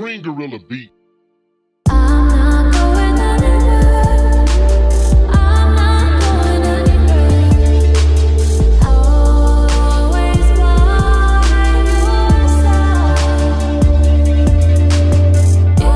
Green Gorilla beat. I'm not going anywhere. I'm not going anywhere. Always by your side. Always by your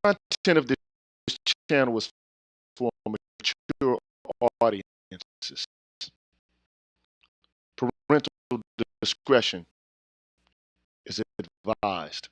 Content of this channel was for mature audiences. Parental discretion is advised.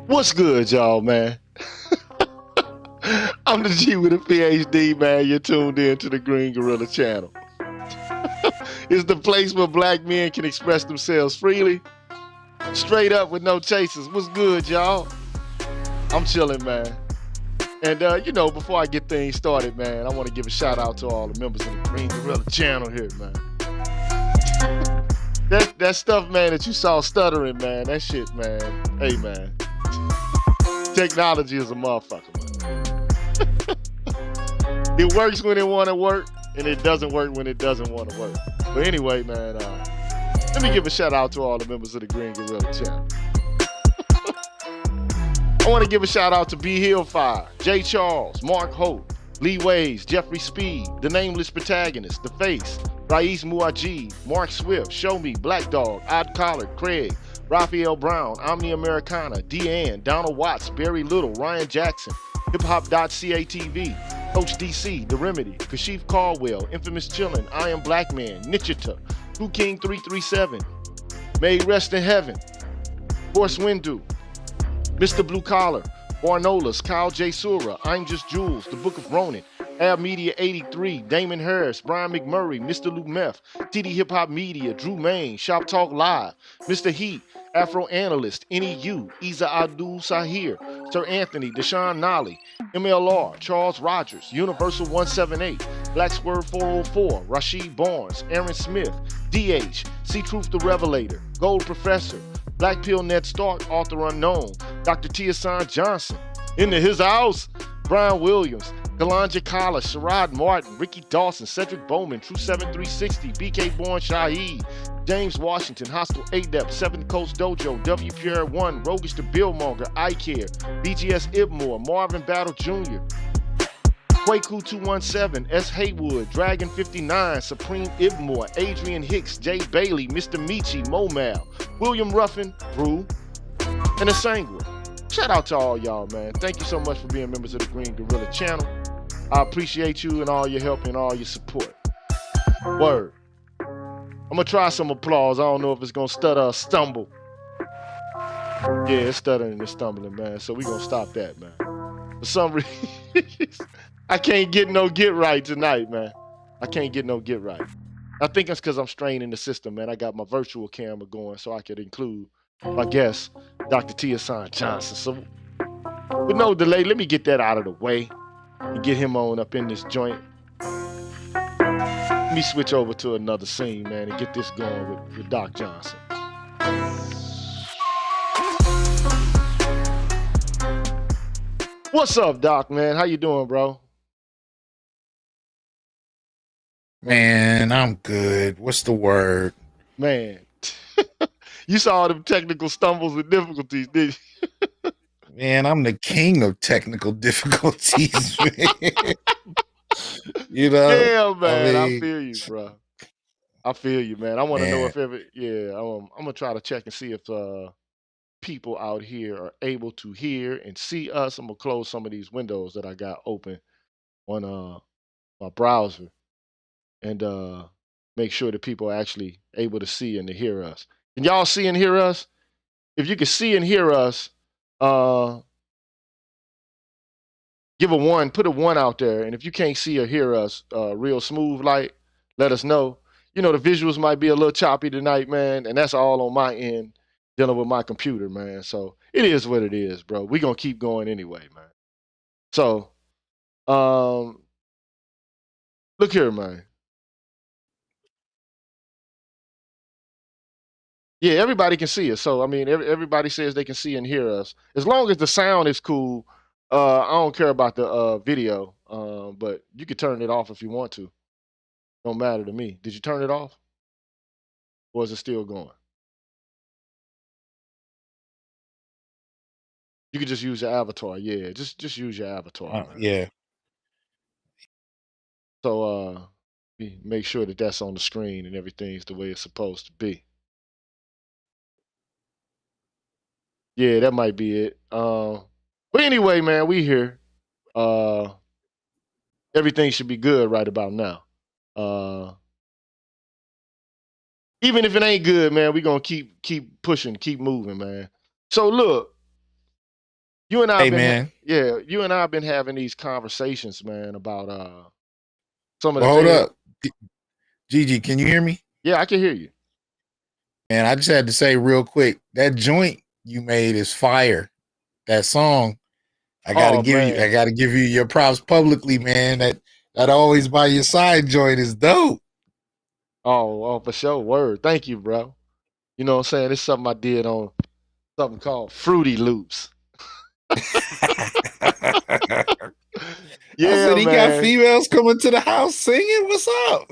What's good, y'all, man? I'm the G with a PhD, man. You're tuned in to the Green Gorilla channel. It's the place where black men can express themselves freely, straight up with no chasers. What's good, y'all? I'm chilling, man. And, before I get things started, man, I want to give a shout out to all the members of the Green Gorilla channel here, man. That stuff, man, that you saw stuttering, man, that shit, man. Hey, man. Technology is a motherfucker, man. It works when it want to work, and it doesn't work when it doesn't want to work. But anyway, man, Let me give a shout out to all the members of the Green Gorilla channel. I want to give a shout out to B Hillfire, Jay Charles, Mark Hope, Lee Ways, Jeffrey Speed, The Nameless Protagonist, The Face, Rais Muajib, Mark Swift, Show Me, Black Dog, Odd Collard, Craig, Raphael Brown, Omni Americana, Deanne, Donald Watts, Barry Little, Ryan Jackson, HipHop.CATV, Coach DC, The Remedy, Kashif Caldwell, Infamous Chillin', I Am Black Man, Nichita, True King 337, May Rest in Heaven, Force Windu, Mr. Blue Collar, Barnolas, Kyle J. Sura, I'm Just Jules, The Book of Ronin, Ab Media 83, Damon Harris, Brian McMurray, Mr. Luke Meth, TD Hip Hop Media, Drew Main, Shop Talk Live, Mr. Heat, Afro Analyst, NEU, Isa Abdul Sahir, Sir Anthony, Deshaun Nolly, MLR, Charles Rogers, Universal 178, Black Swerve 404, Rashid Barnes, Aaron Smith, DH, See Truth the Revelator, Gold Professor, Black Pill Ned Stark, Author Unknown, Dr. Hasan Johnson, Into His House, Brian Williams, Kalanja Kala, Sherrod Martin, Ricky Dawson, Cedric Bowman, True 7360, BK Born Shaheed, James Washington, Hostile Adept, Seventh Coast Dojo, W. Pierre 1, Roguish the Billmonger, I Care, BGS Ibmore, Marvin Battle Jr., Kwaku 217, S. Haywood, Dragon 59, Supreme Ibmore, Adrian Hicks, Jay Bailey, Mr. Michi, Momal, William Ruffin, Brew, and Asangwa. Shout out to all y'all, man. Thank you so much for being members of the Green Gorilla channel. I appreciate you and all your help and all your support. Word. I'm gonna try some applause. I don't know if it's gonna stutter or stumble. Yeah, it's stuttering and stumbling, man. So we gonna stop that, man. For some reason, I can't get no get right tonight, man. I can't get no get right. I think it's because I'm straining the system, man. I got my virtual camera going so I could include my guest, Dr. Hasan Johnson. So with no delay, let me get that out of the way and get him on up in this joint. Let me switch over to another scene, man, and get this going with Doc Johnson. What's up, Doc, man? How you doing, bro? Man, I'm good. What's the word? Man, you saw them technical stumbles and difficulties, did you? Man, I'm the king of technical difficulties, man. You know? Yeah, man, I mean, feel you, bro. I feel you, man. I want to know man, if I'm gonna try to check and see if people out here are able to hear and see us. I'm gonna close some of these windows that I got open on my browser and make sure that people are actually able to see and to hear us. Can y'all see and hear us? If you can see and hear us, give a 1, put a 1 out there. And if you can't see or hear us real smooth like, let us know. You know, the visuals might be a little choppy tonight, man, and that's all on my end dealing with my computer, man. So it is what it is, bro. We're going to keep going anyway, man. So, look here, man. Yeah, everybody can see us. So, I mean, everybody says they can see and hear us. As long as the sound is cool, I don't care about the video, but you can turn it off if you want to. Don't matter to me. Did you turn it off? Or is it still going? You can just use your avatar. Yeah, just use your avatar, man. yeah. So make sure that that's on the screen and everything's the way it's supposed to be. Yeah, that might be it. But anyway, man, we here. Everything should be good right about now. Even if it ain't good, man, we gonna keep pushing, keep moving, man. So look, you and I, Hey, man. you and I have been having these conversations, man, about some of the Well, hold things. up. Gigi, can you hear me? Yeah, I can hear you. And I just had to say real quick, that joint you made is fire. That song, I gotta give you your props publicly, man. That Always by Your Side joint is dope. Oh, for sure. Word. Thank you, bro. You know what I'm saying? It's something I did on something called Fruity Loops. Yeah, I said he man. got females coming to the house singing. What's up?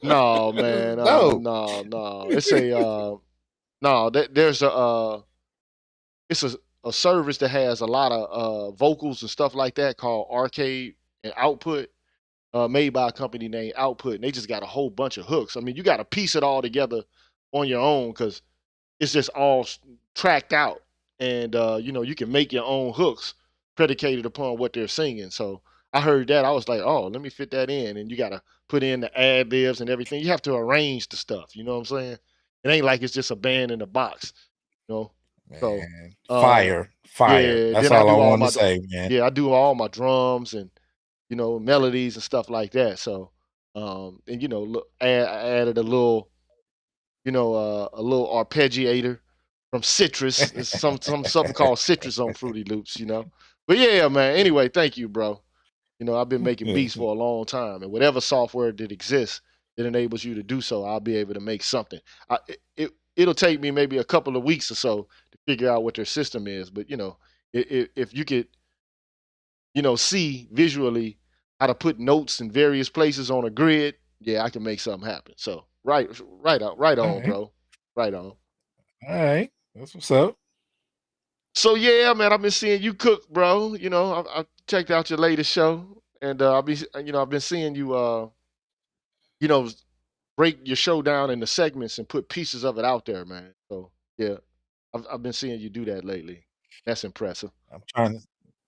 No, man. No. No. It's a no. There's it's a service that has a lot of vocals and stuff like that called Arcade and Output, made by a company named Output, and they just got a whole bunch of hooks. I mean, you got to piece it all together on your own because it's just all tracked out, and you can make your own hooks predicated upon what they're singing. So I heard that, I was like, oh, let me fit that in, and you got to put in the ad libs and everything. You have to arrange the stuff. You know what I'm saying? It ain't like it's just a band in a box. You know. So Man, uh, fire. yeah, That's then I all I do all want to my say, man. yeah, I do all my drums and melodies and stuff like that. So and look, I added a little arpeggiator from Citrus. It's something called Citrus on Fruity Loops. But yeah, man. Anyway, thank you, bro. I've been making beats for a long time, and whatever software that exists that enables you to do so, I'll be able to make something. It'll take me maybe a couple of weeks or so to figure out what their system is, but if you could, see visually how to put notes in various places on a grid, yeah, I can make something happen. So right All on, right. bro, right on. All right. That's what's up. So yeah, man, I've been seeing you cook, bro. I checked out your latest show, and I've been seeing you, you know, break your show down into segments and put pieces of it out there, man. So yeah, I've been seeing you do that lately. That's impressive. I'm trying to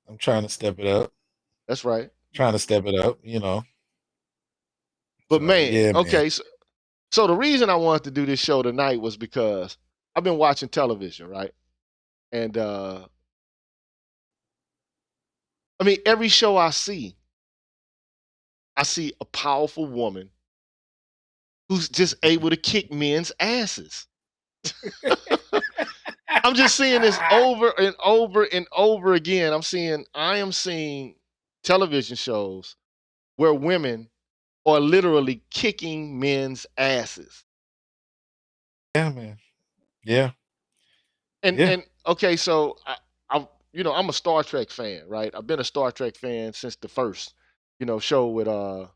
I'm trying to step it up. That's right. Trying to step it up. But So man, yeah, man. okay, so the reason I wanted to do this show tonight was because I've been watching television, right? And I mean, every show I see a powerful woman who's just able to kick men's asses. I'm just seeing this over and over and over again. I am seeing television shows where women are literally kicking men's asses. Yeah, man. Yeah. And Yeah. and okay, so I'm a Star Trek fan, right? I've been a Star Trek fan since the first, show with the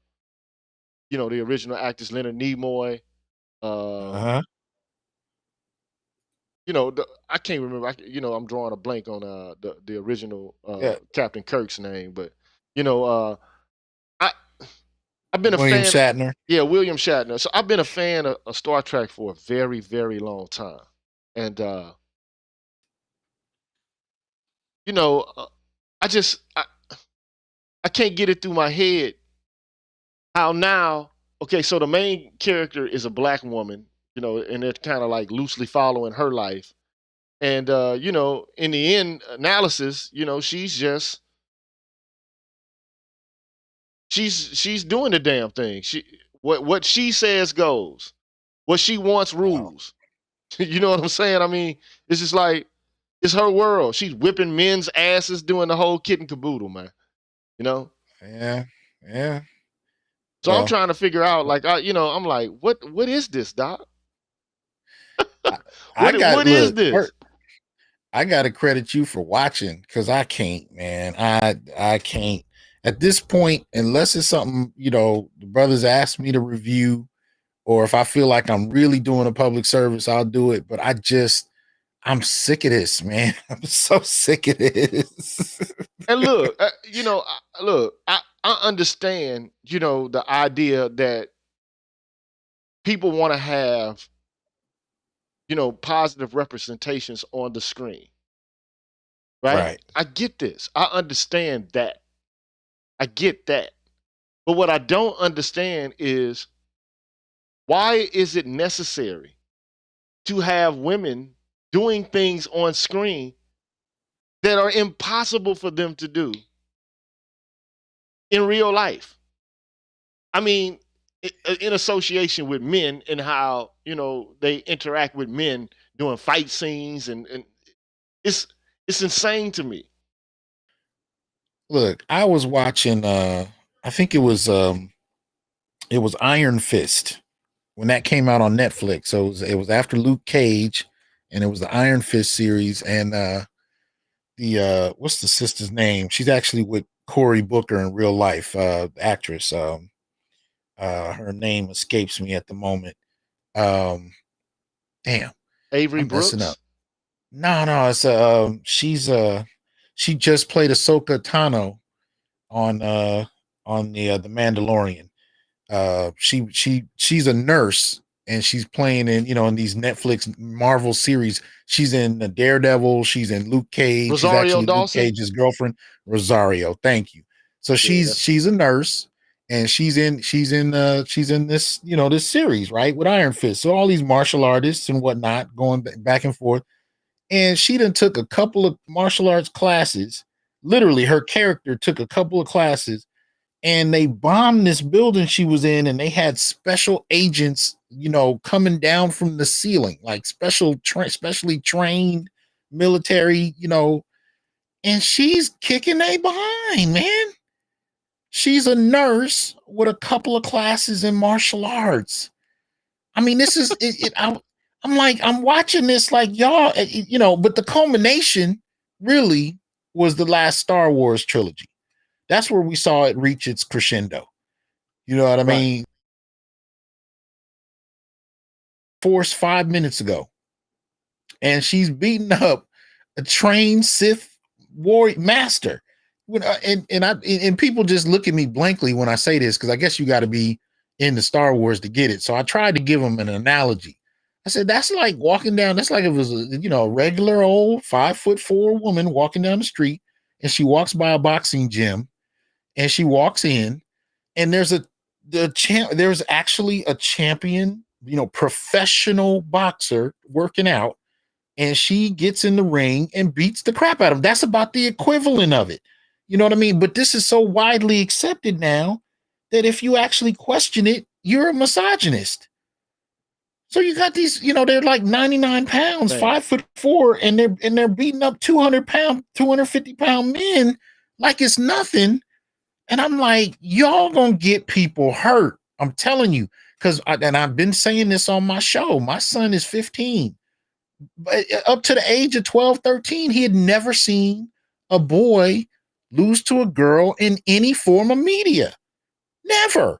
original actors Leonard Nimoy. Um, Uh-huh. I can't remember. I'm drawing a blank on the original Yeah. Captain Kirk's name, but you know, I I've been a William fan. Shatner. Yeah, William Shatner. So I've been a fan of Star Trek for a very, very long time, and you know, uh, I just I can't get it through my head how now. Okay, so the main character is a black woman, and they're kind of like loosely following her life, and in the end analysis, she's doing the damn thing. What she says goes. What she wants Wow. rules. You know what I'm saying? I mean, it's just like it's her world. She's whipping men's asses, doing the whole kit and caboodle, man. You know. Yeah. Yeah. So I'm Well, trying to figure out, like, I'm like, what is this, doc? I, I got What is look, this? I gotta credit you for watching because I can't, man. I can't at this point, unless it's something, the brothers ask me to review, or if I feel like I'm really doing a public service, I'll do it. But I'm sick of this, man. I'm so sick of this. And look, I understand, the idea that people want to have, positive representations on the screen, right? Right. I get this. I understand that. I get that. But what I don't understand is why is it necessary to have women doing things on screen that are impossible for them to do in real life? I mean, in association with men and how, they interact with men doing fight scenes and it's insane to me. Look, I was watching I think it was Iron Fist when that came out on Netflix. So it was after Luke Cage, and it was the Iron Fist series. And the what's the sister's name? She's actually with Cory Booker in real life, actress. Her name escapes me at the moment. Um, damn, Avery I'm messing Brooks. up. No, it's she just played Ahsoka Tano on the Mandalorian. She's a nurse and she's playing in in these Netflix Marvel series. She's in the Daredevil. She's in Luke Cage. She's Rosario actually Luke Dawson. Cage's girlfriend, Rosario. Thank you. So Yeah, she's a nurse and she's in this this series right with Iron Fist. So all these martial artists and whatnot going back and forth. And she done took a couple of martial arts classes. Literally, her character took a couple of classes and they bombed this building she was in and they had special agents coming down from the ceiling like specially trained military and she's kicking they behind, man. She's a nurse with a couple of classes in martial arts. I mean, this is I'm like, I'm watching this like y'all, but the culmination really was the last Star Wars trilogy. That's where we saw it reach its crescendo. You know what I right. mean? Force 5 minutes ago, and she's beating up a trained Sith warrior master. And people just look at me blankly when I say this because I guess you got to be into Star Wars to get it. So I tried to give them an analogy. I said that's like walking down. That's like if it was a regular old 5'4" woman walking down the street, and she walks by a boxing gym, and she walks in, and there's actually a champion, professional boxer working out, and she gets in the ring and beats the crap out of him. That's about the equivalent of it. You know what I mean? But this is so widely accepted now that if you actually question it, you're a misogynist. So you got these, they're like 99 pounds, Man. 5'4", and they're beating up 200-pound, 250-pound men like it's nothing. And I'm like, y'all gonna get people hurt. I'm telling you, and I've been saying this on my show. My son is 15. But up to the age of 12, 13, he had never seen a boy lose to a girl in any form of media. Never.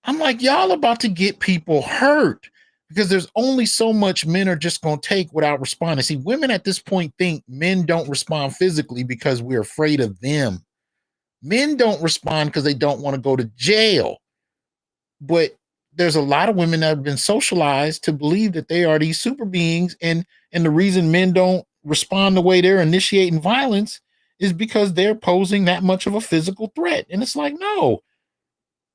I'm like, y'all about to get people hurt because there's only so much men are just going to take without responding. See, women at this point think men don't respond physically because we're afraid of them. Men don't respond because they don't want to go to jail. But there's a lot of women that have been socialized to believe that they are these super beings. And the reason men don't respond the way they're initiating violence is because they're posing that much of a physical threat. And it's like, no,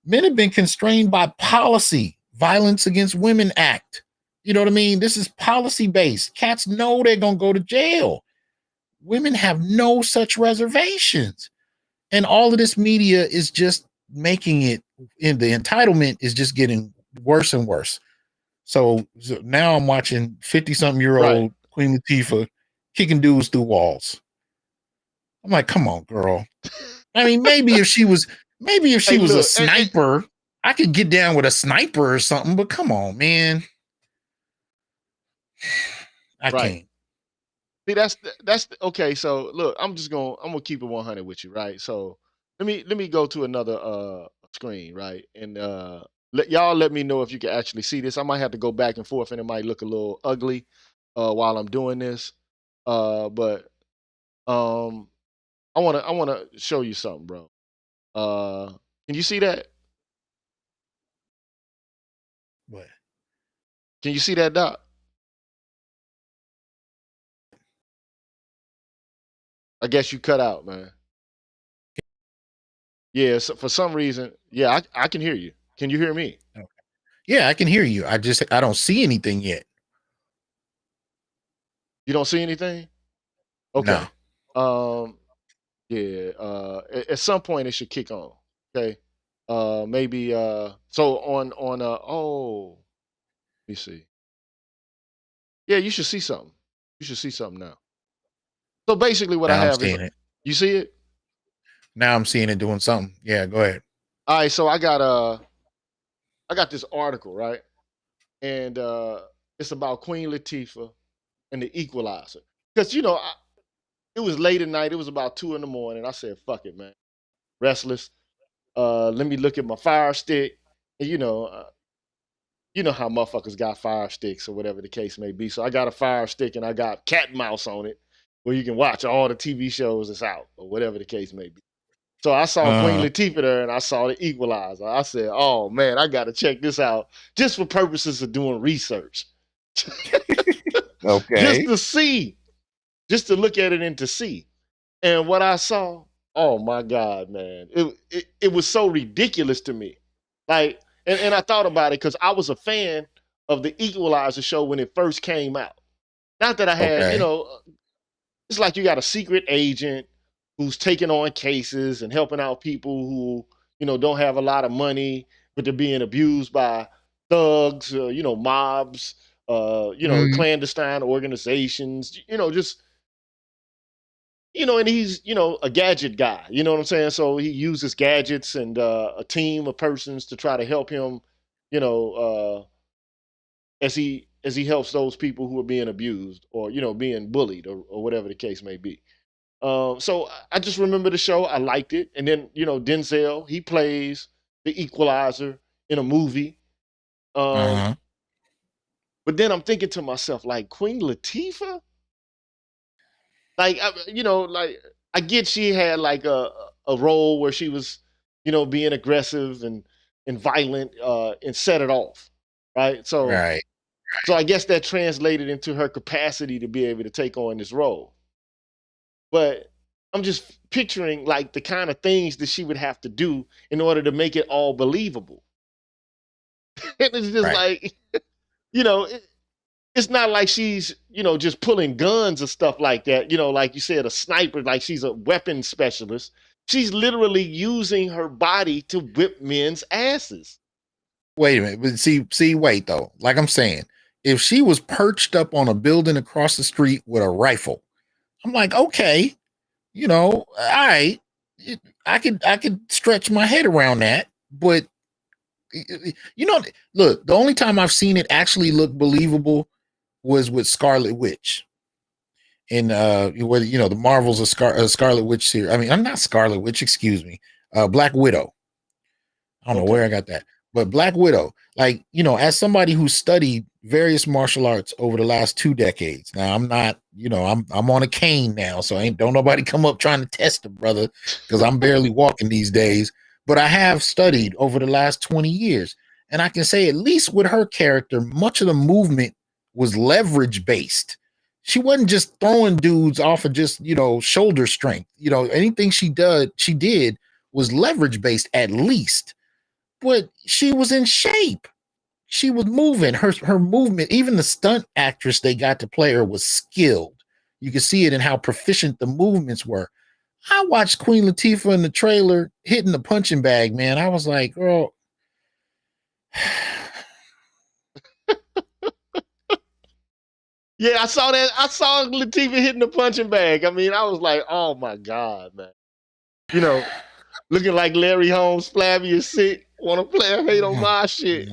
men have been constrained by policy, Violence Against Women Act. You know what I mean? This is policy based. Cats know they're going to go to jail. Women have no such reservations. And all of this media is just making it, in the entitlement is just getting worse and worse. So now I'm watching 50-something-year-old Right. Queen Latifah kicking dudes through walls. I'm like, come on, girl. I mean, maybe if she was Hey, a look. sniper, I could get down with a sniper or something, but come on, man. I Right. can't. See, okay. So look, I'm gonna keep it 100 with you, right? So let me go to another screen, right? And let me know if you can actually see this. I might have to go back and forth, and it might look a little ugly while I'm doing this. But um, I wanna show you something, bro. Uh, can you see that? But Can you see that, Doc? I guess you cut out, man. Yeah, so for some reason, yeah, I can hear you. Can you hear me? yeah, I can hear you. I don't see anything yet. You don't see anything? No. Okay. Um, yeah, at some point it should kick on. Okay. Maybe so on oh, let me see. Yeah, you should see something. You should see something now. So basically what I Now I'm have is seeing it. you see it? Now I'm seeing it doing something. Yeah, go ahead. All right, so I got this article, right? And it's about Queen Latifah and the equalizer. Because it was late at night, it was about 2 in the morning. I said, fuck it, man. Restless. Let me look at my fire stick. And you know how motherfuckers got fire sticks or whatever the case may be. So I got a fire stick and I got cat and mouse on it where you can watch all the TV shows that's out or whatever the case may be. So I saw Queen Uh, Latifah there and I saw the Equalizer. I said, oh man, I got to check this out just for purposes of doing research. Just okay. to see, just to look at it and to see. And what I saw, oh my God, man, it was so ridiculous to me. Like, and I thought about it because I was a fan of the Equalizer show when it first came out. Not that I had, Okay. it's like you got a secret agent who's taking on cases and helping out people who, don't have a lot of money, but they're being abused by thugs, mobs, Mm, clandestine organizations, just and he's, a gadget guy, you know what I'm saying? So he uses gadgets and a team of persons to try to help him, you know, as he helps those people who are being abused or, being bullied or whatever the case may be. So I just remember the show. I liked it. And then, Denzel, he plays the equalizer in a movie. Um, uh-huh. but then I'm thinking to myself, like Queen Latifah, like like I get she had like a role where she was being aggressive and violent and set it off, right? So Right. I guess that translated into her capacity to be able to take on this role. But I'm just picturing like the kind of things that she would have to do in order to make it all believable. And it's just Right. like you know it's not like she's just pulling guns or stuff like that, like you said, a sniper, like she's a weapons specialist. She's literally using her body to whip men's asses. Wait a minute. But wait though. Like I'm saying, if she was perched up on a building across the street with a rifle, I'm like, okay, all right. I could stretch my head around that, but you know, look, the only time I've seen it actually look believable was with Scarlet Witch in whether the Marvels of Scarlet Witch series. I mean, I'm not Scarlet Witch, excuse me, Black Widow. I don't know where I Okay. got that, but Black Widow, like, as somebody who studied various martial arts over the last 2 decades. Now I'm not, I'm on a cane now, so ain't don't nobody come up trying to test a brother because I'm barely walking these days. But I have studied over the last 20 years, and I can say at least with her character, much of the movement was leverage based. She wasn't just throwing dudes off of just shoulder strength. Anything she did was leverage based at least, but she was in shape. She was moving. Her movement, even the stunt actress they got to play her was skilled. You could see it in how proficient the movements were. I watched Queen Latifah in the trailer hitting the punching bag, man. I was like, girl. Yeah, I saw that. I saw Latifah hitting the punching bag. I mean, I was like, oh my God, man. You know, looking like Larry Holmes, flabby as sick. Want to play a hate on my shit.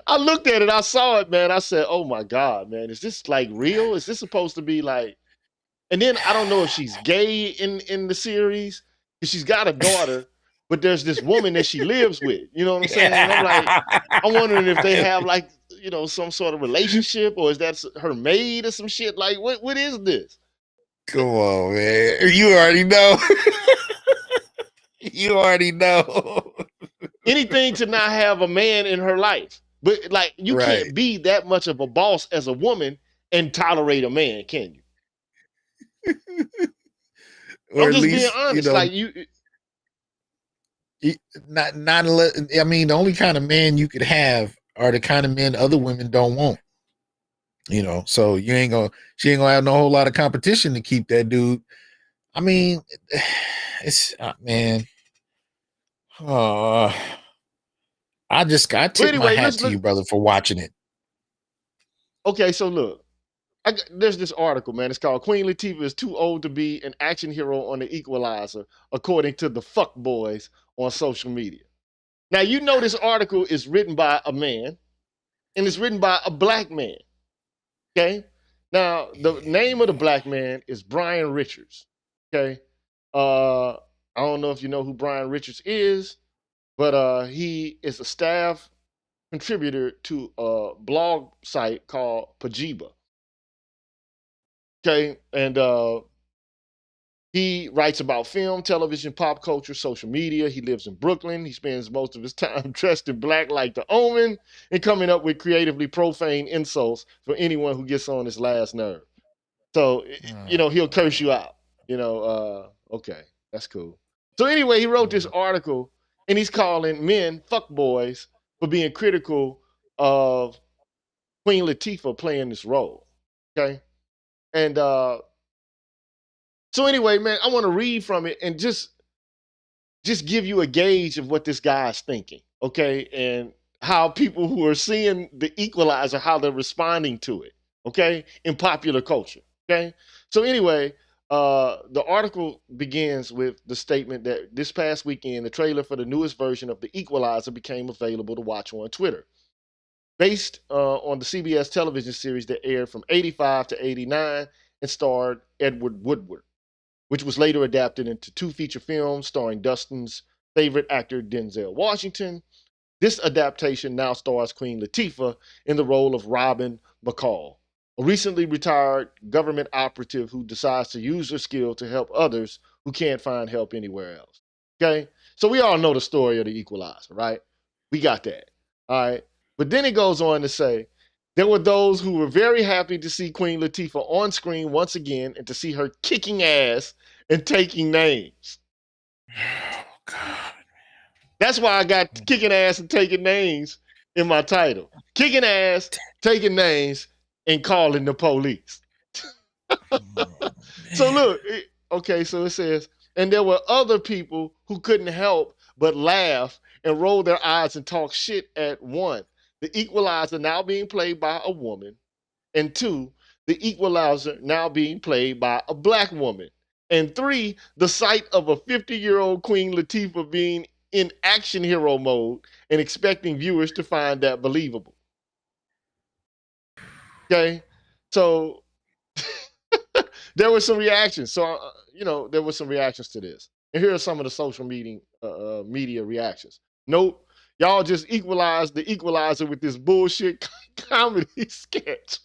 I looked at it. I saw it, man. I said, "Oh my God, man, is this like real? Is this supposed to be like?" And then I don't know if she's gay in the series because she's got a daughter, but there's this woman that she lives with. You know what I'm saying? And I'm like, I'm wondering if they have like some sort of relationship, or is that her maid or some shit? Like, what is this? Come on, man. You already know. You already know. Anything to not have a man in her life. But like you Right. can't be that much of a boss as a woman and tolerate a man, can you? Or I'm at just being least, honest. Like you not I mean, the only kind of man you could have are the kind of men other women don't want. So she ain't gonna have no whole lot of competition to keep that dude. I mean, it's man. Uh, I well tip my anyway, hat let's to look. you, brother, for watching it. Okay, so look. There's this article, man. It's called Queen Latifah is too old to be an action hero on the Equalizer, according to the fuck boys on social media. Now you know this article is written by a man and it's written by a black man. Okay. Now the name of the black man is Brian Richards. Okay. I don't know if you know who Brian Richards is, but he is a staff contributor to a blog site called Pajiba. Okay, and he writes about film, television, pop culture, social media. He lives in Brooklyn. He spends most of his time dressed in black like the Omen and coming up with creatively profane insults for anyone who gets on his last nerve. So, he'll curse you out. Okay, that's cool. So anyway, he wrote this article and he's calling men fuckboys for being critical of Queen Latifah playing this role. Okay. And so anyway, man, I want to read from it and just give you a gauge of what this guy's thinking, okay? And how people who are seeing the equalizer, how they're responding to it, okay, in popular culture. Okay. So anyway, the article begins with the statement that this past weekend, the trailer for the newest version of The Equalizer became available to watch on Twitter. Based on the CBS television series that aired from 85 to 89 and starred Edward Woodward, which was later adapted into 2 feature films starring Dustin's favorite actor, Denzel Washington. This adaptation now stars Queen Latifah in the role of Robin McCall, a recently retired government operative who decides to use her skill to help others who can't find help anywhere else. Okay? So we all know the story of the Equalizer, right? We got that. All right. But then it goes on to say, there were those who were very happy to see Queen Latifah on screen once again and to see her kicking ass and taking names. Oh, God. That's why I got kicking ass and taking names in my title. Kicking ass, taking names, and calling the police. So look, okay, so it says, and there were other people who couldn't help but laugh and roll their eyes and talk shit at 1, the Equalizer now being played by a woman, and 2, the Equalizer now being played by a black woman, and 3, the sight of a 50-year-old Queen Latifah being in action hero mode and expecting viewers to find that believable. Okay, so there were some reactions. So there were some reactions to this, and here are some of the social media reactions. Nope, y'all just equalized the Equalizer with this bullshit comedy sketch.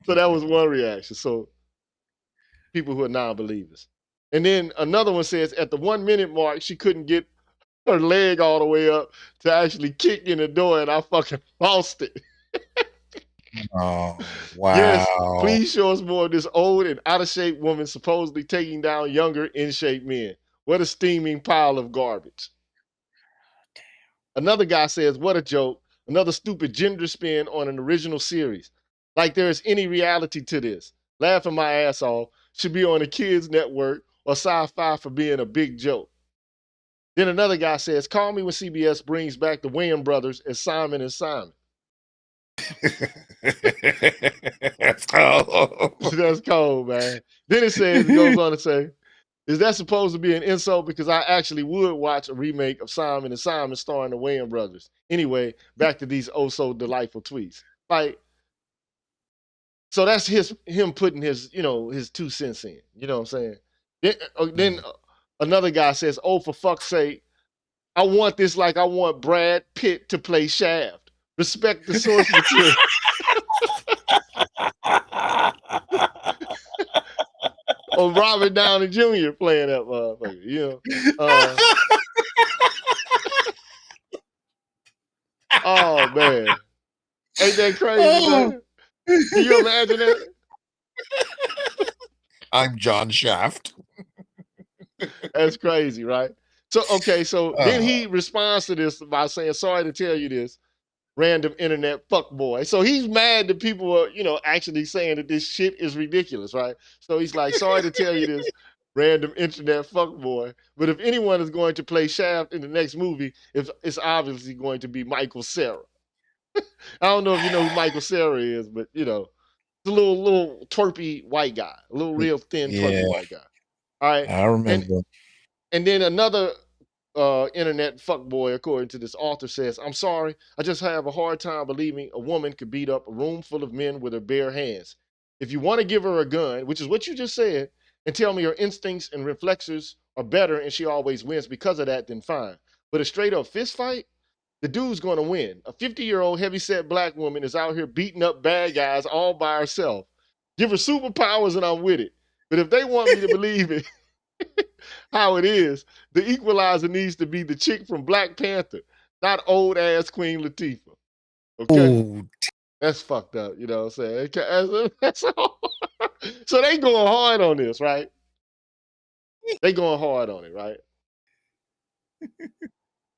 So that was one reaction. So people who are non-believers, and then another one says at the 1 minute mark she couldn't get her leg all the way up to actually kick in the door, and I fucking lost it. Oh, wow. Yes, please show us more of this old and out of shape woman supposedly taking down younger, in shape men. What a steaming pile of garbage. Another guy says, what a joke. Another stupid gender spin on an original series. Like there is any reality to this. Laughing my ass off. Should be on a kids network or sci-fi for being a big joke. Then another guy says, call me when CBS brings back the Wayans brothers as Simon and Simon. That's cold. That's cold, man. Then it goes on to say, is that supposed to be an insult? Because I actually would watch a remake of Simon and Simon starring the Wayans brothers. Anyway, back to these oh so delightful tweets. Like, so that's him putting his 2 cents in. You know what I'm saying? Then another guy says, oh, for fuck's sake, I want this like I want Brad Pitt to play Shaft. Respect the source material. Or Robert Downey Jr. playing that motherfucker, oh man, ain't that crazy? Man? Can you imagine that? I'm John Shaft. That's crazy, right? So okay, so then he responds to this by saying, "Sorry to tell you this, random internet fuckboy." So he's mad that people are, actually saying that this shit is ridiculous, right? So he's like, sorry to tell you this, random internet fuckboy. But if anyone is going to play Shaft in the next movie, it's obviously going to be Michael Cera. I don't know if you know who Michael Cera is, but it's a little twerpy white guy, a little real thin twerpy white guy. All right. I remember. And then another internet fuckboy, according to this author, says, I'm sorry, I just have a hard time believing a woman could beat up a room full of men with her bare hands. If you want to give her a gun, which is what you just said, and tell me her instincts and reflexes are better and she always wins because of that, then fine. But a straight up fist fight, the dude's going to win. A 50-year-old heavyset black woman is out here beating up bad guys all by herself. Give her superpowers and I'm with it. But if they want me to believe it, how it is, the equalizer needs to be the chick from Black Panther, not old ass Queen Latifah. Okay? Oh, That's fucked up, you know what I'm saying? That's all. So they going hard on this, right? They going hard on it, right?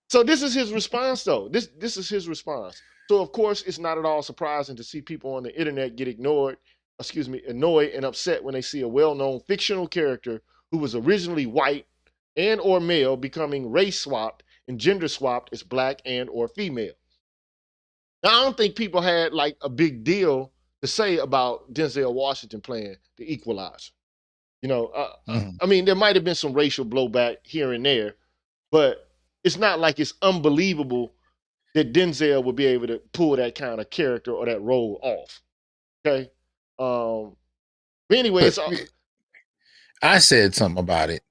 So this is his response, though. This is his response. So of course, it's not at all surprising to see people on the internet get annoyed and upset when they see a well-known fictional character who was originally white and or male becoming race swapped and gender swapped as black and or female. Now I don't think people had like a big deal to say about Denzel Washington playing the Equalizer. You know, I mean, there might have been some racial blowback here and there, but it's not like it's unbelievable that Denzel would be able to pull that kind of character or that role off. Okay. But anyway, it's I said something about it.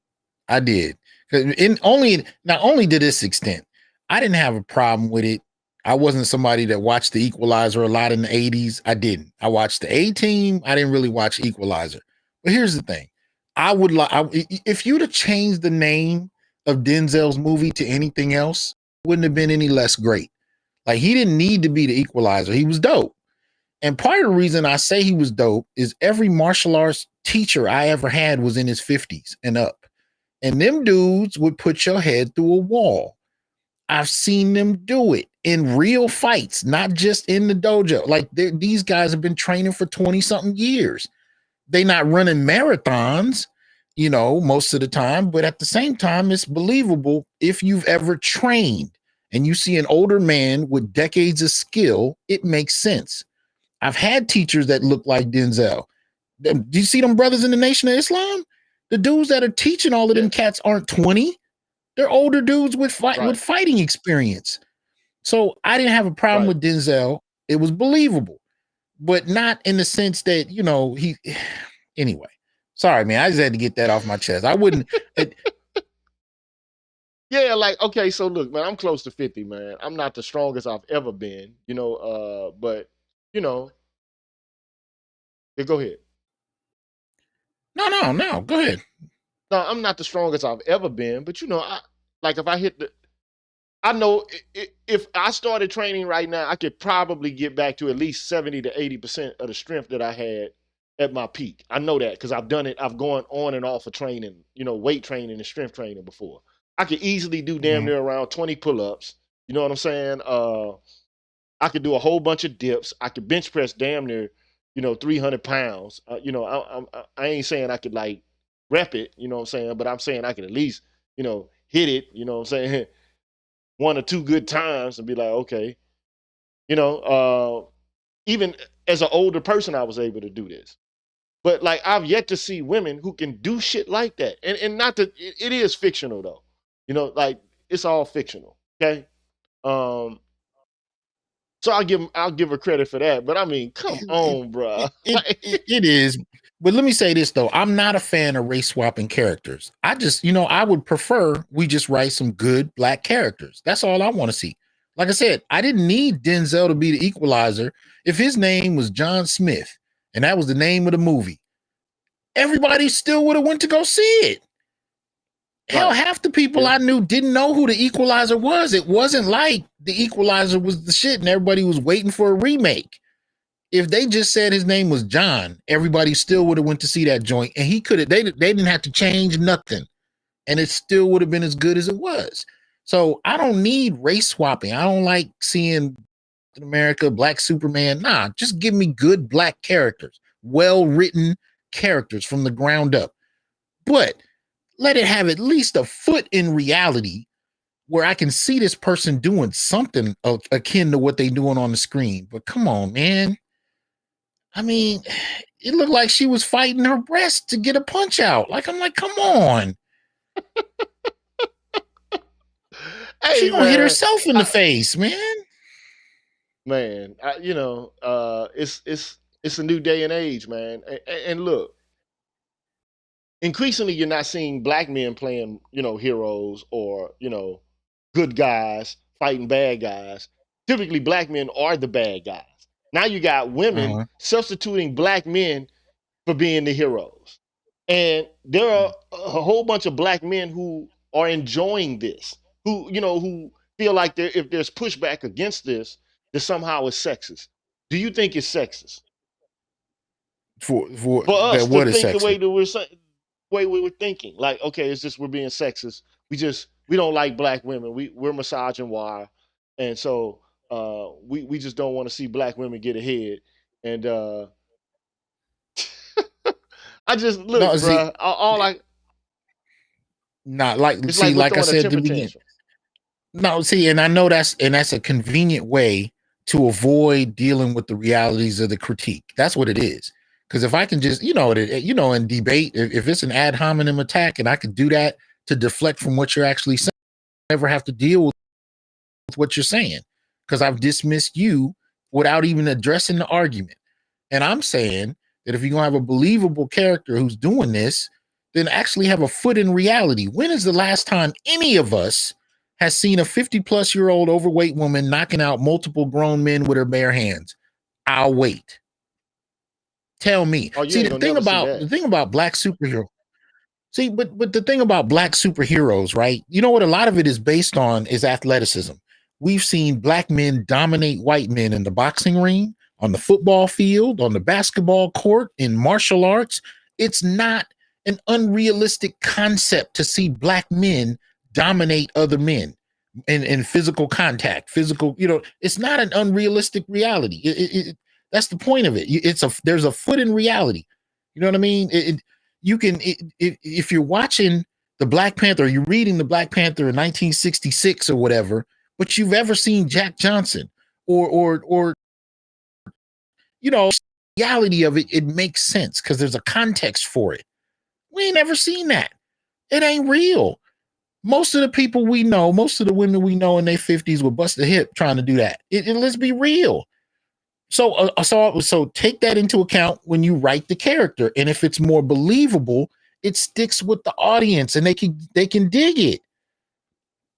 I did. Not only to this extent, I didn't have a problem with it. I wasn't somebody that watched the Equalizer a lot in the 80s. I didn't. I watched the A-Team. I didn't really watch Equalizer. But here's the thing. I would like if you'd have changed the name of Denzel's movie to anything else, it wouldn't have been any less great. Like he didn't need to be the Equalizer. He was dope. And part of the reason I say he was dope is every martial arts teacher I ever had was in his 50s and up. And them dudes would put your head through a wall. I've seen them do it in real fights, not just in the dojo. Like these guys have been training for 20 something years. They not running marathons, you know, most of the time, but at the same time, it's believable if you've ever trained and you see an older man with decades of skill, it makes sense. I've had teachers that look like Denzel. Do you see them brothers in the Nation of Islam? The dudes that are teaching all of them cats aren't 20. They're older dudes with fighting experience. So I didn't have a problem with Denzel. It was believable, but not in the sense that, you know, anyway. Sorry, man. I just had to get that off my chest. I wouldn't. Yeah, like, okay, so look, man, I'm close to 50, man. I'm not the strongest I've ever been, you know, but, you know, yeah, go ahead. No, go ahead. No, I'm not the strongest I've ever been, but, you know, if I hit I know if I started training right now, I could probably get back to at least 70 to 80% of the strength that I had at my peak. I know that because I've done it. I've gone on and off of training, you know, weight training and strength training before. I could easily do damn near around 20 pull-ups. You know what I'm saying? I could do a whole bunch of dips. I could bench press damn near, you know, 300 pounds. You know, I ain't saying I could like rep it, you know what I'm saying? But I'm saying I could at least, you know, hit it, you know what I'm saying? One or two good times and be like, okay, you know, even as an older person, I was able to do this. But like, I've yet to see women who can do shit like that. And not that it is fictional though, you know, like it's all fictional. Okay. So I'll give her credit for that. But I mean, come on, bro. It is. But let me say this though. I'm not a fan of race swapping characters. I just, you know, I would prefer we just write some good black characters. That's all I want to see. Like I said, I didn't need Denzel to be the Equalizer. If his name was John Smith and that was the name of the movie, everybody still would have went to go see it. Hell, half the people I knew didn't know who the Equalizer was. It wasn't like the Equalizer was the shit and everybody was waiting for a remake. If they just said his name was John, everybody still would have went to see that joint, and he could have. They didn't have to change nothing, and it still would have been as good as it was. So I don't need race swapping. I don't like seeing in America Black Superman. Nah, just give me good black characters, well written characters from the ground up, but let it have at least a foot in reality where I can see this person doing something akin to what they doing on the screen. But come on, man. I mean, it looked like she was fighting her breast to get a punch out. Like, I'm like, come on. Hey, she gonna hit herself in the face, man. Man, you know, it's a new day and age, man. And look, increasingly you're not seeing black men playing, you know, heroes or, you know, good guys fighting bad guys. Typically, black men are the bad guys. Now you got women Uh-huh. substituting black men for being the heroes. And there are a whole bunch of black men who are enjoying this, who feel like if there's pushback against this, that somehow it's sexist. Do you think it's sexist For for us that, to what is think the sexist? way that way we were thinking? Like, okay, it's just we're being sexist. We don't like black women. We're misogynoir, and so we just don't want to see black women get ahead. And I just look, No, see, bruh. All I not like It's like see, we're like I throwing a said at the temper beginning. tantrum. No, see, and I know that's a convenient way to avoid dealing with the realities of the critique. That's what it is. Because if I can just, in debate, if it's an ad hominem attack, and I could do that to deflect from what you're actually saying, I never have to deal with what you're saying because I've dismissed you without even addressing the argument. And I'm saying that if you're gonna have a believable character who's doing this, then actually have a foot in reality. When is the last time any of us has seen a 50-plus-year-old overweight woman knocking out multiple grown men with her bare hands? I'll wait. Tell me. Oh, you See, ain't the gonna thing never see about that. the thing about black superhero. See, but the thing about black superheroes, right? You know what a lot of it is based on is athleticism. We've seen black men dominate white men in the boxing ring, on the football field, on the basketball court, in martial arts. It's not an unrealistic concept to see black men dominate other men in physical contact, it's not an unrealistic reality. That's the point of it. There's a foot in reality. You know what I mean? You can if you're watching the Black Panther, you're reading the Black Panther in 1966 or whatever, but you've ever seen Jack Johnson or reality of it, it makes sense because there's a context for it. We ain't never seen that. It ain't real. Most of the people we know, most of the women we know in their 50s will bust a hip trying to do that. Let's be real. So take that into account when you write the character, and if it's more believable, it sticks with the audience, and they can dig it.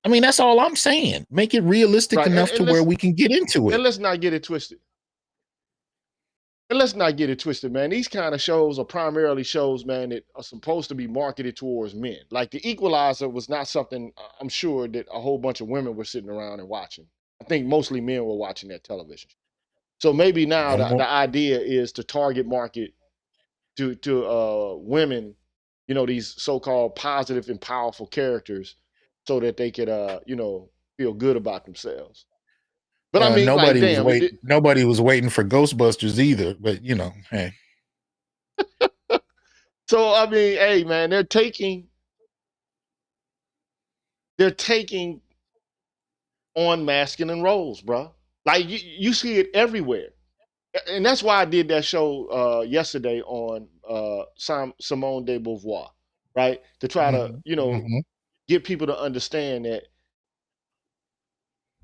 I mean, that's all I'm saying. Make it realistic Right. enough to where we can get into it. And let's not get it twisted. And let's not get it twisted, man. These kind of shows are primarily shows, man, that are supposed to be marketed towards men. Like The Equalizer was not something I'm sure that a whole bunch of women were sitting around and watching. I think mostly men were watching that television. So maybe now No more. the idea is to target market to women, these so-called positive and powerful characters, so that they could feel good about themselves. But I mean, like, damn, Nobody was waiting for Ghostbusters either. But hey. So I mean, hey, man, they're taking on masculine roles, bro. Like you see it everywhere, and that's why I did that show yesterday on Simone de Beauvoir, right? To try to Mm-hmm. Mm-hmm. get people to understand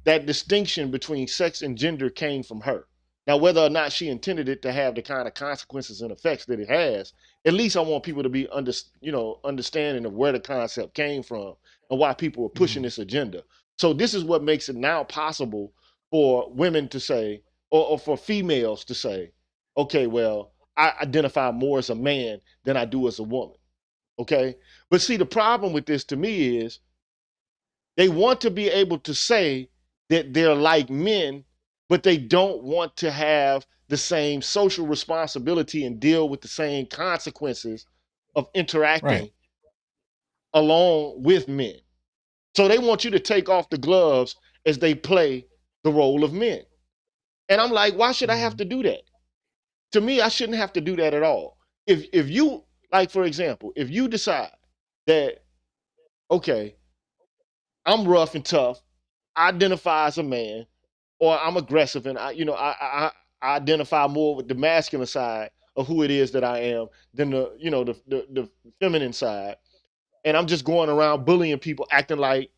that distinction between sex and gender came from her. Now, whether or not she intended it to have the kind of consequences and effects that it has, at least I want people to be understanding of where the concept came from and why people are pushing Mm-hmm. this agenda. So this is what makes it now possible for women to say, or for females to say, okay, well, I identify more as a man than I do as a woman. Okay. But see, the problem with this to me is they want to be able to say that they're like men, but they don't want to have the same social responsibility and deal with the same consequences of Right. interacting along with men. So they want you to take off the gloves as they play the role of men. And I'm like, why should I have Mm-hmm. to do that? To me, I shouldn't have to do that at all. If you, like, for example, if you decide that, okay, I'm rough and tough, I identify as a man, or I'm aggressive and I identify more with the masculine side of who it is that I am than the feminine side, and I'm just going around bullying people, acting like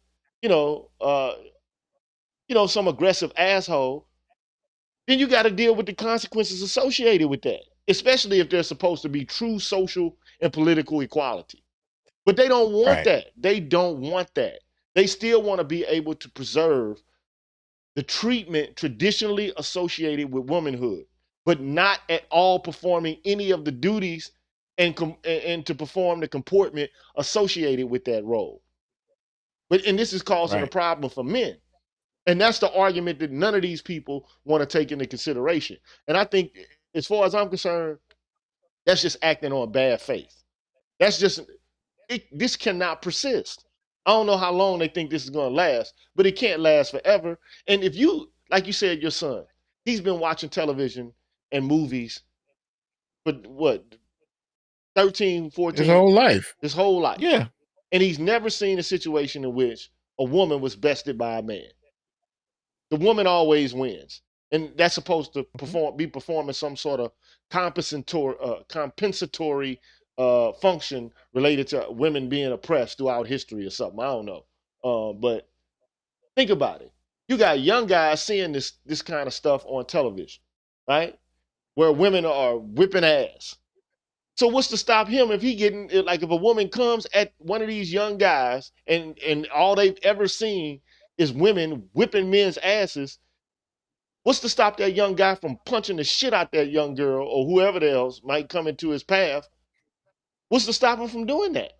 you know uh, some aggressive asshole. Then you got to deal with the consequences associated with that, especially if there's supposed to be true social and political equality. But they don't want Right. that. They don't want that. They still want to be able to preserve the treatment traditionally associated with womanhood, but not at all performing any of the duties and to perform the comportment associated with that role. And this is causing a Right. problem for men. And that's the argument that none of these people want to take into consideration. And I think, as far as I'm concerned, that's just acting on bad faith. That's just this cannot persist. I don't know how long they think this is going to last, but it can't last forever. And if you, like you said, your son, he's been watching television and movies for what, 13, His 14, whole life. his whole life. Yeah. And he's never seen a situation in which a woman was bested by a man. The woman always wins. And that's supposed to be performing some sort of compensatory function related to women being oppressed throughout history or something. I don't know. But think about it. You got young guys seeing this kind of stuff on television, right? Where women are whipping ass. So what's to stop him if he getting, like, if a woman comes at one of these young guys and all they've ever seen is women whipping men's asses? What's to stop that young guy from punching the shit out that young girl or whoever else might come into his path? What's to stop him from doing that?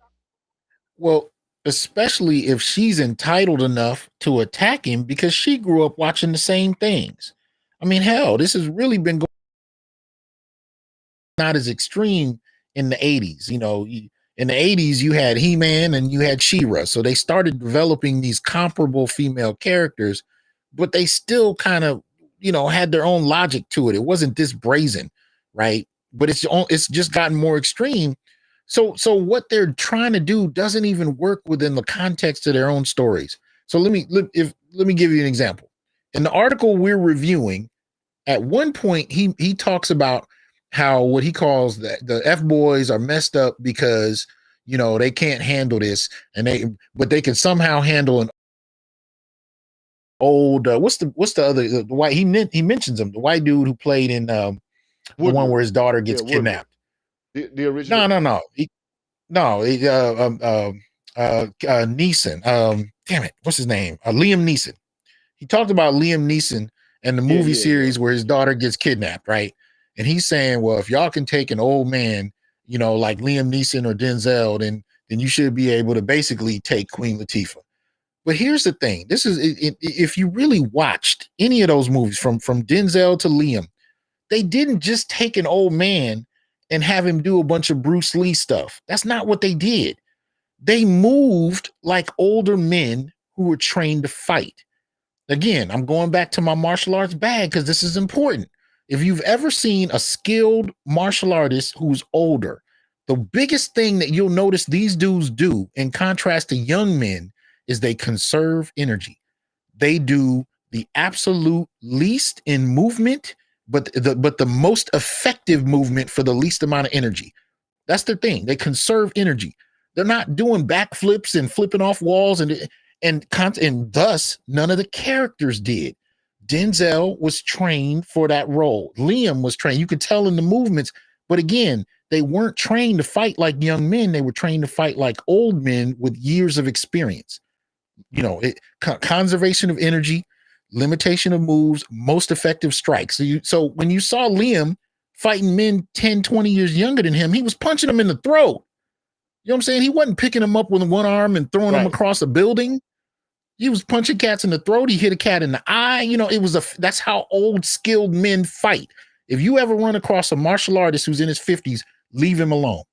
Well, especially if she's entitled enough to attack him because she grew up watching the same things. I mean, hell, this has really been going not as extreme in the 80s. You know, in the 80s, you had He-Man and you had She-Ra. So they started developing these comparable female characters, but they still kind of, you know, had their own logic to it. It wasn't this brazen, right? But it's just gotten more extreme. So what they're trying to do doesn't even work within the context of their own stories. So let me give you an example. In the article we're reviewing, at one point he talks about how what he calls the F boys are messed up because, you know, they can't handle this, but they can somehow handle an old what's the other the white he mentions him, the white dude who played in the one where his daughter gets kidnapped. The original. No. Neeson. Damn it, what's his name? Liam Neeson. He talked about Liam Neeson and the movie series where his daughter gets kidnapped, right? And he's saying, well, if y'all can take an old man, you know, like Liam Neeson or Denzel, then you should be able to basically take Queen Latifah. But here's the thing: this is if you really watched any of those movies from Denzel to Liam, they didn't just take an old man and have him do a bunch of Bruce Lee stuff. That's not what they did. They moved like older men who were trained to fight. Again, I'm going back to my martial arts bag because this is important. If you've ever seen a skilled martial artist who's older, the biggest thing that you'll notice these dudes do, in contrast to young men, is they conserve energy. They do the absolute least in movement, but the most effective movement for the least amount of energy. That's their thing. They conserve energy. They're not doing backflips and flipping off walls and thus none of the characters did. Denzel was trained for that role. Liam was trained. You could tell in the movements, but again, they weren't trained to fight like young men. They were trained to fight like old men with years of experience. You know, conservation of energy, limitation of moves, most effective strikes. So when you saw Liam fighting men 10, 20 years younger than him, he was punching them in the throat. You know what I'm saying? He wasn't picking them up with one arm and throwing them across a building. He was punching cats in the throat. He hit a cat in the eye. You know, that's how old skilled men fight. If you ever run across a martial artist who's in his 50s, leave him alone,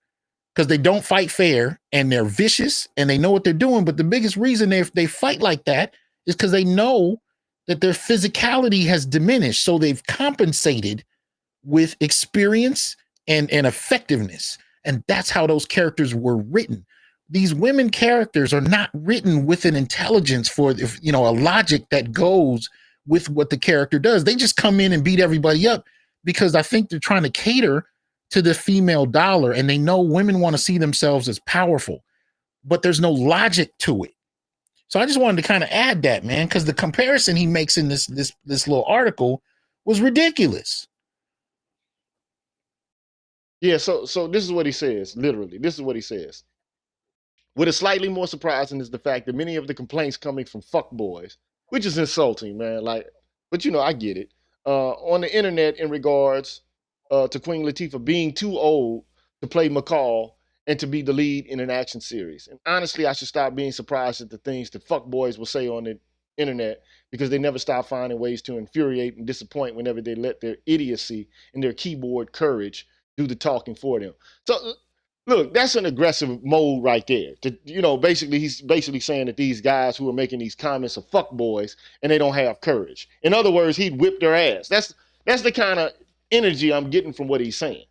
because they don't fight fair and they're vicious and they know what they're doing. But the biggest reason they fight like that is because they know that their physicality has diminished. So they've compensated with experience and effectiveness. And that's how those characters were written. These women characters are not written with an intelligence for, you know, a logic that goes with what the character does. They just come in and beat everybody up because I think they're trying to cater to the female dollar, and they know women want to see themselves as powerful, but there's no logic to it. So I just wanted to kind of add that, man, because the comparison he makes in this little article was ridiculous. Yeah, so this is what he says. Literally, this is what he says. What is slightly more surprising is the fact that many of the complaints coming from fuckboys, which is insulting, man. Like, but I get it. On the internet in regards to Queen Latifah being too old to play McCall and to be the lead in an action series. And honestly, I should stop being surprised at the things that fuckboys will say on the internet because they never stop finding ways to infuriate and disappoint whenever they let their idiocy and their keyboard courage do the talking for them. So look, that's an aggressive mode right there. Basically, he's basically saying that these guys who are making these comments are fuck boys and they don't have courage. In other words, he'd whip their ass. That's the kind of energy I'm getting from what he's saying.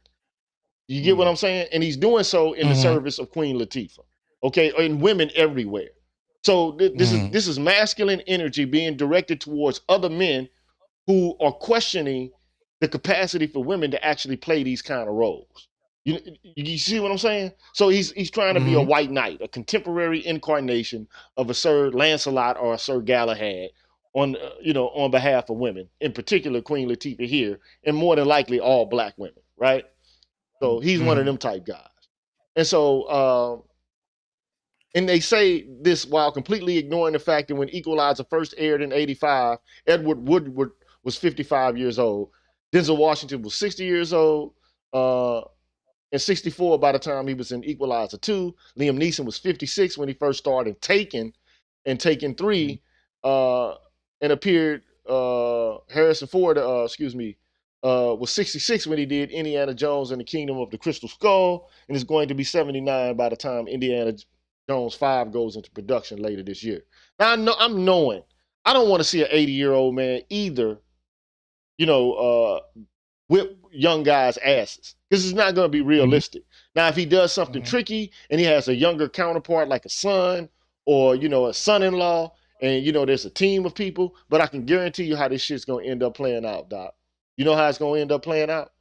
You get what I'm saying? And he's doing so in the service of Queen Latifah, okay, and women everywhere. So this is masculine energy being directed towards other men who are questioning the capacity for women to actually play these kind of roles. You see what I'm saying? So he's trying to be a white knight, a contemporary incarnation of a Sir Lancelot or a Sir Galahad on behalf of women, in particular Queen Latifah here, and more than likely all black women, right? So he's one of them type guys. And so and they say this while completely ignoring the fact that when Equalizer first aired in '85, Edward Woodward was 55 years old. Denzel Washington was 60 years old. And 64 by the time he was in Equalizer 2. Liam Neeson was 56 when he first started Taken and Taken 3 and appeared. Harrison Ford, was 66 when he did Indiana Jones and the Kingdom of the Crystal Skull, and is going to be 79 by the time Indiana Jones 5 goes into production later this year. Now, I'm knowing I don't want to see an 80-year-old man either, whip young guys' asses because it's not going to be realistic. Now, if he does something tricky and he has a younger counterpart like a son or, a son-in-law and, there's a team of people, but I can guarantee you how this shit's going to end up playing out, Doc. You know how it's going to end up playing out?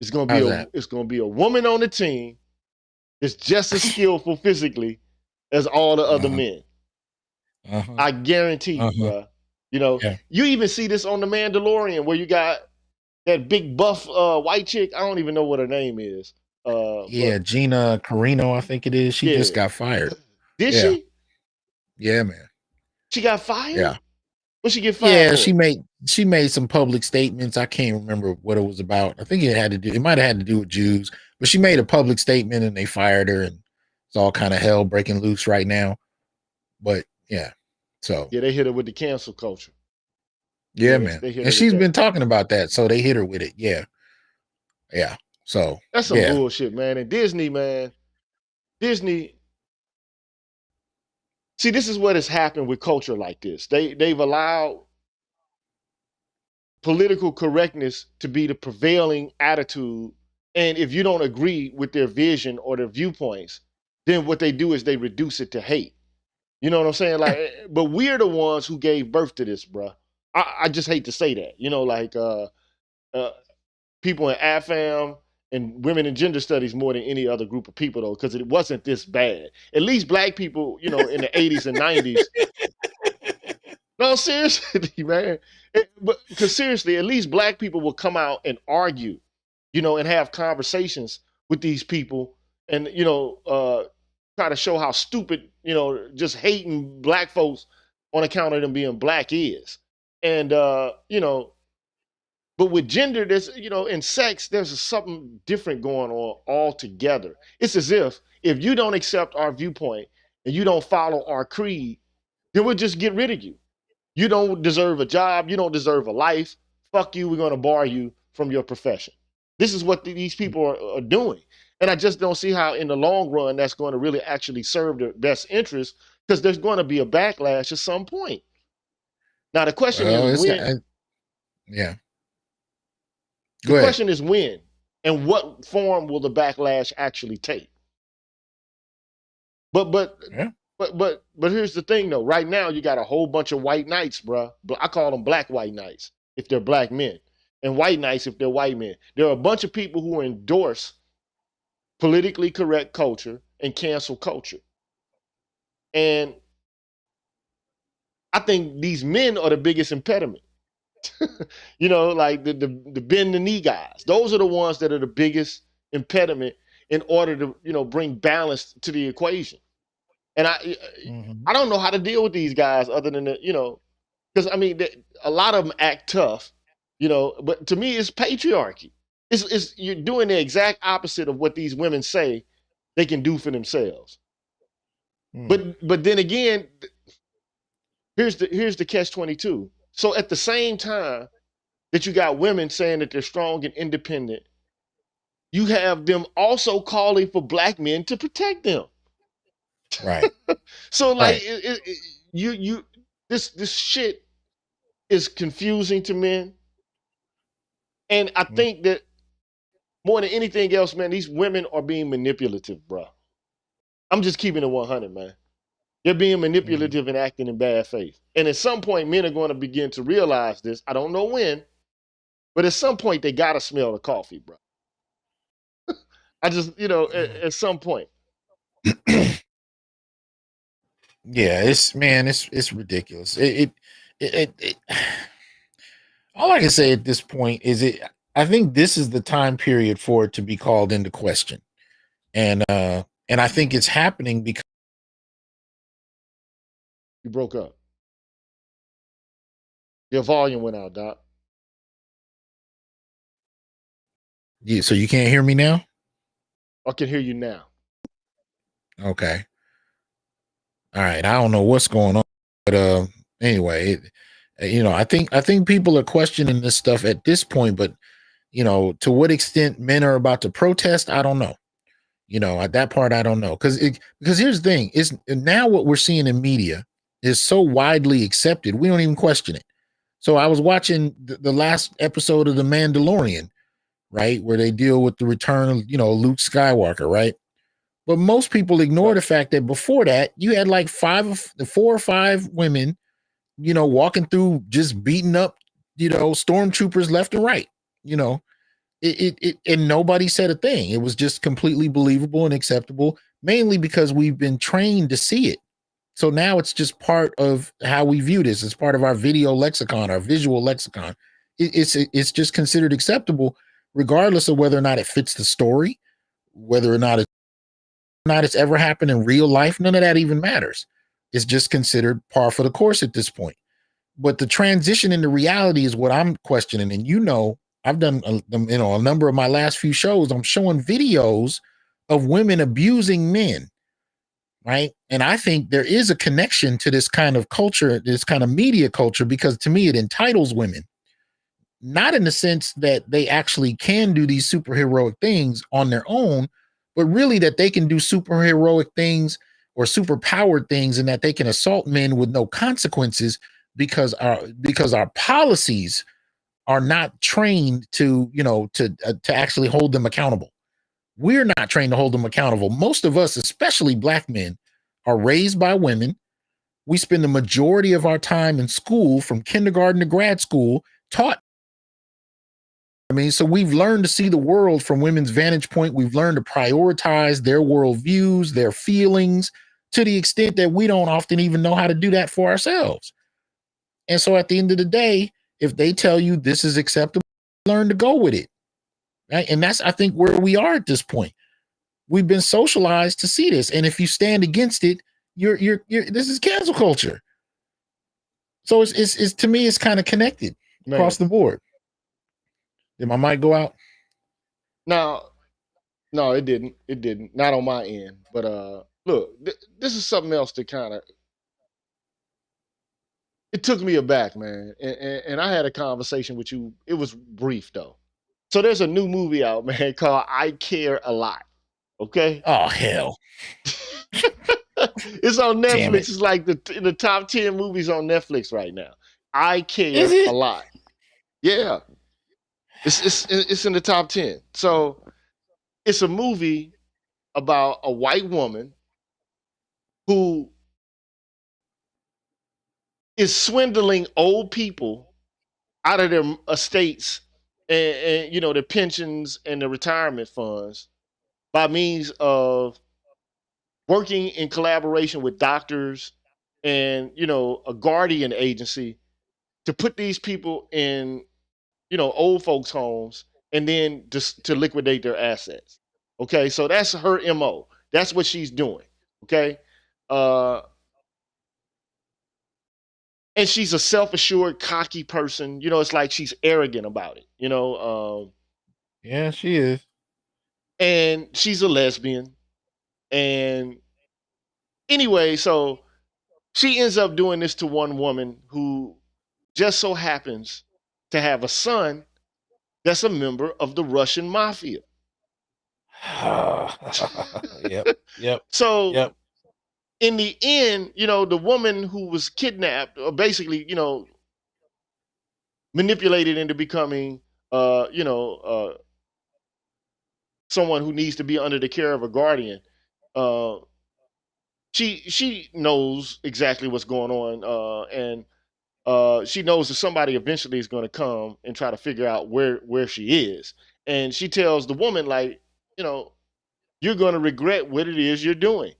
It's going to be a woman on the team that's just as skillful physically as all the other men. I guarantee you, bro. You even see this on The Mandalorian where you got that big buff white chick. I don't even know what her name is. Gina Carino, I think it is. She just got fired. Did she? Yeah, man. She got fired? Yeah. What she get fired? Yeah, for? she made some public statements. I can't remember what it was about. I think it might have had to do with Jews, but she made a public statement and they fired her, and it's all kind of hell breaking loose right now. But yeah. So they hit her with the cancel culture. Yeah, man. And she's been talking about that, so they hit her with it. Yeah. Yeah. So that's some bullshit, man. And Disney, man. See, this is what has happened with culture like this. They've allowed political correctness to be the prevailing attitude. And if you don't agree with their vision or their viewpoints, then what they do is they reduce it to hate. You know what I'm saying? Like, but we're the ones who gave birth to this, bruh. I just hate to say that. People in AFAM and women in gender studies more than any other group of people, though, because it wasn't this bad. At least black people, in the 80s and 90s. No, seriously, man. Because seriously, at least black people will come out and argue, and have conversations with these people and, try to show how stupid, just hating black folks on account of them being black is. And, but with gender, there's, in sex, there's something different going on altogether. It's as if you don't accept our viewpoint and you don't follow our creed, then we'll just get rid of you. You don't deserve a job. You don't deserve a life. Fuck you. We're going to bar you from your profession. This is what these people are doing. And I just don't see how in the long run that's going to really actually serve their best interest, because there's going to be a backlash at some point. Now, the question is when. The question is when and what form will the backlash actually take? But here's the thing, though. Right now, you got a whole bunch of white knights, bro. I call them black white knights if they're black men, and white knights if they're white men. There are a bunch of people who endorse politically correct culture and cancel culture. And I think these men are the biggest impediment. Like the bend the knee guys. Those are the ones that are the biggest impediment in order to, bring balance to the equation. And Mhm. I don't know how to deal with these guys other than because I mean a lot of them act tough, but to me it's patriarchy. It's you're doing the exact opposite of what these women say they can do for themselves. Mm. But then again, here's the catch 22. So at the same time that you got women saying that they're strong and independent, you have them also calling for black men to protect them. Right. So like Right. you this shit is confusing to men, and I Mm. think that more than anything else, man, these women are being manipulative, bro. I'm just keeping it 100, man. They're being Mhm. manipulative and acting in bad faith. And at some point, men are going to begin to realize this. I don't know when, but at some point, they got to smell the coffee, bro. I just, at some point. Yeah, it's ridiculous. It all I can say at this point is I think this is the time period for it to be called into question. And I think it's happening because You broke up. Your volume went out, Doc. so you can't hear me now? I can hear you now. Okay. All right. I don't know what's going on, but anyway, I think people are questioning this stuff at this point, but to what extent men are about to protest, I don't know. At that part, I don't know. Because here's the thing, is now what we're seeing in media is so widely accepted, we don't even question it. So I was watching the last episode of The Mandalorian, right, where they deal with the return of, Luke Skywalker, right? But most people ignore Right. the fact that before that, you had like four or five women, walking through just beating up, stormtroopers left and right. You know, and nobody said a thing. It was just completely believable and acceptable, mainly because we've been trained to see it. So now it's just part of how we view this. It's part of our video lexicon, our visual lexicon. It's just considered acceptable, regardless of whether or not it fits the story, whether or not it's ever happened in real life. None of that even matters. It's just considered par for the course at this point. But the transition into reality is what I'm questioning. And I've done a number of my last few shows. I'm showing videos of women abusing men, right? And I think there is a connection to this kind of culture, this kind of media culture, because to me it entitles women, not in the sense that they actually can do these superheroic things on their own, but really that they can do superheroic things or superpowered things, and that they can assault men with no consequences because our policies are not trained to actually hold them accountable. We're not trained to hold them accountable. Most of us, especially black men, are raised by women. We spend the majority of our time in school, from kindergarten to grad school, taught. I mean, so we've learned to see the world from women's vantage point. We've learned to prioritize their worldviews, their feelings, to the extent that we don't often even know how to do that for ourselves. And so at the end of the day, if they tell you this is acceptable, learn to go with it. Right. And that's, I think, where we are at this point. We've been socialized to see this. And if you stand against it, you're this is cancel culture. So it's to me, it's kind of connected across Man. the board. Did my mic go out? Now, no, it didn't. It didn't. Not on my end. But look, this is something else that kind of it took me aback, man. And I had a conversation with you. It was brief though. So there's a new movie out, man, called I Care a Lot. Okay. Oh hell. It's on Damn Netflix. it. It's like in the top 10 movies on Netflix right now. I Is Care a it? Lot. Yeah. It's in the top 10. So it's a movie about a white woman who is swindling old people out of their estates and their pensions and their retirement funds by means of working in collaboration with doctors and a guardian agency to put these people in old folks homes and then just to liquidate their assets. Okay, so that's her MO. That's what she's doing. Okay, Uh, and she's a self-assured, cocky person. You know, it's like she's arrogant about it. Yeah, she is. And she's a lesbian. And anyway, so she ends up doing this to one woman who just so happens to have a son that's a member of the Russian mafia. Yep. Yep. So Yep. in the end, the woman who was kidnapped, or basically, manipulated into becoming, someone who needs to be under the care of a guardian. Uh, she knows exactly what's going on, and she knows that somebody eventually is going to come and try to figure out where she is. And she tells the woman, like, you know, you're going to regret what it is you're doing.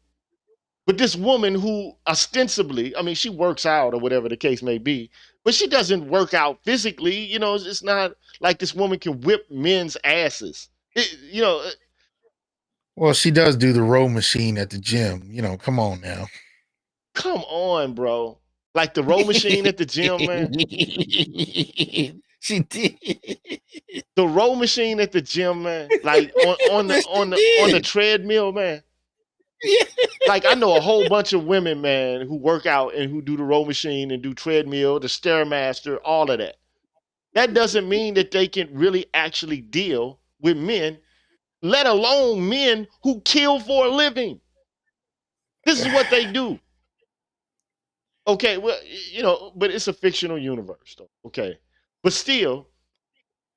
But this woman who ostensibly, I mean, she works out or whatever the case may be, but she doesn't work out physically. It's not like this woman can whip men's asses. Well, she does do the row machine at the gym. Come on now. Come on, bro. Like the row machine at the gym, man. She did. The row machine at the gym, man. Like on the treadmill, man. Yeah. Like I know a whole bunch of women, man, who work out and who do the row machine and do treadmill, the stairmaster, all of that. That doesn't mean that they can really actually deal with men, let alone men who kill for a living. This is what they do. Okay, well, but it's a fictional universe, though. Okay, but still,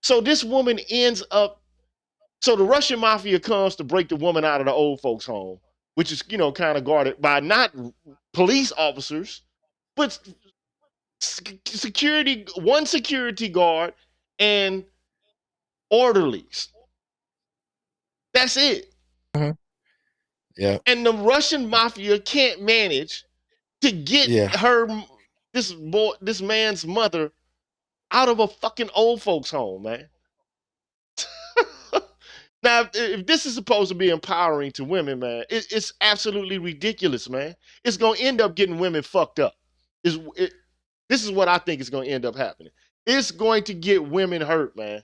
so this woman ends up. So the Russian mafia comes to break the woman out of the old folks' home, which is kind of guarded by not police officers, but one security guard and orderlies. That's it. Mm-hmm. Yeah. And the Russian mafia can't manage to get this man's mother out of a fucking old folks home, man. Now, if this is supposed to be empowering to women, man, it's absolutely ridiculous, man. It's gonna end up getting women fucked up. This is what I think is gonna end up happening. It's going to get women hurt, man.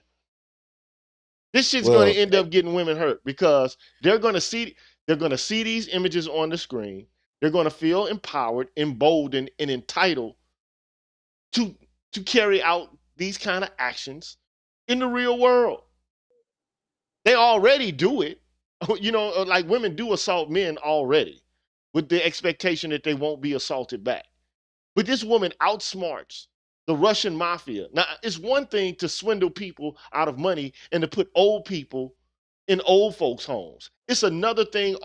This shit's going to end up getting women hurt because they're gonna see these images on the screen. They're gonna feel empowered, emboldened, and entitled to carry out these kind of actions in the real world. They already do it. Like women do assault men already with the expectation that they won't be assaulted back. But this woman outsmarts the Russian mafia. Now, it's one thing to swindle people out of money and to put old people in old folks' homes. It's another thing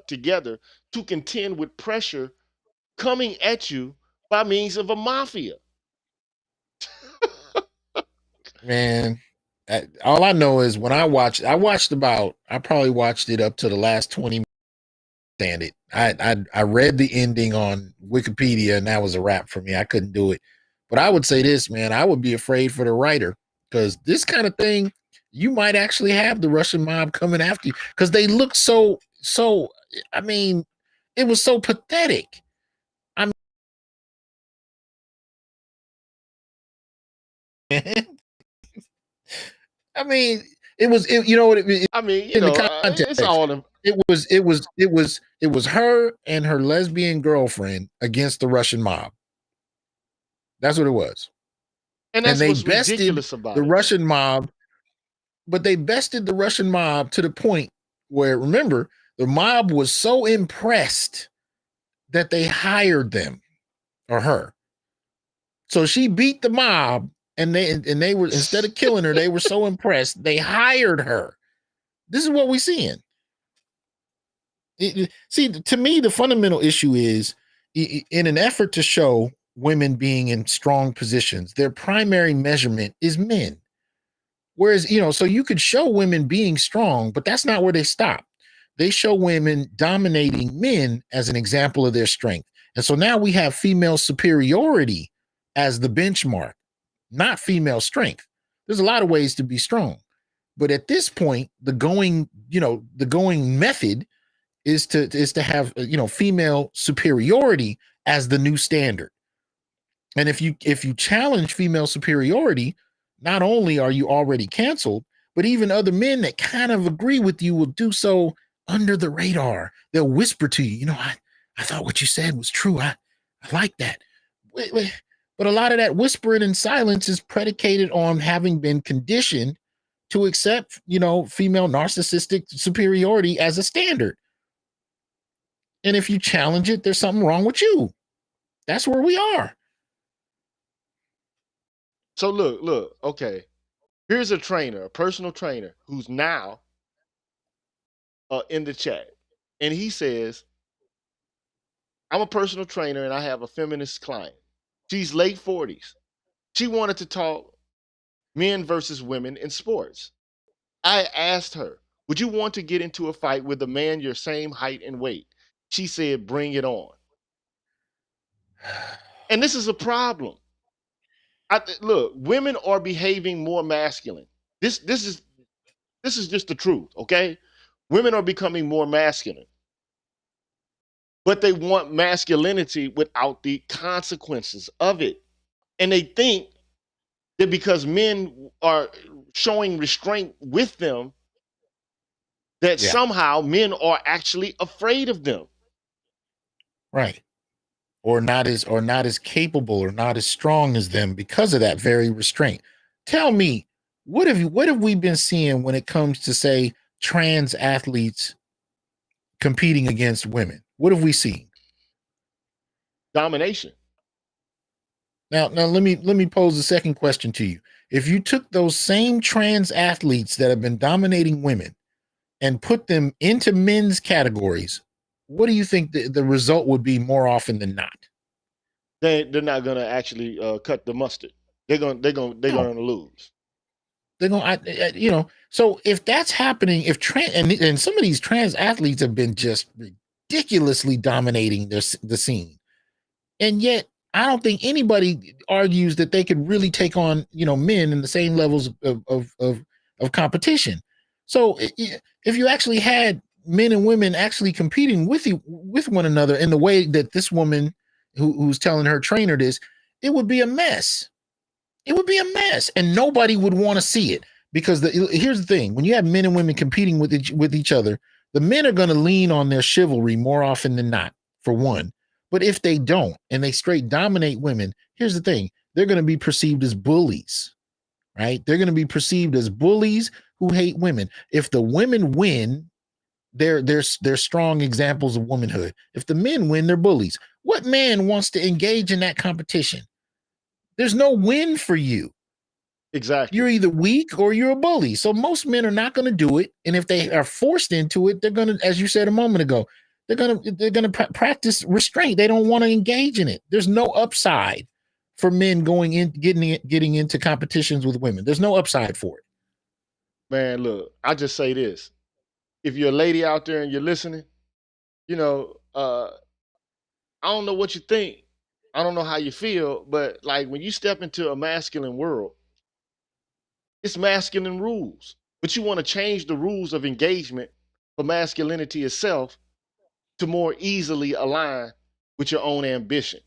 together to contend with pressure coming at you by means of a mafia. Man, all I know is when I probably watched it up to the last 20 minutes. Stand it. I read the ending on Wikipedia and that was a wrap for me. I couldn't do it. But I would say this, man, I would be afraid for the writer because this kind of thing, you might actually have the Russian mob coming after you because they look so, I mean, it was so pathetic. I mean, it was, you know what I mean, in the context, it's all them. It was her and her lesbian girlfriend against the Russian mob. That's what it was. And that's they what's bested ridiculous about the it, Russian mob, but they bested the Russian mob to the point where, remember, the mob was so impressed that they hired them or her. So she beat the mob, and they were, instead of killing her, they were so impressed they hired her. This is what we're seeing. See, to me, the fundamental issue is in an effort to show women being in strong positions, their primary measurement is men. Whereas, so you could show women being strong, but that's not where they stop. They show women dominating men as an example of their strength. And so now we have female superiority as the benchmark, not female strength. There's a lot of ways to be strong. But at this point, the going method is to have female superiority as the new standard. And if you challenge female superiority, not only are you already canceled, but even other men that kind of agree with you will do so under the radar. They'll whisper to you, I thought what you said was true. I like that. But a lot of that whispering and silence is predicated on having been conditioned to accept, female narcissistic superiority as a standard. And if you challenge it, there's something wrong with you. That's where we are. So look, okay. Here's a trainer, a personal trainer, who's now in the chat. And he says, I'm a personal trainer and I have a feminist client. She's late 40s. She wanted to talk men versus women in sports. I asked her, would you want to get into a fight with a man your same height and weight? She said, bring it on. And this is a problem. Look, women are behaving more masculine. This is just the truth, okay? Women are becoming more masculine. But they want masculinity without the consequences of it. And they think that because men are showing restraint with them, that somehow men are actually afraid of them. Right. Or not as capable or not as strong as them because of that very restraint. Tell me, what have we been seeing when it comes to, say, trans athletes competing against women? What have we seen? Domination. Now let me pose a second question to you. If you took those same trans athletes that have been dominating women and put them into men's categories, what do you think the result would be more often than not? They're not gonna actually cut the mustard. They're gonna lose. They're gonna, So if that's happening, if and some of these trans athletes have been just ridiculously dominating the scene, and yet I don't think anybody argues that they could really take on men in the same levels of competition. So if you actually had men and women actually competing with one another in the way that this woman who's telling her trainer this, it would be a mess. It would be a mess, and nobody would want to see it because here's the thing: when you have men and women competing with each other, the men are going to lean on their chivalry more often than not, for one. But if they don't and they straight dominate women, here's the thing: they're going to be perceived as bullies, right? They're going to be perceived as bullies who hate women. If the women win, they're strong examples of womanhood. If the men win, they're bullies. What man wants to engage in that competition? There's no win for you. Exactly. You're either weak or you're a bully. So most men are not going to do it. And if they are forced into it, they're going to, as you said a moment ago, they're going to practice restraint. They don't want to engage in it. There's no upside for men getting into competitions with women. There's no upside for it. Man, look, I just say this. If you're a lady out there and you're listening, I don't know what you think. I don't know how you feel, but like when you step into a masculine world, it's masculine rules. But you want to change the rules of engagement for masculinity itself to more easily align with your own ambition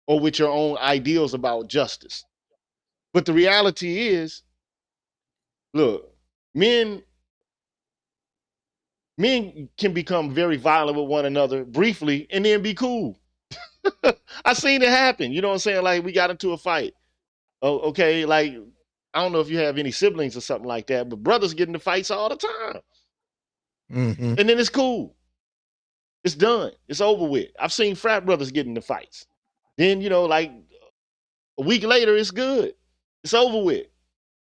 or with your own ideals about justice. But the reality is, look, men can become very violent with one another briefly and then be cool. I seen it happen. You know what I'm saying? Like we got into a fight. Oh, okay. Like I don't know if you have any siblings or something like that, but brothers get into fights all the time. Mm-hmm. And then it's cool. It's done. It's over with. I've seen frat brothers get into fights. Then, like a week later, it's good. It's over with.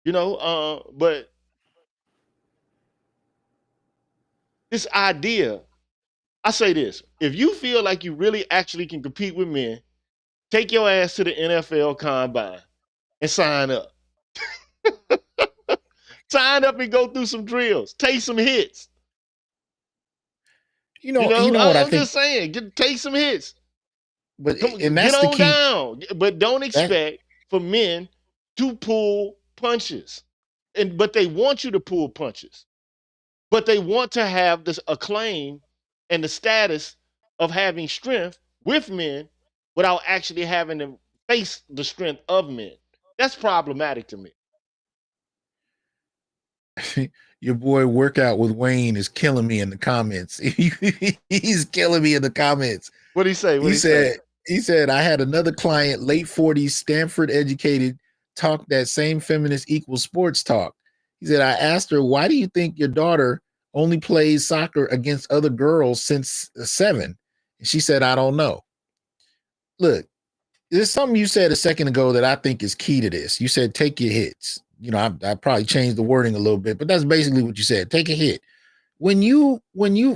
But this idea, I say this, if you feel like you really actually can compete with men, take your ass to the NFL Combine and sign up. Sign up and go through some drills. Take some hits. I'm just saying, take some hits. But and that's get on down. But don't expect for men to pull punches. But they want you to pull punches. But they want to have this acclaim and the status of having strength with men without actually having to face the strength of men. That's problematic to me. Your boy workout with Wayne is killing me in the comments. He's killing me in the comments. What do he say? What He do he say? said I had another client, late 40s, Stanford educated, talk that same feminist equal sports talk. He said, I asked her, why do you think your daughter only plays soccer against other girls since 7? And she said, I don't know. Look, there's something you said a second ago that I think is key to this. You said, take your hits. You know, I probably changed the wording a little bit, but that's basically what you said. Take a hit. When you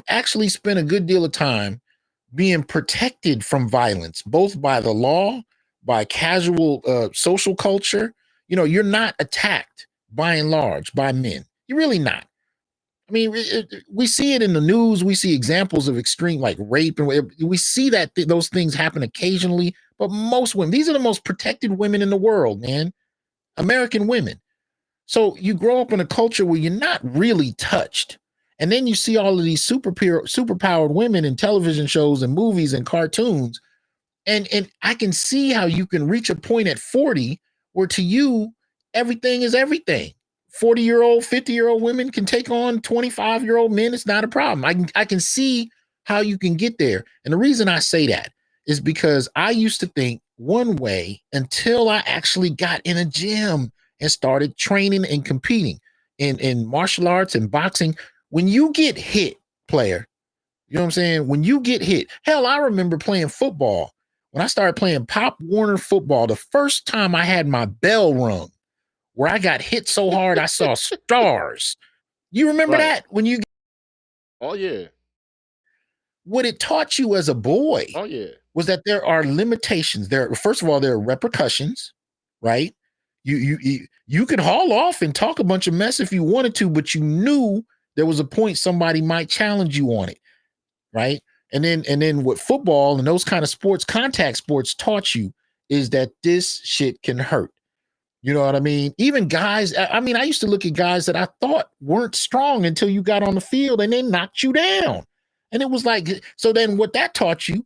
actually spend a good deal of time being protected from violence, both by the law, by casual social culture, you know, you're not attacked by and large by men. You're really not. I mean, we see it in the news. We see examples of extreme like rape, and we see that those things happen occasionally. But most women, these are the most protected women in the world, man. American women. So you grow up in a culture where you're not really touched. And then you see all of these superpowered women in television shows and movies and cartoons. And I can see how you can reach a point at 40 where to you, everything is everything. 40-year-old, 50-year-old women can take on 25-year-old men. It's not a problem. I can see how you can get there. And the reason I say that is because I used to think one way until I actually got in a gym and started training and competing in martial arts and boxing. When you get hit, player, you know what I'm saying? When you get hit, hell, I remember playing football. When I started playing Pop Warner football, the first time I had my bell rung, where I got hit so hard I saw stars. You remember Right. that? When you Oh yeah. what it taught you as a boy Oh yeah. was that there are limitations. There, first of all, there are repercussions, right? You could haul off and talk a bunch of mess if you wanted to, but you knew there was a point somebody might challenge you on it, right? And then what football and those kind of sports, contact sports, taught you is that this shit can hurt. You know what I mean? Even guys, I mean, I used to look at guys that I thought weren't strong until you got on the field and they knocked you down. And it was like, so then what that taught you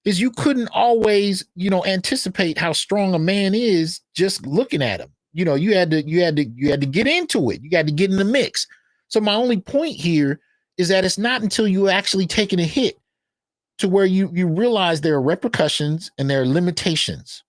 is you couldn't always, you know, anticipate how strong a man is just looking at him. You know, you had to get into it. You got to get in the mix. So my only point here is that it's not until you actually taking a hit to where you realize there are repercussions and there are limitations.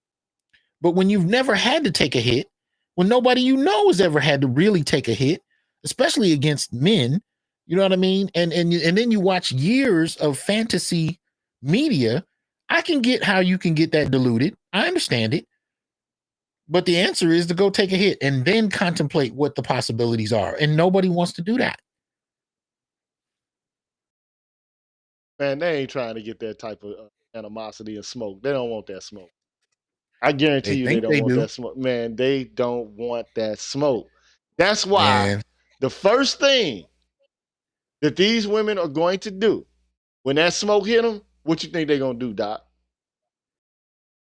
But when you've never had to take a hit, when nobody you know has ever had to really take a hit, especially against men, you know what I mean? And then you watch years of fantasy media, I can get how you can get that diluted. I understand it. But the answer is to go take a hit and then contemplate what the possibilities are. And nobody wants to do that. Man, they ain't trying to get that type of animosity and smoke. They don't want that smoke. I guarantee They you they think don't they want do. that smoke. Man, they don't want that smoke. That's why Man, the first thing that these women are going to do when that smoke hit them, what you think they're going to do, Doc?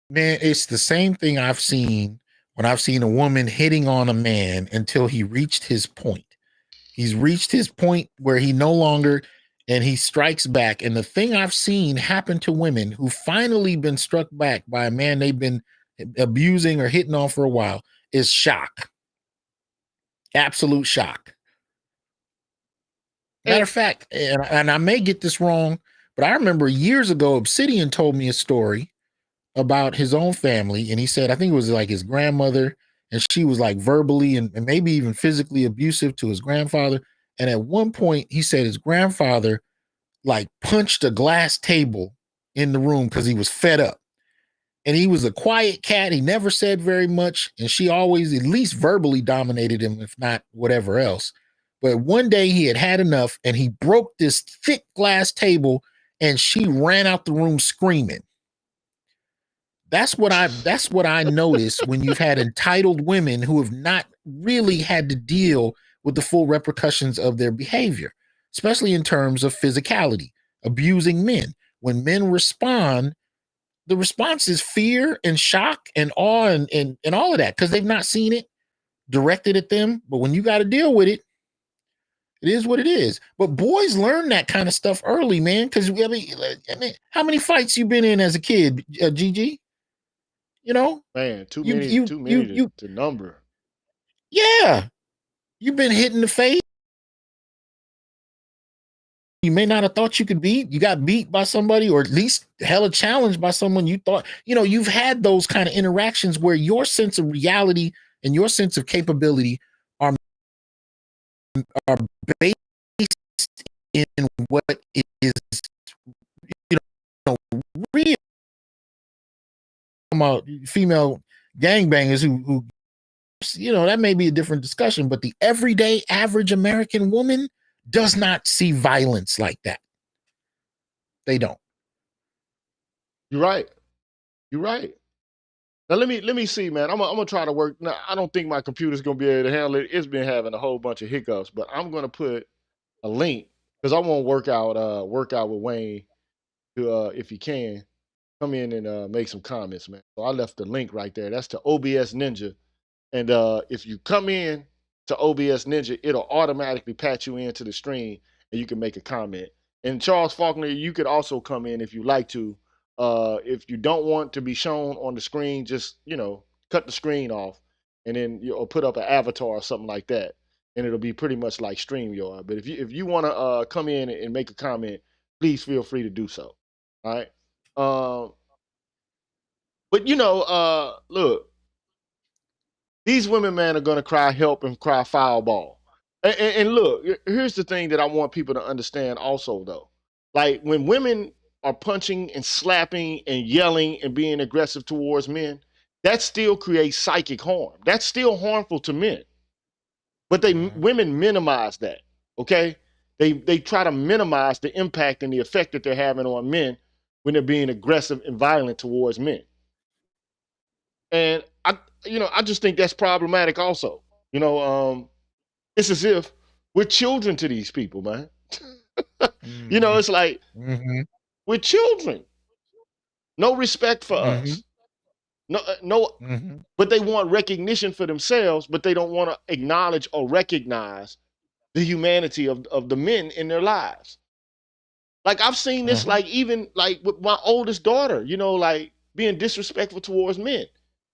man, it's the same thing I've seen when I've seen a woman hitting on a man until he reached his point. He's reached his point where he no longer, and he strikes back. And the thing I've seen happen to women who finally been struck back by a man they've been abusing or hitting on for a while is shock. Absolute shock. Matter And of fact, and I may get this wrong, but I remember years ago, Obsidian told me a story about his own family. And he said, I think it was like his grandmother, and she was like verbally and maybe even physically abusive to his grandfather. And at one point, he said his grandfather like punched a glass table in the room because he was fed up. And he was a quiet cat. He never said very much. And she always at least verbally dominated him, if not whatever else. But one day he had had enough and he broke this thick glass table and she ran out the room screaming. That's what I notice when you've had entitled women who have not really had to deal with the full repercussions of their behavior, especially in terms of physicality, abusing men. When men respond, the response is fear and shock and awe and all of that because they've not seen it directed at them. But when you got to deal with it, It is what it is. But boys learn that kind of stuff early, man. Because I mean, how many fights you been in as a kid, GG? You know, Man, too you many, you too you many you. to number. Yeah, you've been hit in the face. You may not have thought you could beat. You got beat by somebody, or at least hella challenged by someone you thought. You've had those kind of interactions where your sense of reality and your sense of capability are based in what is, you know, real. About female gangbangers who that may be a different discussion, but the everyday average American woman does not see violence like that. They don't. You're right. You're right. Now let me see, man. I'm gonna try to work. Now I don't think my computer's gonna be able to handle it. It's been having a whole bunch of hiccups, but I'm gonna put a link because I want to work out with Wayne to if he can come in and make some comments, man. So I left the link right there. That's to OBS Ninja. And if you come in to OBS Ninja, it'll automatically patch you into the stream and you can make a comment. And Charles Faulkner, you could also come in if you like to. If you don't want to be shown on the screen, just cut the screen off and then you'll put up an avatar or something like that. And it'll be pretty much like StreamYard. But if you want to come in and make a comment, please feel free to do so. All right. But look, these women, man, are gonna cry help and cry foul ball. And look, here's the thing that I want people to understand also, though. Like when women are punching and slapping and yelling and being aggressive towards men, that still creates psychic harm. That's still harmful to men. But women minimize that. Okay, they try to minimize the impact and the effect that they're having on men when they're being aggressive and violent towards men. And I just think that's problematic also. It's as if we're children to these people, man. It's like we're children. No respect for us. No, but they want recognition for themselves, but they don't want to acknowledge or recognize the humanity of the men in their lives. Like I've seen this, like even like with my oldest daughter, like being disrespectful towards men.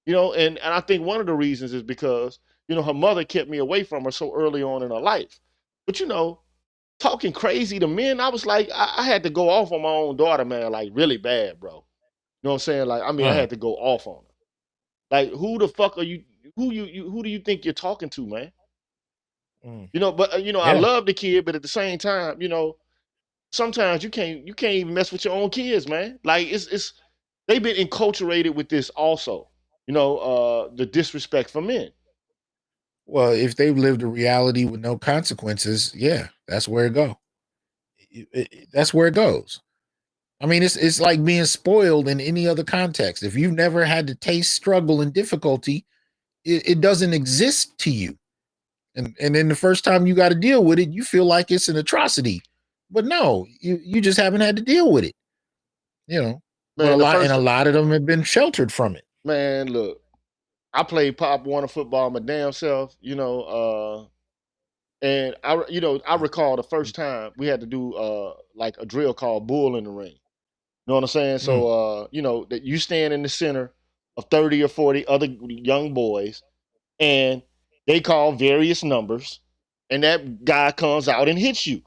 And I think one of the reasons is because, her mother kept me away from her so early on in her life. But, talking crazy to men, I was like, I had to go off on my own daughter, man, like really bad, bro. You know what I'm saying? Like, I mean, I had to go off on her. Like, who the fuck are you? Who do you think you're talking to, man? But I love the kid, but at the same time, sometimes you can't even mess with your own kids, man. Like it's they've been enculturated with this also. The disrespect for men. Well, if they've lived a reality with no consequences, yeah, that's where it go. That's where it goes. I mean, it's like being spoiled in any other context. If you've never had to taste struggle and difficulty, it doesn't exist to you. And then the first time you got to deal with it, you feel like it's an atrocity. But no, you just haven't had to deal with it. Man, a lot of them have been sheltered from it. Man, look, I played Pop Warner football my damn self, and I recall the first time we had to do like a drill called Bull in the Ring. You know what I'm saying? So that you stand in the center of 30 or 40 other young boys, and they call various numbers, and that guy comes out and hits you.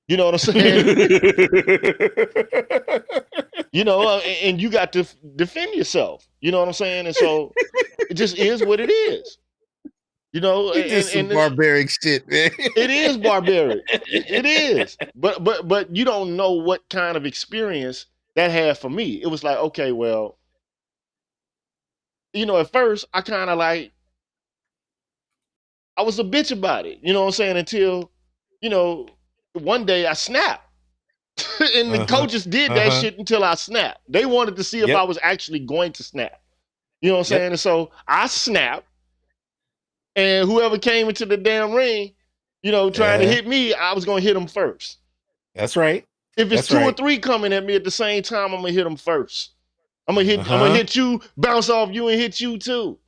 You know what I'm saying? And you got to defend yourself. You know what I'm saying? And so it just is what it is. Some barbaric shit, man. It is barbaric. It is. But you don't know what kind of experience that had for me. It was like, okay, well, at first I kind of like I was a bitch about it. You know what I'm saying? Until, one day I snapped. And the coaches did that shit until I snapped. They wanted to see if I was actually going to snap. You know what I'm saying? And so I snapped. And whoever came into the damn ring, trying to hit me, I was going to hit them first. That's right. If it's two or three coming at me at the same time, I'm going to hit them first. I'm going to hit you, bounce off you, and hit you too.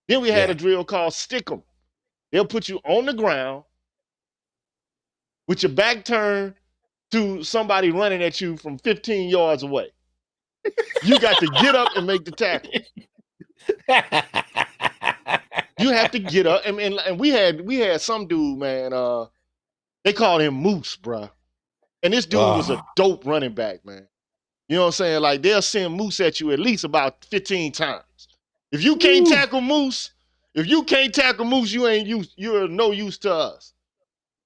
Then we had a drill called stick 'em. They'll put you on the ground, with your back turned to somebody running at you from 15 yards away. You got to get up and make the tackle. You have to get up. And we had some dude, man. They called him Moose, bruh. And this dude was a dope running back, man. You know what I'm saying? Like they'll send Moose at you at least about 15 times. If you can't tackle Moose, you're no use to us.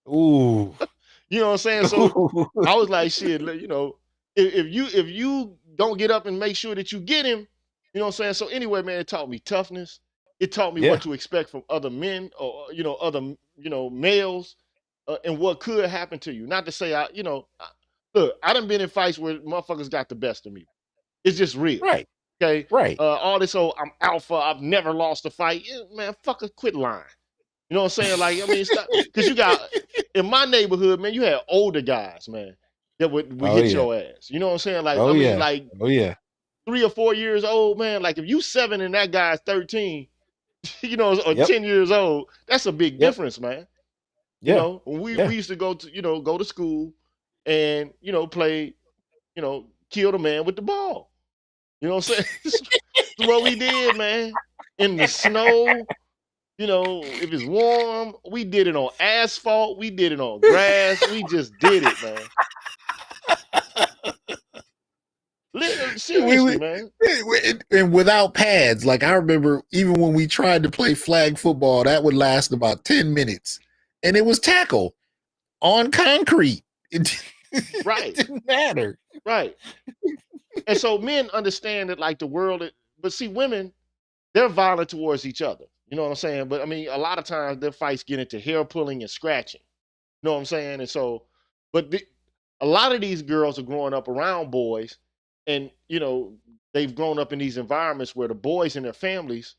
Ooh. You know what I'm saying? So I was like, shit, you know, if you don't get up and make sure that you get him, you know what I'm saying? So anyway, man, it taught me toughness. It taught me what to expect from other men or, you know, other, you know, males and what could happen to you. Not to say look, I done been in fights where motherfuckers got the best of me. It's just real. Right. Okay. Right. All this, I'm alpha. I've never lost a fight. Yeah, man, fucker, quit lying. You know what I'm saying? Like, I mean, because you got in my neighborhood, man, you had older guys, man, that would hit your ass. You know what I'm saying? Like, like 3 or 4 years old, man. Like, if you 7 and that guy's 13, you know, or 10 years old, that's a big difference, man. You know, we used to go to school and, you know, play, you know, kill the man with the ball. You know what I'm saying? That's what we did, man. In the snow, you know, if it's warm, we did it on asphalt, we did it on grass, we just did it, man. Seriously, man. And without pads, like I remember even when we tried to play flag football, that would last about 10 minutes. And it was tackle on concrete. It didn't matter. Right. And so men understand that like the world, but see, women, they're violent towards each other. You know what I'm saying? But I mean, a lot of times their fights get into hair pulling and scratching. You know what I'm saying? And so, but a lot of these girls are growing up around boys, and you know, they've grown up in these environments where the boys and their families,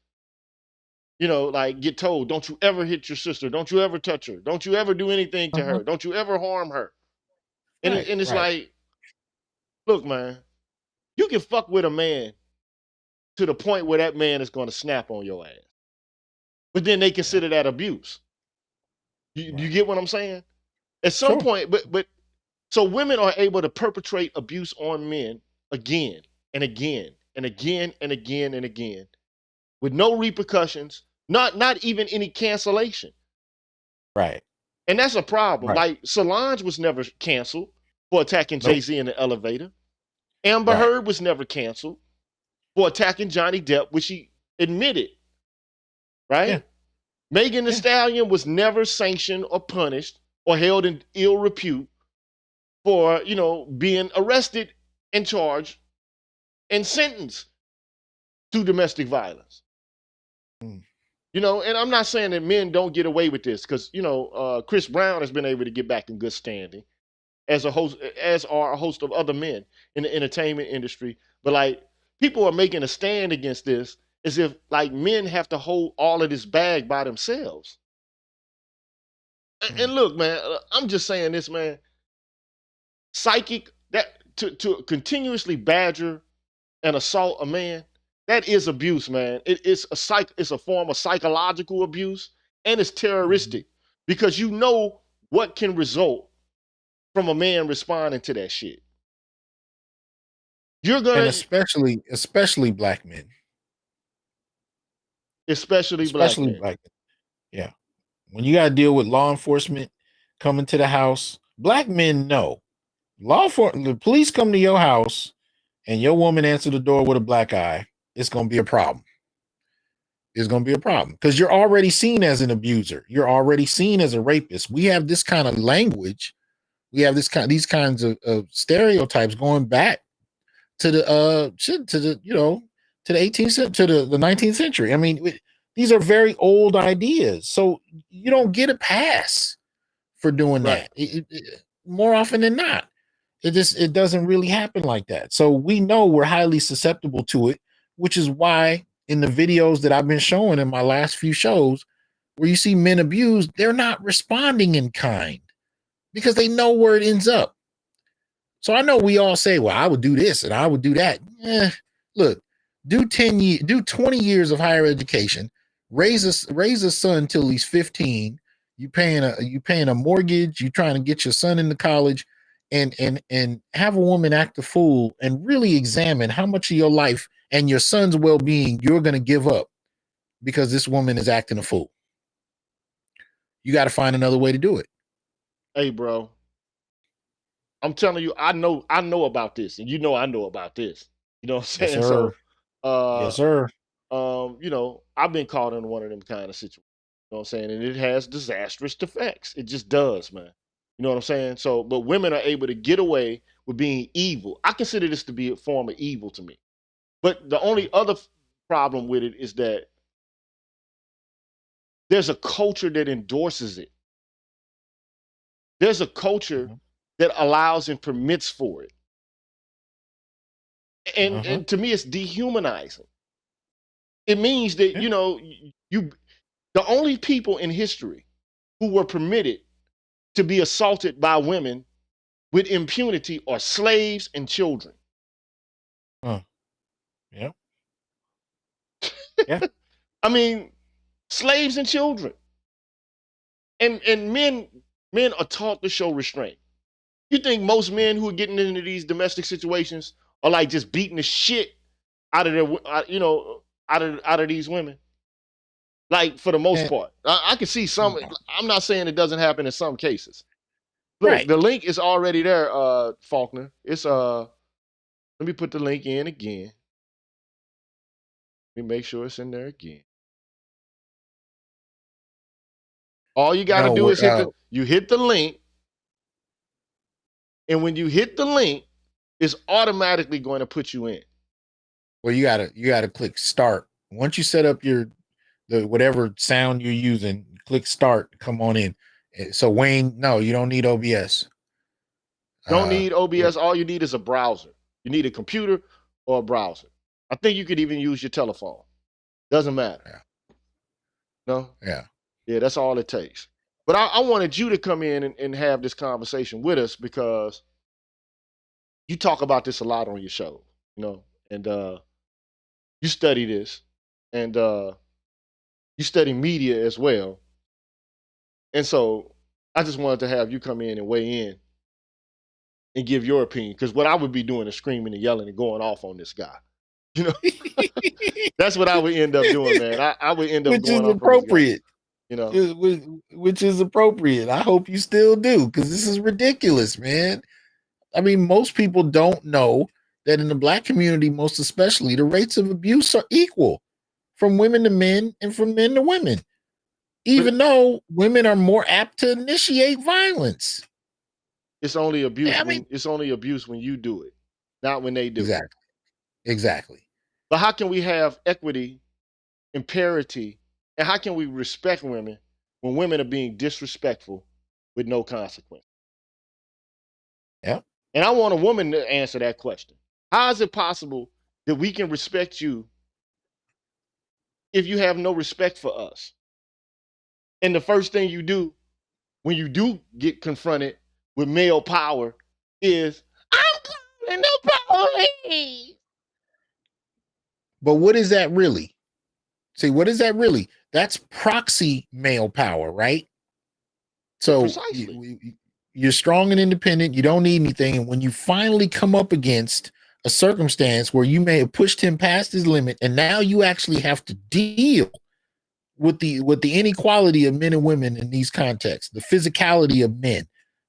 you know, like get told, don't you ever hit your sister, don't you ever touch her, don't you ever do anything to her, don't you ever harm her. And, and it's like, look, man, you can fuck with a man to the point where that man is going to snap on your ass. But then they consider that abuse. You get what I'm saying? At some point, but so women are able to perpetrate abuse on men again and again and again and again and again with no repercussions, not even any cancellation. Right. And that's a problem. Like Solange was never canceled for attacking Jay-Z in the elevator. Amber Heard was never canceled for attacking Johnny Depp, which he admitted. Right? Yeah. Megan Thee Stallion was never sanctioned or punished or held in ill repute for, you know, being arrested and charged and sentenced to domestic violence. You know, and I'm not saying that men don't get away with this because, you know, Chris Brown has been able to get back in good standing as a host, as are a host of other men in the entertainment industry. But like people are making a stand against this as if like men have to hold all of this bag by themselves. And look, man, I'm just saying this, man. Psychic, that to continuously badger and assault a man, that is abuse, man. It's a form of psychological abuse, and it's terroristic because you know what can result from a man responding to that shit. You're gonna, and especially black men, especially black men. Yeah, when you got to deal with law enforcement coming to the house, black men know the police come to your house and your woman answer the door with a black eye, it's going to be a problem. It's going to be a problem because you're already seen as an abuser. You're already seen as a rapist. We have this kind of language. We have these kinds of stereotypes going back to the 18th to the 19th century. I mean, these are very old ideas. So you don't get a pass for doing that. More often than not. It doesn't really happen like that. So we know we're highly susceptible to it, which is why in the videos that I've been showing in my last few shows where you see men abused, they're not responding in kind because they know where it ends up. So I know we all say, well, I would do this and I would do that. Look, do 20 years of higher education, raise a son till he's 15, You paying a mortgage. You trying to get your son into college, and have a woman act a fool, and really examine how much of your life and your son's well being you're going to give up because this woman is acting a fool. You got to find another way to do it. Hey, bro, I'm telling you, I know about this, and I know about this. You know what I'm Yes, saying? sir. So, uh, Yes, sir. I've been caught in one of them kind of situations. You know what I'm saying? And it has disastrous effects. It just does, man. You know what I'm saying? So, but women are able to get away with being evil. I consider this to be a form of evil to me. But the only other problem with it is that there's a culture that endorses it. There's a culture that allows and permits for it. And to me, it's dehumanizing. It means that, the only people in history who were permitted to be assaulted by women with impunity are slaves and children. Yeah. Yeah. I mean, slaves and children. And men are taught to show restraint. You think most men who are getting into these domestic situations are like just beating the shit out of out of these women? Like, for the most And- part, I can see some. I'm not saying it doesn't happen in some cases. Look, Right. the link is already there, Faulkner. It's let me put the link in again. Let me make sure it's in there again. All you got to No, do is we're hit the link, and when you hit the link, it's automatically going to put you in. well, you gotta click start. Once you set up the whatever sound you're using, click start, come on in. So Wayne, no, you don't need OBS. Don't need OBS. All you need is a browser. You need a computer or a browser. I think you could even use your telephone. Doesn't matter. Yeah. No? Yeah. Yeah, that's all it takes. But I wanted you to come in and have this conversation with us because you talk about this a lot on your show, and you study this, and you study media as well. And so I just wanted to have you come in and weigh in and give your opinion, because what I would be doing is screaming and yelling and going off on this guy. That's what I would end up doing, man. I would end up Which going is off on this guy. appropriate. Which is appropriate. I hope you still do, because this is ridiculous, man. I mean, most people don't know that in the Black community, most especially, the rates of abuse are equal from women to men and from men to women, even though women are more apt to initiate violence. It's only abuse I it's only abuse when you do it, not when they do it. Exactly. But how can we have equity and parity, and how can we respect women when women are being disrespectful with no consequence? Yeah. And I want a woman to answer that question. How is it possible that we can respect you if you have no respect for us? And the first thing you do when you do get confronted with male power is, I'm calling the police. But what is that really? See, what is that really? That's proxy male power, right? So you're strong and independent. You don't need anything. And when you finally come up against a circumstance where you may have pushed him past his limit, and now you actually have to deal with the inequality of men and women in these contexts, the physicality of men.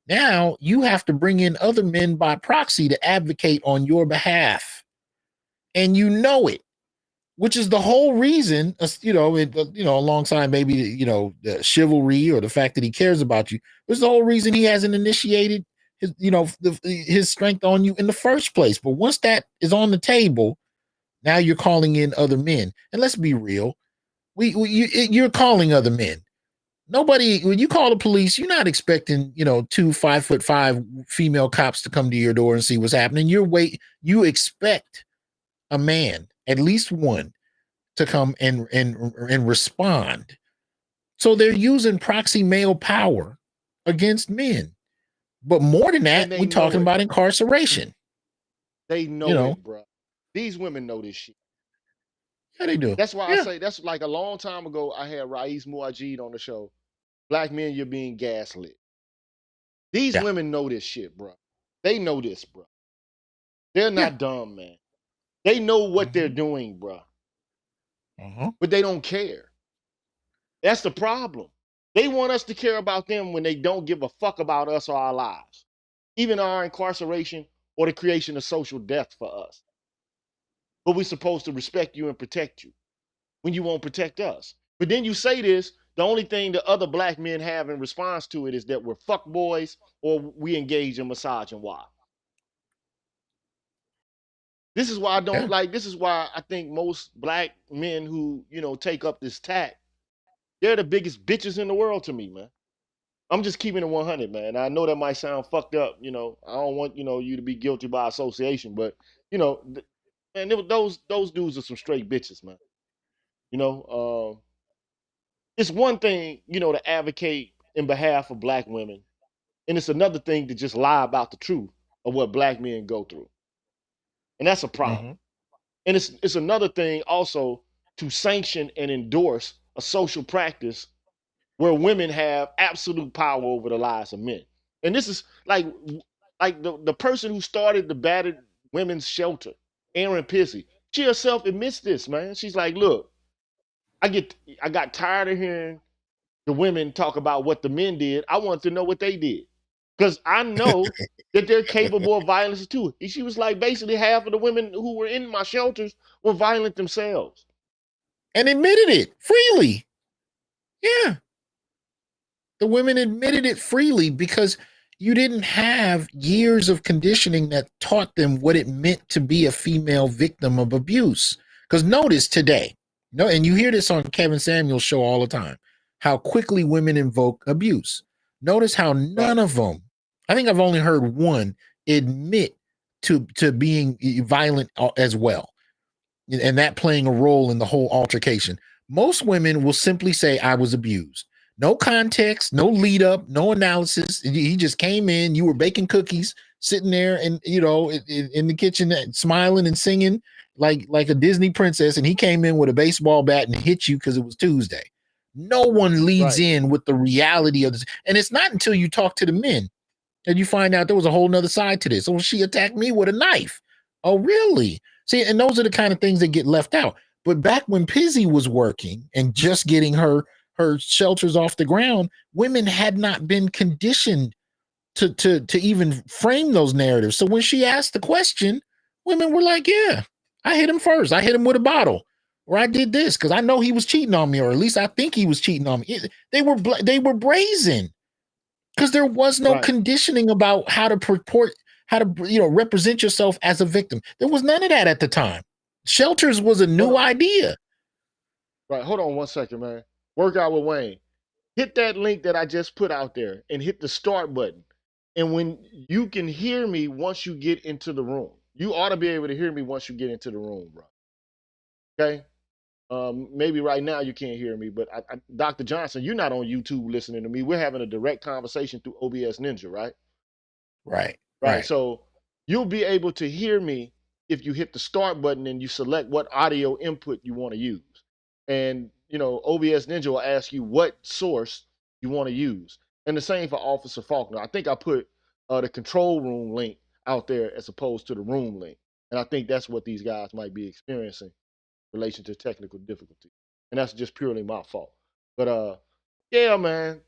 Now you have to bring in other men by proxy to advocate on your behalf, and you know it, which is the whole reason, alongside maybe the chivalry or the fact that he cares about you, was the whole reason he hasn't initiated his strength on you in the first place. But once that is on the table, now you're calling in other men, and let's be real, you're calling other men. Nobody, when you call the police, you're not expecting 2 5'5" female cops to come to your door and see what's happening. You expect a man, at least one, to come and respond. So they're using proxy male power against men. But more than that, we're talking about incarceration. They know it, bro. These women know this shit. Yeah, they do. That's why I say, that's like a long time ago, I had Raiz Muajid on the show. black men, you're being gaslit. These Yeah. women know this shit, bro. They know this, bro. They're Yeah. not dumb, man. They know what they're Mhm. doing, bro. Mhm. But they don't care. That's the problem. They want us to care about them when they don't give a fuck about us or our lives, even our incarceration or the creation of social death for us. But we're supposed to respect you and protect you when you won't protect us. But then you say this, the only thing the other black men have in response to it is that we're fuck boys or we engage in massage and why. This is why I don't Yeah. like, this is why I think most black men who, take up this tack, they're the biggest bitches in the world to me, man. I'm just keeping it 100, man. I know that might sound fucked up, I don't want, you to be guilty by association, but, you know, man, those dudes are some straight bitches, man. You know, it's one thing, to advocate in behalf of black women, and it's another thing to just lie about the truth of what black men go through, and that's a problem. Mhm. And it's another thing also to sanction and endorse a social practice where women have absolute power over the lives of men. And this is like the person who started the battered women's shelter, Erin Pissy. She herself admits this, man. She's like, look, I got tired of hearing the women talk about what the men did. I want to know what they did. Because I know that they're capable of violence too. And she was like, basically half of the women who were in my shelters were violent themselves. And admitted it freely. Yeah. The women admitted it freely because you didn't have years of conditioning that taught them what it meant to be a female victim of abuse. Because notice today, no, and you hear this on Kevin Samuel's show all the time, how quickly women invoke abuse. Notice how Right, none of them, I think I've only heard one admit to being violent as well, and that playing a role in the whole altercation. Most women will simply say, I was abused. No context, no lead up, no analysis. He just came in, you were baking cookies, sitting there and in the kitchen smiling and singing like a Disney princess, and he came in with a baseball bat and hit you because it was Tuesday. No one leads right, in with the reality of this. And it's not until you talk to the men and you find out there was a whole nother side to this. Oh, she attacked me with a knife. Oh, really? See, and those are the kind of things that get left out. But back when Pizzy was working and just getting her shelters off the ground, women had not been conditioned to even frame those narratives. So when she asked the question, women were like, "Yeah, I hit him first. I hit him with a bottle, or I did this because I know he was cheating on me, or at least I think he was cheating on me." They were brazen because there was no right, conditioning about how to purport, how to represent yourself as a victim. There was none of that at the time. Shelters was a hold new on, idea. right. Hold on 1 second, man. Workout with Wayne. Hit that link that I just put out there and hit the start button. And when you can hear me once you get into the room, you ought to be able to hear me once you get into the room, bro. Okay. Maybe right now you can't hear me, but Dr. Johnson, you're not on YouTube listening to me. We're having a direct conversation through OBS Ninja, right? Right, Right. right, So you'll be able to hear me if you hit the start button and you select what audio input you want to use. And, OBS Ninja will ask you what source you want to use. And the same for Officer Faulkner. I think I put the control room link out there as opposed to the room link. And I think that's what these guys might be experiencing in relation to technical difficulty. And that's just purely my fault. But yeah, man,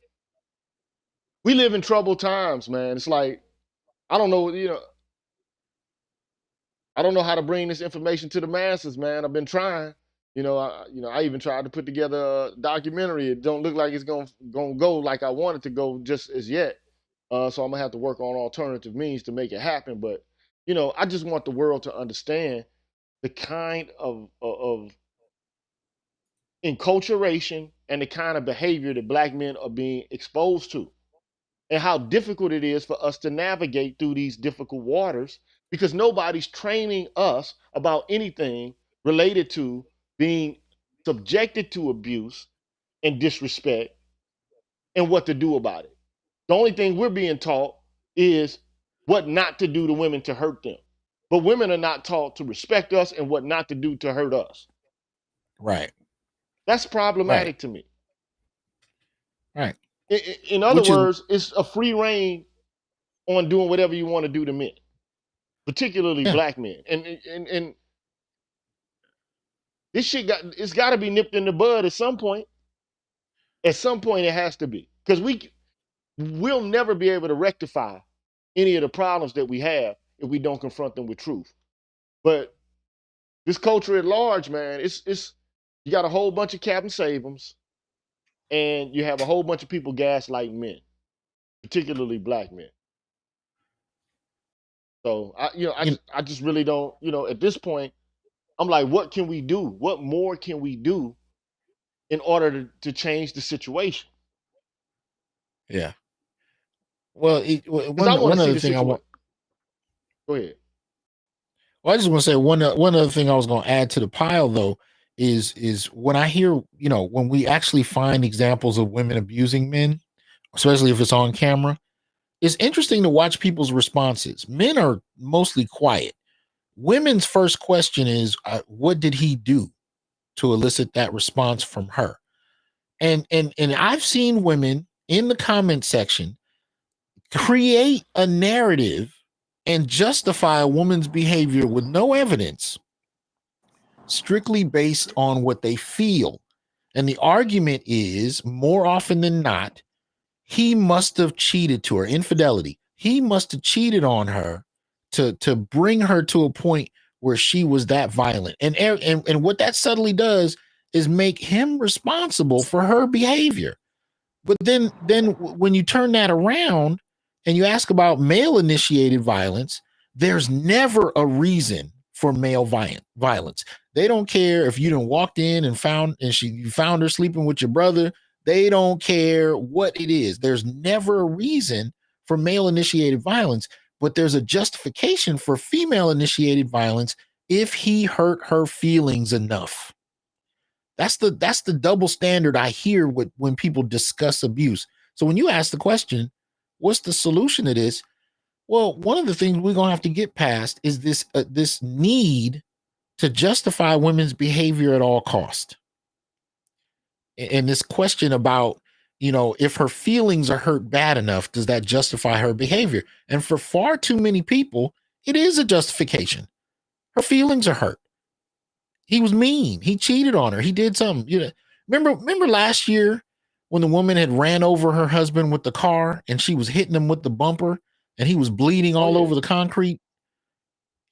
we live in troubled times, man. It's like, I don't know, I don't know how to bring this information to the masses, man. I've been trying. I even tried to put together a documentary. It don't look like it's gonna go like I want it to go just as yet. So I'm gonna have to work on alternative means to make it happen. But I just want the world to understand the kind of enculturation and the kind of behavior that black men are being exposed to, and how difficult it is for us to navigate through these difficult waters because nobody's training us about anything related to being subjected to abuse and disrespect and what to do about it. The only thing we're being taught is what not to do to women to hurt them. But women are not taught to respect us and what not to do to hurt us. right, That's right, problematic to me. right. In other which is words, it's a free reign on doing whatever you want to do to men, particularly yeah, black men. And this shit it's got to be nipped in the bud at some point. At some point, it has to be, because we'll never be able to rectify any of the problems that we have if we don't confront them with truth. But this culture at large, man, it's you got a whole bunch of Captain Save'ems, and you have a whole bunch of people gaslighting men, particularly black men. So you, I just really don't, at this point, I'm like, what can we do? What more can we do in order to change the situation? yeah. Well, Because I want to one see other the thing I want. situation. Go ahead. Well, I just want to say one other thing I was going to add to the pile though is when I hear, when we actually find examples of women abusing men, especially if it's on camera, it's interesting to watch people's responses. Men are mostly quiet. Women's first question is, "What did he do to elicit that response from her?" And I've seen women in the comment section create a narrative and justify a woman's behavior with no evidence, strictly based on what they feel. And the argument is, more often than not, he must have cheated to her, infidelity. He must have cheated on her to bring her to a point where she was that violent. And what that subtly does is make him responsible for her behavior. But then when you turn that around and you ask about male initiated violence, there's never a reason for male violence. They don't care if you done walked in and you found her sleeping with your brother. They don't care what it is. There's never a reason for male initiated violence, but there's a justification for female initiated violence if he hurt her feelings enough. That's the double standard I hear when people discuss abuse. So when you ask the question, what's the solution to this? Well, one of the things we're gonna have to get past is this need to justify women's behavior at all cost, and this question about, if her feelings are hurt bad enough, does that justify her behavior? And for far too many people, it is a justification. Her feelings are hurt. He was mean. He cheated on her. He did something. Remember last year when the woman had ran over her husband with the car and she was hitting him with the bumper and he was bleeding Oh all yeah. over the concrete? Oh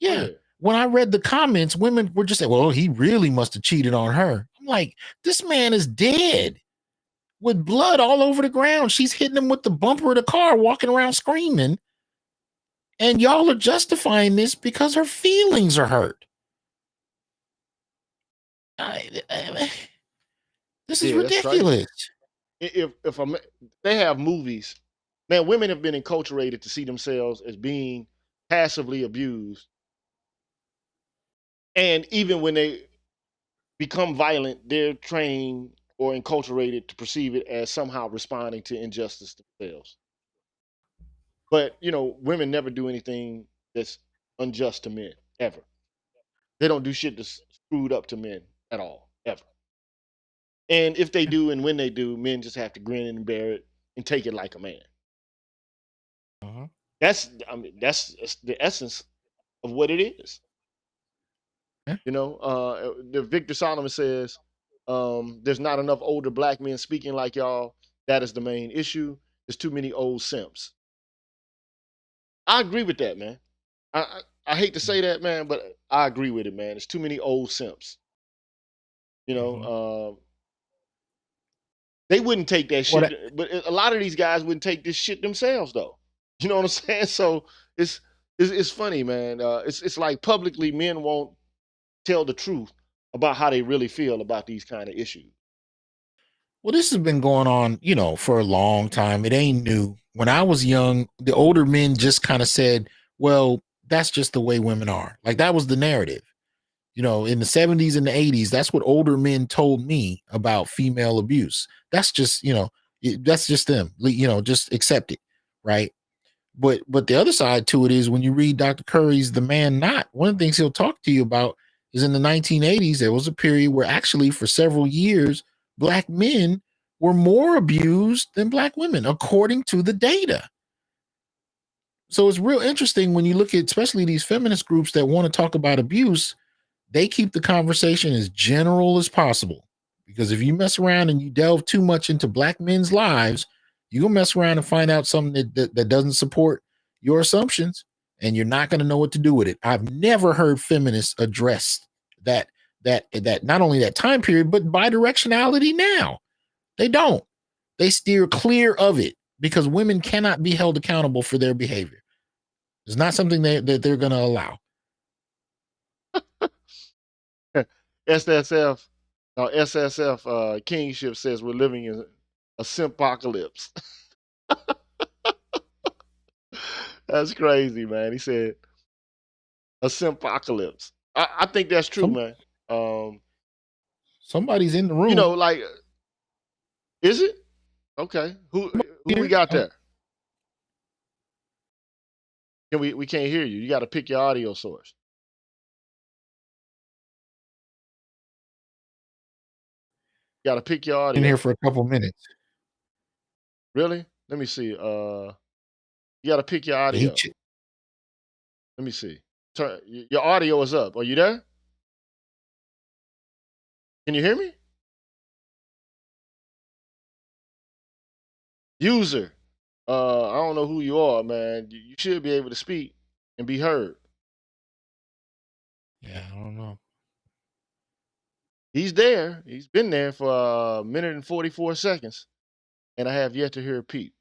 Yeah. yeah. When I read the comments, women were just saying, well, he really must have cheated on her. I'm like, this man is dead with blood all over the ground. She's hitting him with the bumper of the car, walking around screaming. And y'all are justifying this because her feelings are hurt. This is Yeah, that's crazy. ridiculous. If they have movies, man, women have been enculturated to see themselves as being passively abused, and even when they become violent, they're trained or enculturated to perceive it as somehow responding to injustice themselves. But women never do anything that's unjust to men ever. They don't do shit that's screwed up to men at all ever. And if they do, and when they do, men just have to grin and bear it and take it like a man. Uh-huh. That's the essence of what it is. Yeah. The Victor Solomon says, there's not enough older black men speaking like y'all. That is the main issue. There's too many old simps. I agree with that, man. I hate to say that, man, but I agree with it, man. There's too many old simps. They wouldn't take that shit, but a lot of these guys wouldn't take this shit themselves, though. You know what I'm saying? So it's funny, man. It's like publicly men won't tell the truth about how they really feel about these kind of issues. Well, this has been going on, for a long time. It ain't new. When I was young, the older men just kind of said, well, that's just the way women are. Like that was the narrative. In the 70s and the 80s, that's what older men told me about female abuse. That's just, that's just them, just accept it. Right. But the other side to it is when you read Dr. Curry's The Man Not, one of the things he'll talk to you about is in the 1980s, there was a period where actually for several years, black men were more abused than black women, according to the data. So it's real interesting when you look at, especially these feminist groups that want to talk about abuse, they keep the conversation as general as possible. Because if you mess around and you delve too much into black men's lives, you're gonna mess around and find out something that doesn't support your assumptions, and you're not gonna know what to do with it. I've never heard feminists address that not only that time period, but bidirectionality now. They don't. They steer clear of it because women cannot be held accountable for their behavior. It's not something that they're going to allow. SSF Kingship says we're living in a simpocalypse. That's crazy, man. He said a simpocalypse. I think that's true, man. Somebody's in the room. You know, like, is it? Okay. Who we got there? We can't hear you. You got to pick your audio source. You got to pick your audio. In here for a couple minutes. Really? Let me see. You got to pick your audio. Let me see. Turn your audio is up. Are you there? Can you hear me? User. I don't know who you are, man. You should be able to speak and be heard. Yeah, I don't know. He's there. He's been there for a minute and 44 seconds, and I have yet to hear a peep.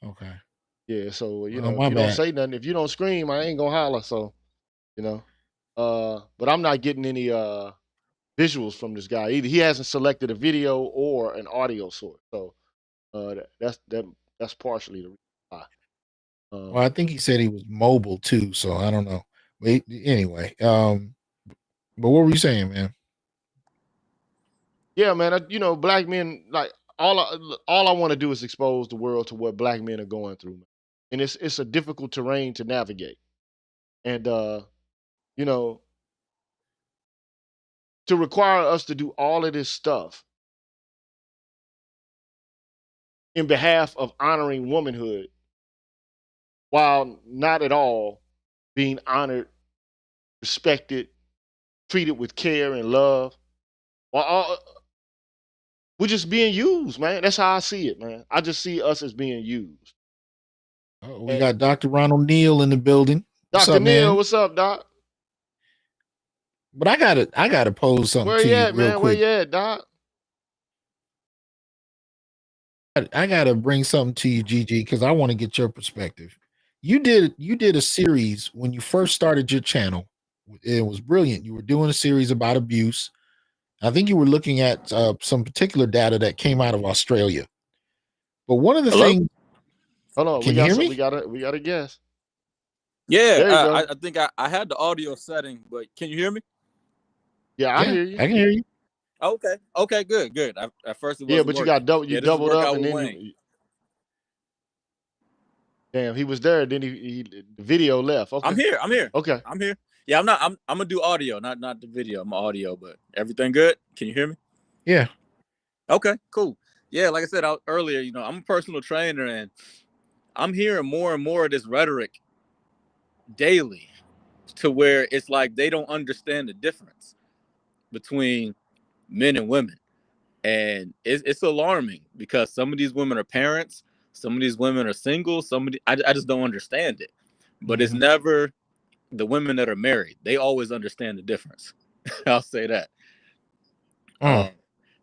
Okay. Yeah, so if you bad. don't say nothing, if you don't scream, I ain't gonna holler. So, but I'm not getting any visuals from this guy either. He hasn't selected a video or an audio source. So that's partially the reason why. Well, I think he said he was mobile too, so I don't know. But anyway, but what were you saying, man? Yeah, man. Black men, like all I want to do is expose the world to what black men are going through, man. And it's a difficult terrain to navigate, and to require us to do all of this stuff in behalf of honoring womanhood, while not at all being honored, respected, treated with care and love. We're just being used, man. That's how I see it, man. I just see us as being used. We got Dr. Ronald Neal in the building. Dr. Neal, what's up, Doc? But I gotta pose something to you at, real man? quick. Where you at, Doc? I gotta bring something to you, Gigi, because I want to get your perspective. You did a series when you first started your channel. It was brilliant. You were doing a series about abuse. I think you were looking at some particular data that came out of Australia. But one of the things. Hold on, can you hear me? We got a guess. Yeah, I think I had the audio setting, but can you hear me? Yeah, I hear you. I can hear you. Okay, good. At first it wasn't but you working. got you doubled up, and then Wayne. Damn, he was there. Then the video left. Okay, I'm here. Okay, I'm here. Yeah, I'm gonna do audio, not the video. I'm audio, but everything good. Can you hear me? Yeah. Okay, cool. Yeah, like I said earlier, I'm a personal trainer, and I'm hearing more and more of this rhetoric daily, to where it's like they don't understand the difference between men and women, and it's alarming because some of these women are parents, some of these women are single, I just don't understand it. But it's never the women that are married. They always understand the difference. I'll say that.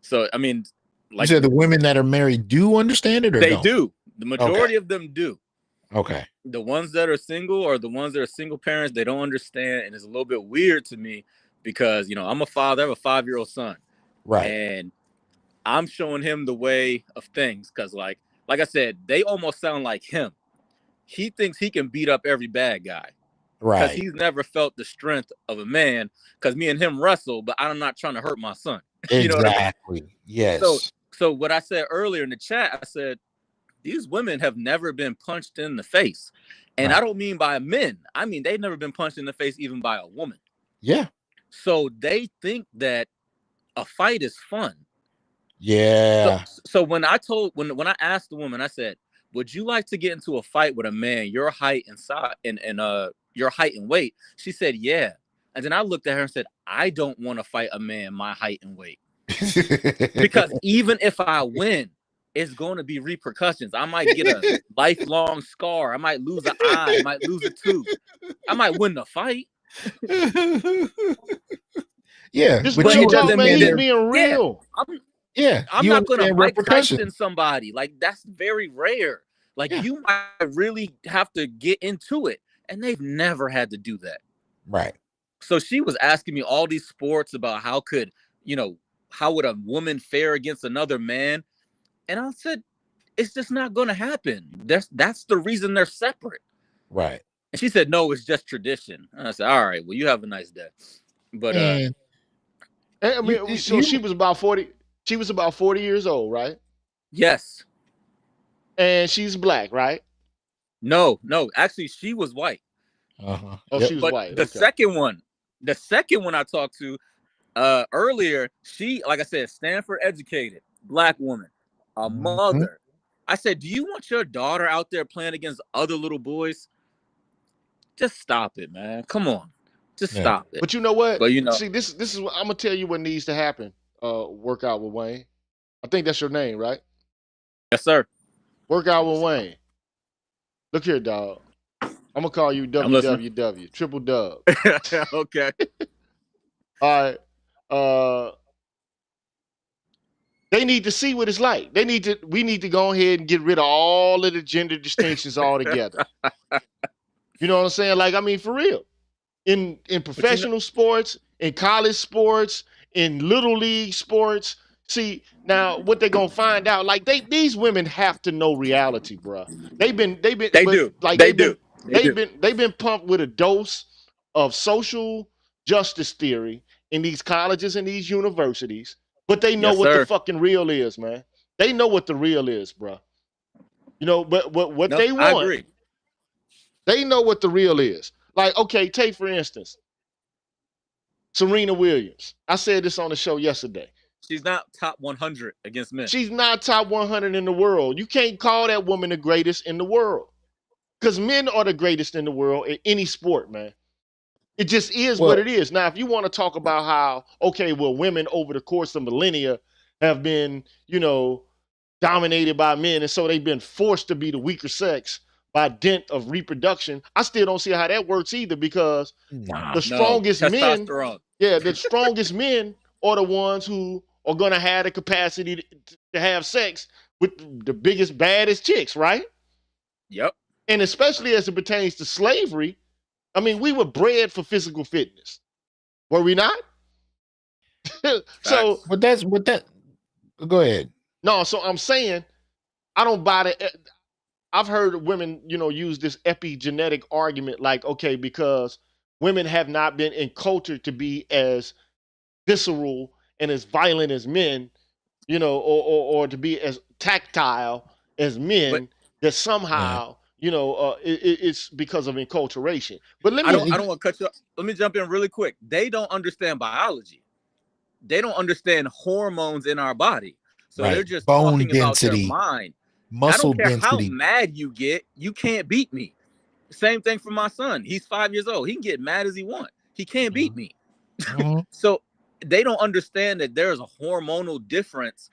So I mean, like you said, the women that are married do understand it, or they don't? do. The majority of them do. Okay. The ones that are single, or the ones that are single parents, they don't understand, and it's a little bit weird to me because I'm a father. I have a 5-year-old son, right? And I'm showing him the way of things because, like I said, they almost sound like him. He thinks he can beat up every bad guy, right? Because he's never felt the strength of a man. Because me and him wrestle, but I'm not trying to hurt my son. You know what I mean? Yes. So what I said earlier in the chat, I said these women have never been punched in the face, and I don't mean by men. I mean they've never been punched in the face even by a woman. Yeah. So they think that a fight is fun. Yeah. So when I asked the woman, I said, "Would you like to get into a fight with a man your height and size and your height and weight?" She said, "Yeah." And then I looked at her and said, "I don't want to fight a man my height and weight because even if I win, it's going to be repercussions. I might get a lifelong scar. I might lose an eye. I might lose a tooth. I might win the fight." Yeah, This but real talk, doesn't man. mean He's that- being real. I'm you not going to understand Mike repercussions. Tyson somebody. Like, that's very rare. Like, Yeah. you might really have to get into it. And they've never had to do that. Right. So she was asking me all these sports about how would a woman fare against another man? And I said, it's just not going to happen. That's the reason they're separate. Right. And she said, no, it's just tradition. And I said, all right, well, you have a nice day. But Man, I mean, so she was about 40. She was about 40 years old, right? yes. And she's black, right? No, actually, she was white. uh-huh. Oh, Yep. she was But white. the second one I talked to earlier, she, like I said, Stanford educated, black woman, a Mhm. mother. I said, do you want your daughter out there playing against other little boys? Just stop it, man. Come on. Just Yeah. stop it. But you know what? But, you know, See, this is what I'm gonna tell you what needs to happen. Workout with Wayne. I think that's your name, right? yes, sir. Workout with Wayne. Look here, dog. I'm gonna call you I'm listening. WWW, triple dub. Okay. All right. They need to see what it's like. We need to go ahead and get rid of all of the gender distinctions altogether. You know what I'm saying? Like, I mean, for real. In professional sports, in college sports, in little league sports. See, now what they're gonna find out, like these women have to know reality, bro. They've been They do. they've been pumped with a dose of social justice theory in these colleges and these universities, but they know Yes, what sir. the fucking real is, man. They know what the real is, bro. You know, but what No, they I want, agree. they know what the real is. Like, okay, take for instance, Serena Williams. I said this on the show yesterday. She's not top 100 against men. She's not top 100 in the world. You can't call that woman the greatest in the world. Because men are the greatest in the world in any sport, man. It just is what it is. Now, if you want to talk about how, okay, well, women over the course of millennia have been, dominated by men, and so they've been forced to be the weaker sex by dint of reproduction, I still don't see how that works either, because the strongest men, the strongest men are the ones who are going to have the capacity to have sex with the biggest, baddest chicks, right? Yep. And especially as it pertains to slavery, I mean, we were bred for physical fitness, were we not? So, but that. Go ahead. No, so I'm saying I don't buy the. I've heard women, use this epigenetic argument, like, okay, because women have not been encultured to be as visceral and as violent as men, or to be as tactile as men, that somehow, it's because of enculturation. But I don't want to cut you off. Let me jump in really quick. They don't understand biology. They don't understand hormones in our body. So they're just bone talking density, about their mind. muscle I don't care density. how mad you get, you can't beat me. Same thing for my son. He's 5 years old. He can get mad as he wants. He can't beat me. So they don't understand that there's a hormonal difference,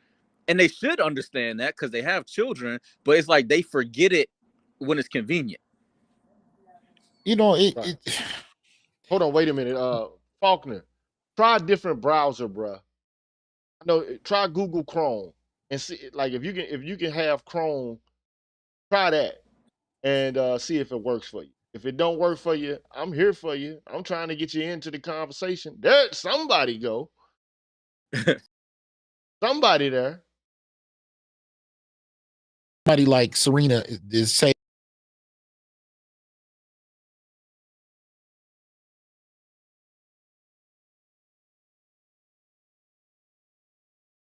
and they should understand that because they have children, but it's like they forget it when it's convenient. Hold on, wait a minute. Faulkner, try a different browser, bruh. Try Google Chrome and see, like, if you can have Chrome, try that and see if it works for you. If it don't work for you, I'm here for you. I'm trying to get you into the conversation. There, somebody go. Somebody there. Somebody like Serena is saying,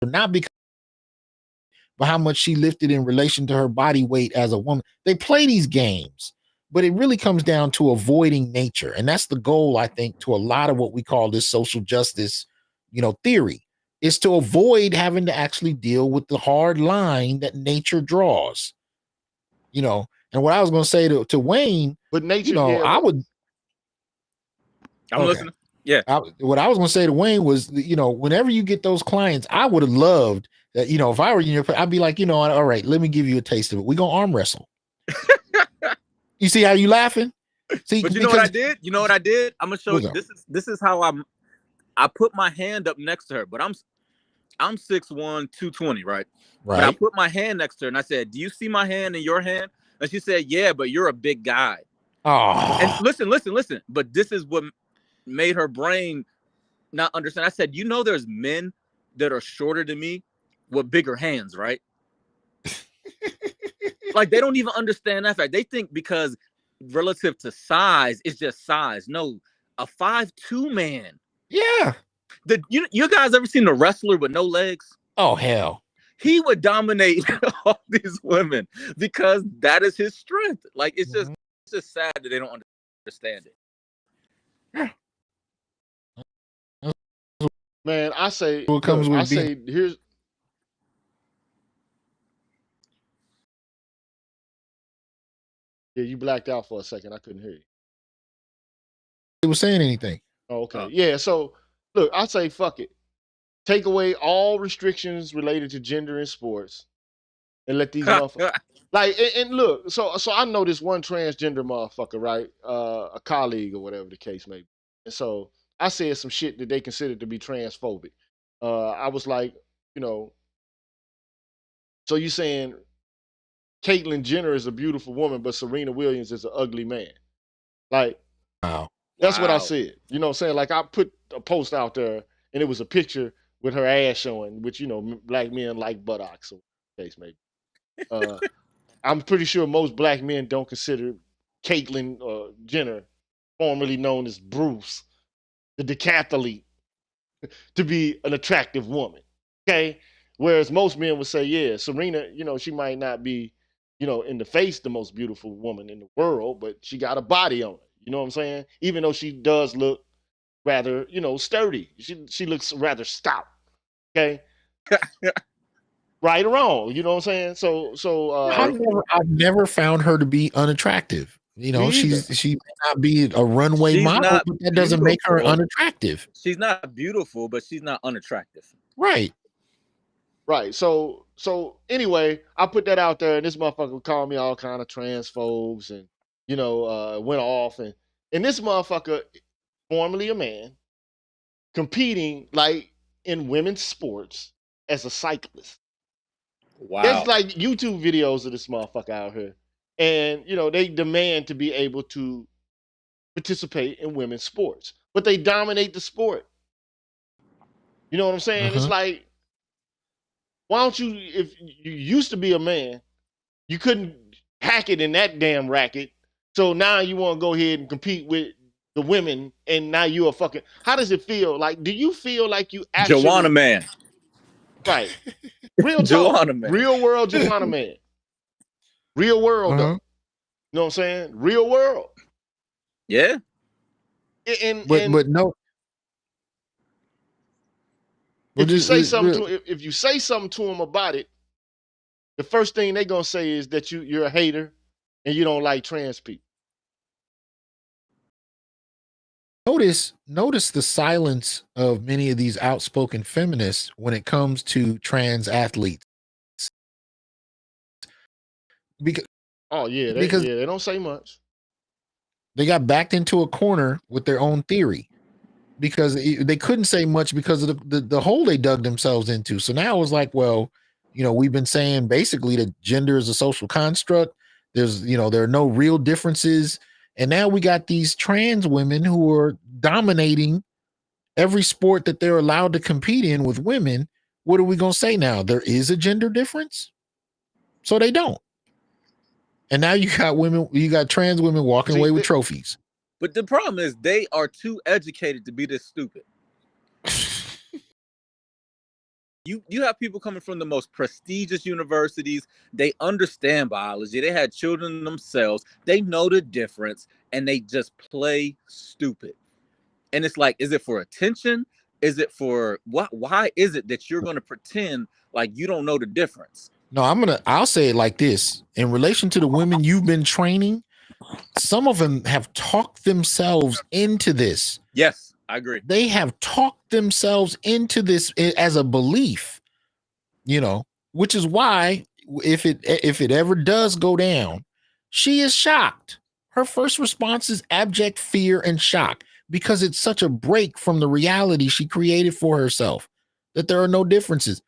not because, but how much she lifted in relation to her body weight as a woman. They play these games, but it really comes down to avoiding nature. And that's the goal, I think, to a lot of what we call this social justice, theory. is to avoid having to actually deal with the hard line that nature draws. You know, and what I was going to say to Wayne, but nature, you know, yeah, I would. I'm listening. Yeah. What I was going to say to Wayne was, you know, whenever you get those clients, I would have loved that, you know, if I were in your, I'd be like, you know, all right, let me give you a taste of it. We're going to arm wrestle. You see how you laughing? See, but you know what I did? You know what I did? I'm gonna show you. This is how I put my hand up next to her, but I'm 6'1", 220, right? But I put my hand next to her and I said, "Do you see my hand in your hand?" And she said, "Yeah, but you're a big guy." Oh. And listen. But this is what made her brain not understand. I said, "You know, there's men that are shorter than me with bigger hands, right?" Like they don't even understand that fact. They think because relative to size, it's just size. No, a 5'2" man. Yeah. You guys ever seen a wrestler with no legs? Oh hell. He would dominate all these women because that is his strength. Like it's just sad that they don't understand it. Man, I say, What comes with here's. Yeah, you blacked out for a second. I couldn't hear you. He was saying anything. Oh, okay. Yeah. So look, I say fuck it. Take away all restrictions related to gender in sports, and let these motherfuckers. Like and look, so I know this one transgender motherfucker, right? A colleague or whatever the case may be. And so I said some shit that they considered to be transphobic. I was like, you know, so you saying Caitlyn Jenner is a beautiful woman, but Serena Williams is an ugly man. Like, wow. That's what I said. You know what I'm saying? Like I put a post out there and it was a picture with her ass showing, which, you know, black men like buttocks or case maybe. I'm pretty sure most black men don't consider Caitlyn Jenner, formerly known as Bruce, the decathlete, to be an attractive woman. Okay? Whereas most men would say, yeah, Serena, you know, she might not be, you know, in the face the most beautiful woman in the world, but she got a body on her. You know what I'm saying? Even though she does look rather, you know, sturdy. She looks rather stout. Okay? Right or wrong, you know what I'm saying? So I've never found her to be unattractive. You know, she may not be a runway model, but that doesn't make her unattractive. She's not beautiful, but she's not unattractive. Right. Right. So anyway, I put that out there, and this motherfucker called me all kind of transphobes, and you know, went off, and this motherfucker, formerly a man, competing like in women's sports as a cyclist. Wow. There's like YouTube videos of this motherfucker out here, and you know they demand to be able to participate in women's sports, but they dominate the sport. You know what I'm saying? It's like, why don't you, if you used to be a man, you couldn't hack it in that damn racket. So now you want to go ahead and compete with the women, and now you're a fucking. How does it feel? Like, do you feel like you actually Joanna man? Right, real talk, Joanna man, real world Joanna man, real world though. You know what I'm saying? Real world. Yeah. But no. If you say something if you say something to them about it, the first thing they're gonna say is that you're a hater and you don't like trans people. Notice the silence of many of these outspoken feminists when it comes to trans athletes. Because they don't say much. They got backed into a corner with their own theory because they couldn't say much because of the hole they dug themselves into. So now it's like, well, you know, we've been saying basically that gender is a social construct. There's, you know, there are no real differences. And now we got these trans women who are dominating every sport that they're allowed to compete in with women. What are we going to say now? There is a gender difference? So they don't. And now you got trans women walking away with trophies. But the problem is they are too educated to be this stupid. You have people coming from the most prestigious universities. They understand biology. They had children themselves. They know the difference, and they just play stupid. And it's like, is it for attention? Is it for what? Why is it that you're going to pretend like you don't know the difference? No, I'll say it like this. In relation to the women you've been training, some of them have talked themselves into this. Yes, I agree. They have talked themselves into this as a belief, which is why if it ever does go down, she is shocked. Her first response is abject fear and shock because it's such a break from the reality she created for herself that there are no differences.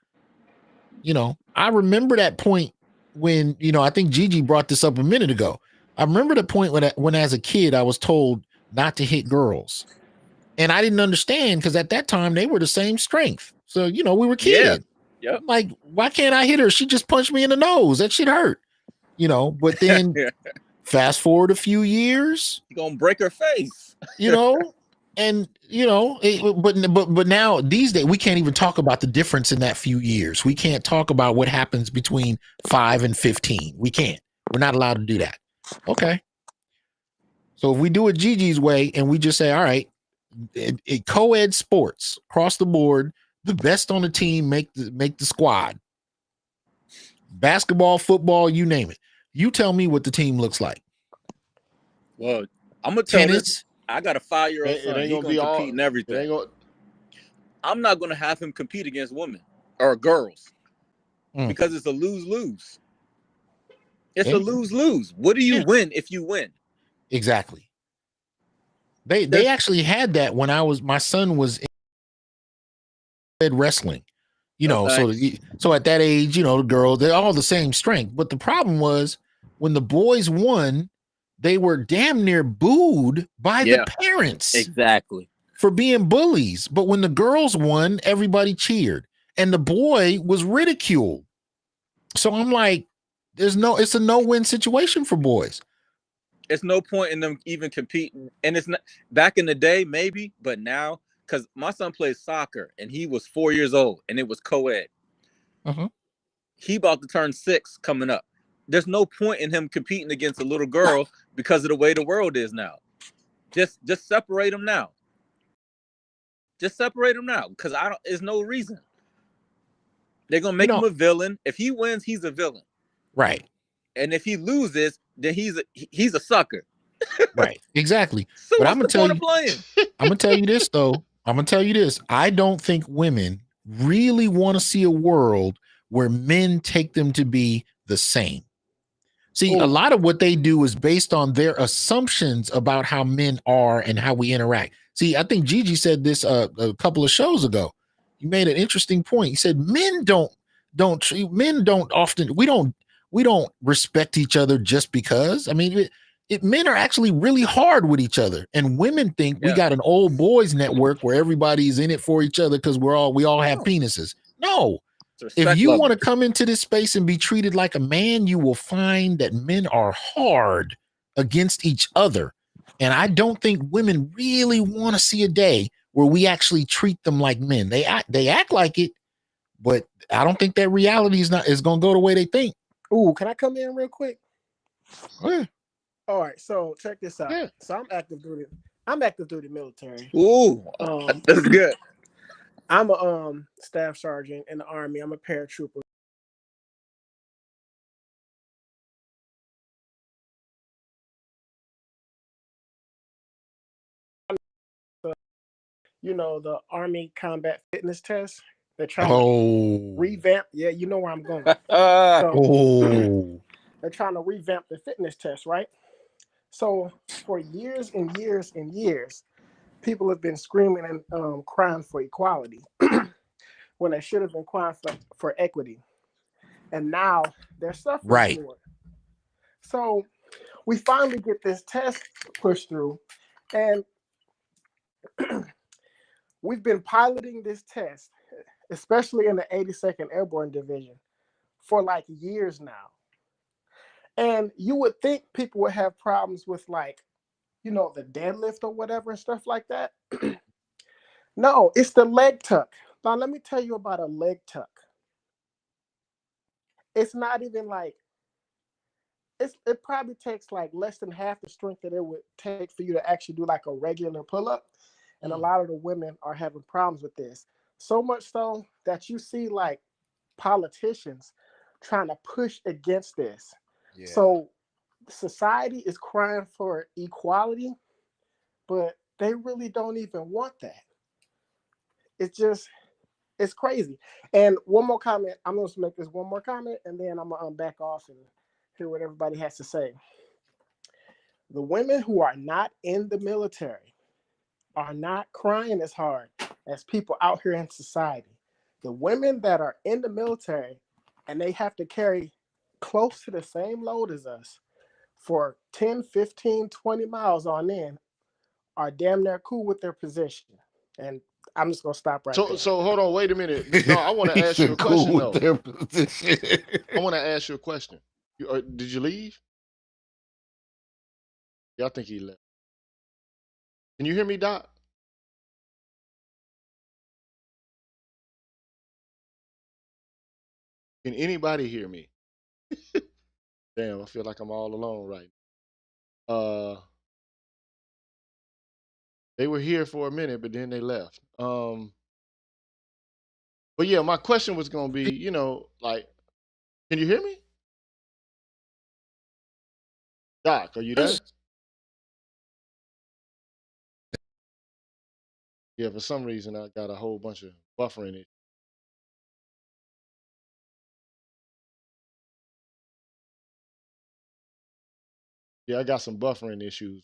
I remember that point when, I think Gigi brought this up a minute ago. I remember the point when as a kid, I was told not to hit girls. And I didn't understand because at that time they were the same strength. So, we were kids. Yeah. Yep. Like, why can't I hit her? She just punched me in the nose. That shit hurt. But then fast forward a few years. You're going to break her face. And but now these days we can't even talk about the difference in that few years. We can't talk about what happens between 5 and 15. We can't. We're not allowed to do that. Okay. So if we do it Gigi's way and we just say, all right, it co-ed sports across the board, the best on the team make the squad. Basketball, football, you name it. You tell me what the team looks like. Well, I'm gonna tell Tennis. this. I got a 5-year-old son. He's gonna compete in everything. I'm not gonna have him compete against women or girls because it's a lose-lose. It's a lose-lose. What do you win if you win? Exactly. They actually had that when my son was in wrestling. So at that age, the girls, they're all the same strength. But the problem was when the boys won, they were damn near booed by the parents. Exactly. For being bullies. But when the girls won, everybody cheered. And the boy was ridiculed. So I'm like, it's a no-win situation for boys. It's no point in them even competing. And it's not back in the day, maybe, but now, because my son plays soccer and he was 4 years old and it was co-ed. He about to turn 6 coming up. There's no point in him competing against a little girl because of the way the world is now. Just separate them now. Just separate them now because there's no reason. They're gonna make him a villain. If he wins, he's a villain. Right. And if he loses, then he's a sucker. Right. Exactly. So but what's I'm gonna the point of playing? I'm gonna tell you this though. I'm gonna tell you this. I don't think women really want to see a world where men take them to be the same. See, a lot of what they do is based on their assumptions about how men are and how we interact. See, I think Gigi said this a couple of shows ago. You made an interesting point. He said men don't often we don't respect each other just because. I mean, men are actually really hard with each other, and women think we got an old boys network where everybody's in it for each other because we all have penises. No. If you want to come into this space and be treated like a man, you will find that men are hard against each other. And I don't think women really want to see a day where we actually treat them like men. They act like it, but I don't think that reality is going to go the way they think. Ooh, can I come in real quick? Yeah. All right, so check this out. Yeah. So I'm active duty military. Ooh, that's good. I'm a staff sergeant in the Army. I'm a paratrooper. The Army combat fitness test. They're trying to revamp. Yeah, you know where I'm going. They're trying to revamp the fitness test, right? So for years and years and years, people have been screaming and crying for equality when they should have been crying for equity. And now they're suffering for it. So we finally get this test pushed through, and we've been piloting this test, especially in the 82nd Airborne Division, for like years now. And you would think people would have problems with the deadlift or whatever and stuff like that. No, it's the leg tuck. Now, let me tell you about a leg tuck. It's not even it probably takes like less than half the strength that it would take for you to actually do like a regular pull-up. And a lot of the women are having problems with this. So much so that you see like politicians trying to push against this. Yeah. So society is crying for equality, but they really don't even want that. It's crazy. And one more comment. I'm going to make this one more comment, and then I'm going to back off and hear what everybody has to say. The women who are not in the military are not crying as hard as people out here in society. The women that are in the military and they have to carry close to the same load as us for 10, 15, 20 miles on end are damn near cool with their position. And I'm just going to stop right there. So hold on, wait a minute. No, I want to He ask you said a question cool with though. their position. I want to ask you a question. Did you leave? Yeah, I think he left. Can you hear me, Doc? Can anybody hear me? Damn, I feel like I'm all alone right now. They were here for a minute, but then they left. But yeah, my question was gonna be, like, can you hear me? Doc, are you there? Yeah, for some reason I got a whole bunch of buffering it. Yeah, I got some buffering issues.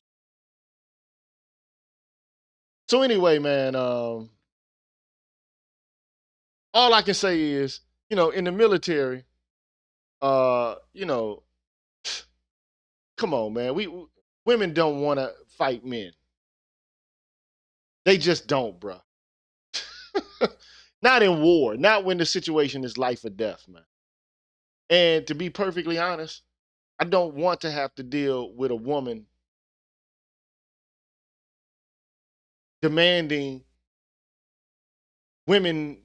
So anyway, man, all I can say is, in the military, you know, come on, man. Women don't want to fight men. They just don't, bruh. Not in war, not when the situation is life or death, man. And to be perfectly honest, I don't want to have to deal with a woman demanding women,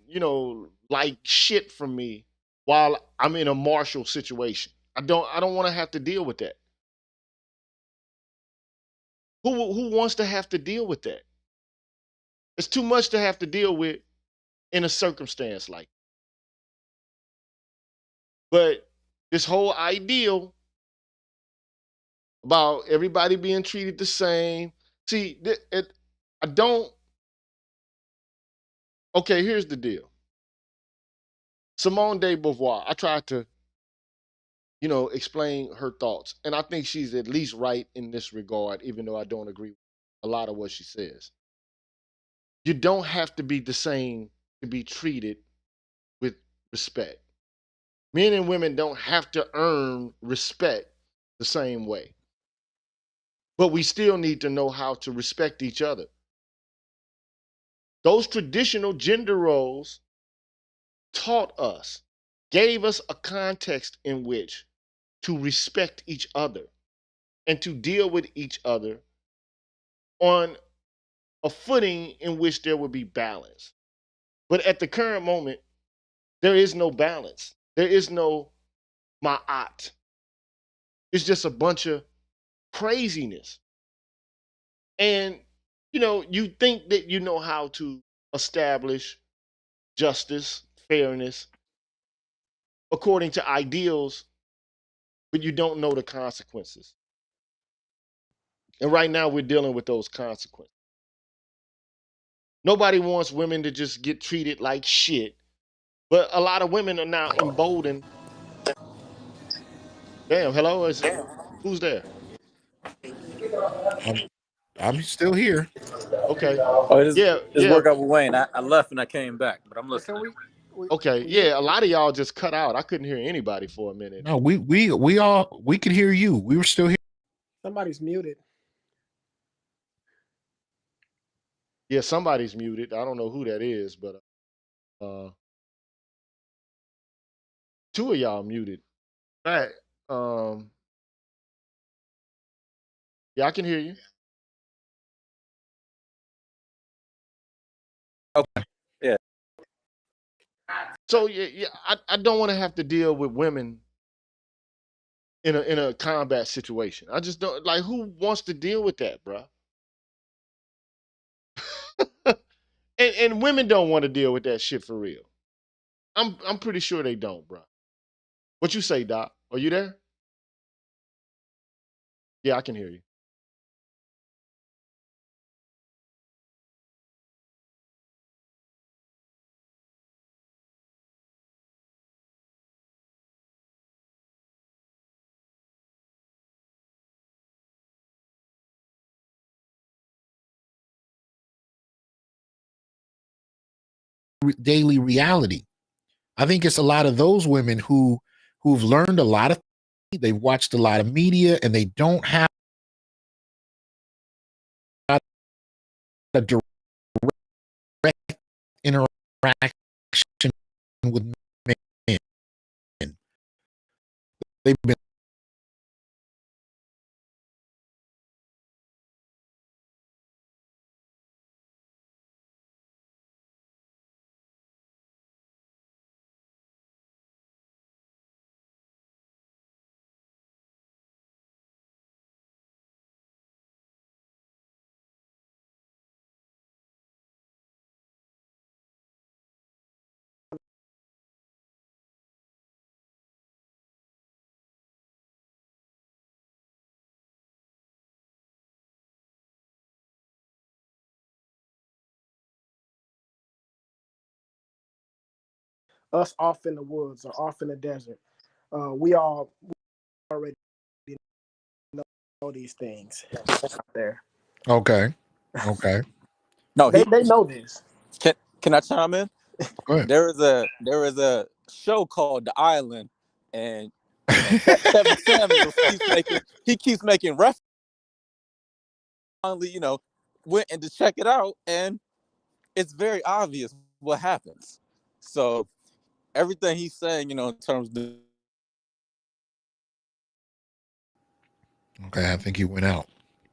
like shit from me while I'm in a martial situation. I don't want to have to deal with that. Who wants to have to deal with that? It's too much to have to deal with in a circumstance like. But this whole ideal about everybody being treated the same. See, I don't. Okay, here's the deal. Simone de Beauvoir. I tried to, explain her thoughts, and I think she's at least right in this regard, even though I don't agree with a lot of what she says. You don't have to be the same to be treated with respect. Men and women don't have to earn respect the same way. But we still need to know how to respect each other. Those traditional gender roles taught us, gave us a context in which to respect each other and to deal with each other on a footing in which there would be balance. But at the current moment, there is no balance. There is no ma'at. It's just a bunch of craziness. And, you think that you know how to establish justice, fairness, according to ideals, but you don't know the consequences. And right now we're dealing with those consequences. Nobody wants women to just get treated like shit, but a lot of women are now emboldened. Damn, hello, who's there? I'm still here. Okay, Oh, yeah, it's yeah, work out with Wayne. I left and I came back, but I'm But can listening. okay, yeah. A lot of y'all just cut out. I couldn't hear anybody for a minute. No, we could hear you. We were still here. Somebody's muted. Yeah, somebody's muted. I don't know who that is, but two of y'all muted. All right. Yeah, I can hear you. Okay. Yeah. So yeah, I don't want to have to deal with women in a combat situation. I just don't like who wants to deal with that, bro. And women don't want to deal with that shit for real. I'm pretty sure they don't, bro. What you say, Doc? Are you there? Yeah, I can hear you. Daily reality. I think it's a lot of those women who've learned a lot of things, they've watched a lot of media, and they don't have a direct interaction with men. They've been Us off in the woods or off in the desert, we all already know these things out there. okay. No, They know this. Can I chime in? Go ahead. There is a show called The Island, and Kevin Samuels keeps making references. Finally, went and to check it out, and it's very obvious what happens. So everything he's saying, in terms of Okay, I think he went out.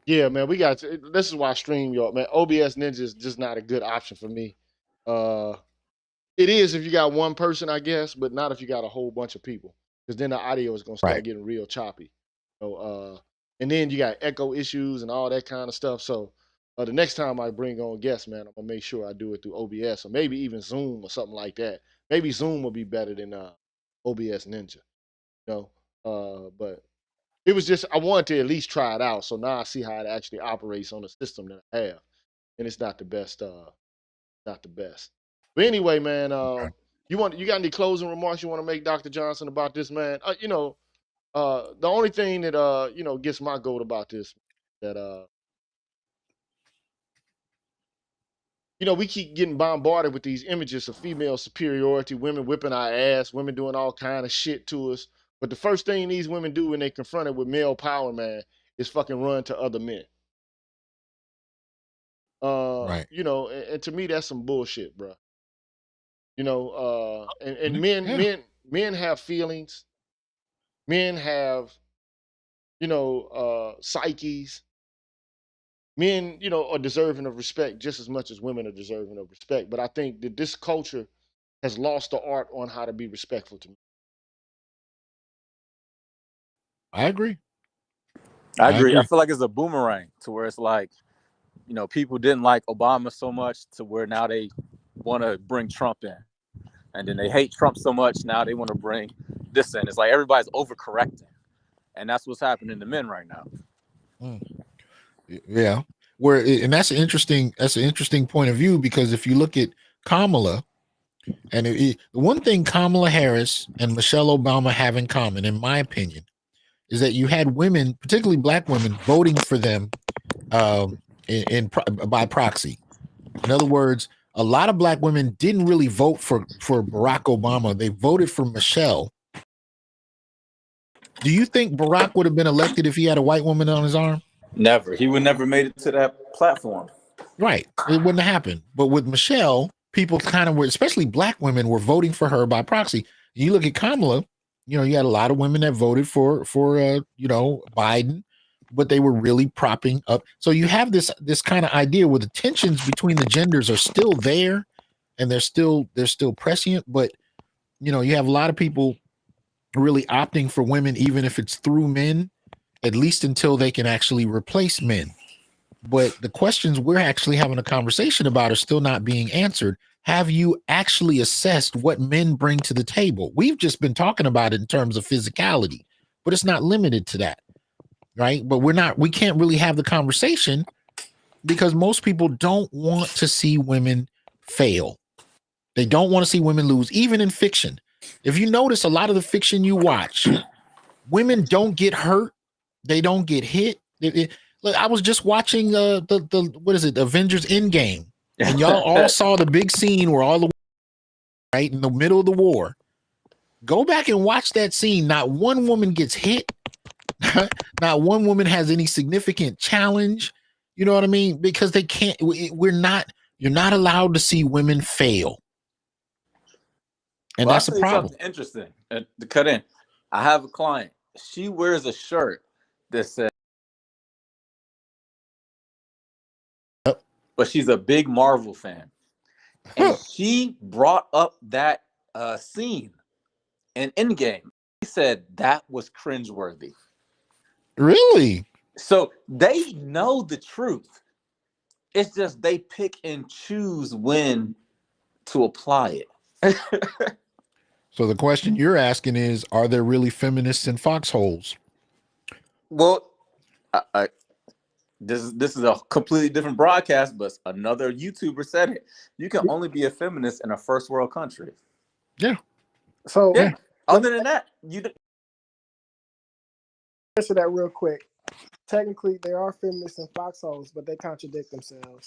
Yeah, man, we got to, this is why I stream y'all, man. OBS Ninja is just not a good option for me. It is if you got one person, I guess, but not if you got a whole bunch of people, because then the audio is gonna start Right. getting real choppy. So, and then you got echo issues and all that kind of stuff. So, the next time I bring on guests, man, I'm gonna make sure I do it through OBS or maybe even Zoom or something like that. Maybe Zoom will be better than OBS Ninja. But it was just I wanted to at least try it out. So now I see how it actually operates on the system that I have, and it's not the best. Not the best. But anyway, man, Okay. you got any closing remarks you want to make, Dr. Johnson, about this, man? The only thing that gets my goat about this, that we keep getting bombarded with these images of female superiority, women whipping our ass, women doing all kind of shit to us. But the first thing these women do when they confronted with male power, man, is fucking run to other men. Right. And to me that's some bullshit, bro. And Yeah. men have feelings. Men have, psyches. Men, are deserving of respect just as much as women are deserving of respect. But I think that this culture has lost the art on how to be respectful to me. I agree. I agree. I feel like it's a boomerang to where it's like, people didn't like Obama so much to where now they want to bring Trump in. And then they hate Trump so much, now they want to bring this in. It's like everybody's overcorrecting. And that's what's happening to men right now. Yeah. And that's an interesting point of view, because if you look at Kamala, and the one thing Kamala Harris and Michelle Obama have in common, in my opinion, is that you had women, particularly black women, voting for them by proxy. In other words, a lot of black women didn't really vote for Barack Obama. They voted for Michelle. Do you think Barack would have been elected if he had a white woman on his arm? Never. He would never made it to that platform. Right. It wouldn't have happened. But with Michelle, people kind of were, especially black women, were voting for her by proxy. You look at Kamala, you had a lot of women that voted for Biden, but they were really propping up. So you have this kind of idea where the tensions between the genders are still there, and they're still prescient. But you have a lot of people really opting for women, even if it's through men, at least until they can actually replace men. But the questions we're actually having a conversation about are still not being answered. Have you actually assessed what men bring to the table? We've just been talking about it in terms of physicality, but it's not limited to that, right? But we can't really have the conversation because most people don't want to see women fail. They don't want to see women lose, even in fiction. If you notice, a lot of the fiction you watch, women don't get hurt, they don't get hit. Look, I was just watching the what is it, Avengers Endgame, and y'all all saw the big scene where all the right in the middle of the war. Go back and watch that scene. Not one woman gets hit. Not one woman has any significant challenge. You know what I mean? Because they can't. We're not. You're not allowed to see women fail, and Well, I'll that's a tell you problem. something interesting to cut in. I have a client. She wears a shirt that says, Yep. but she's a big Marvel fan. And she brought up that scene in Endgame. She said that was cringeworthy. Really? So they know the truth. It's just they pick and choose when to apply it. So the question you're asking is, are there really feminists in foxholes? Well, this is a completely different broadcast, but another YouTuber said it. You can only be a feminist in a first world country. Yeah. So Yeah. Other than that, you answer that real quick. Technically, there are feminists in foxholes, but they contradict themselves.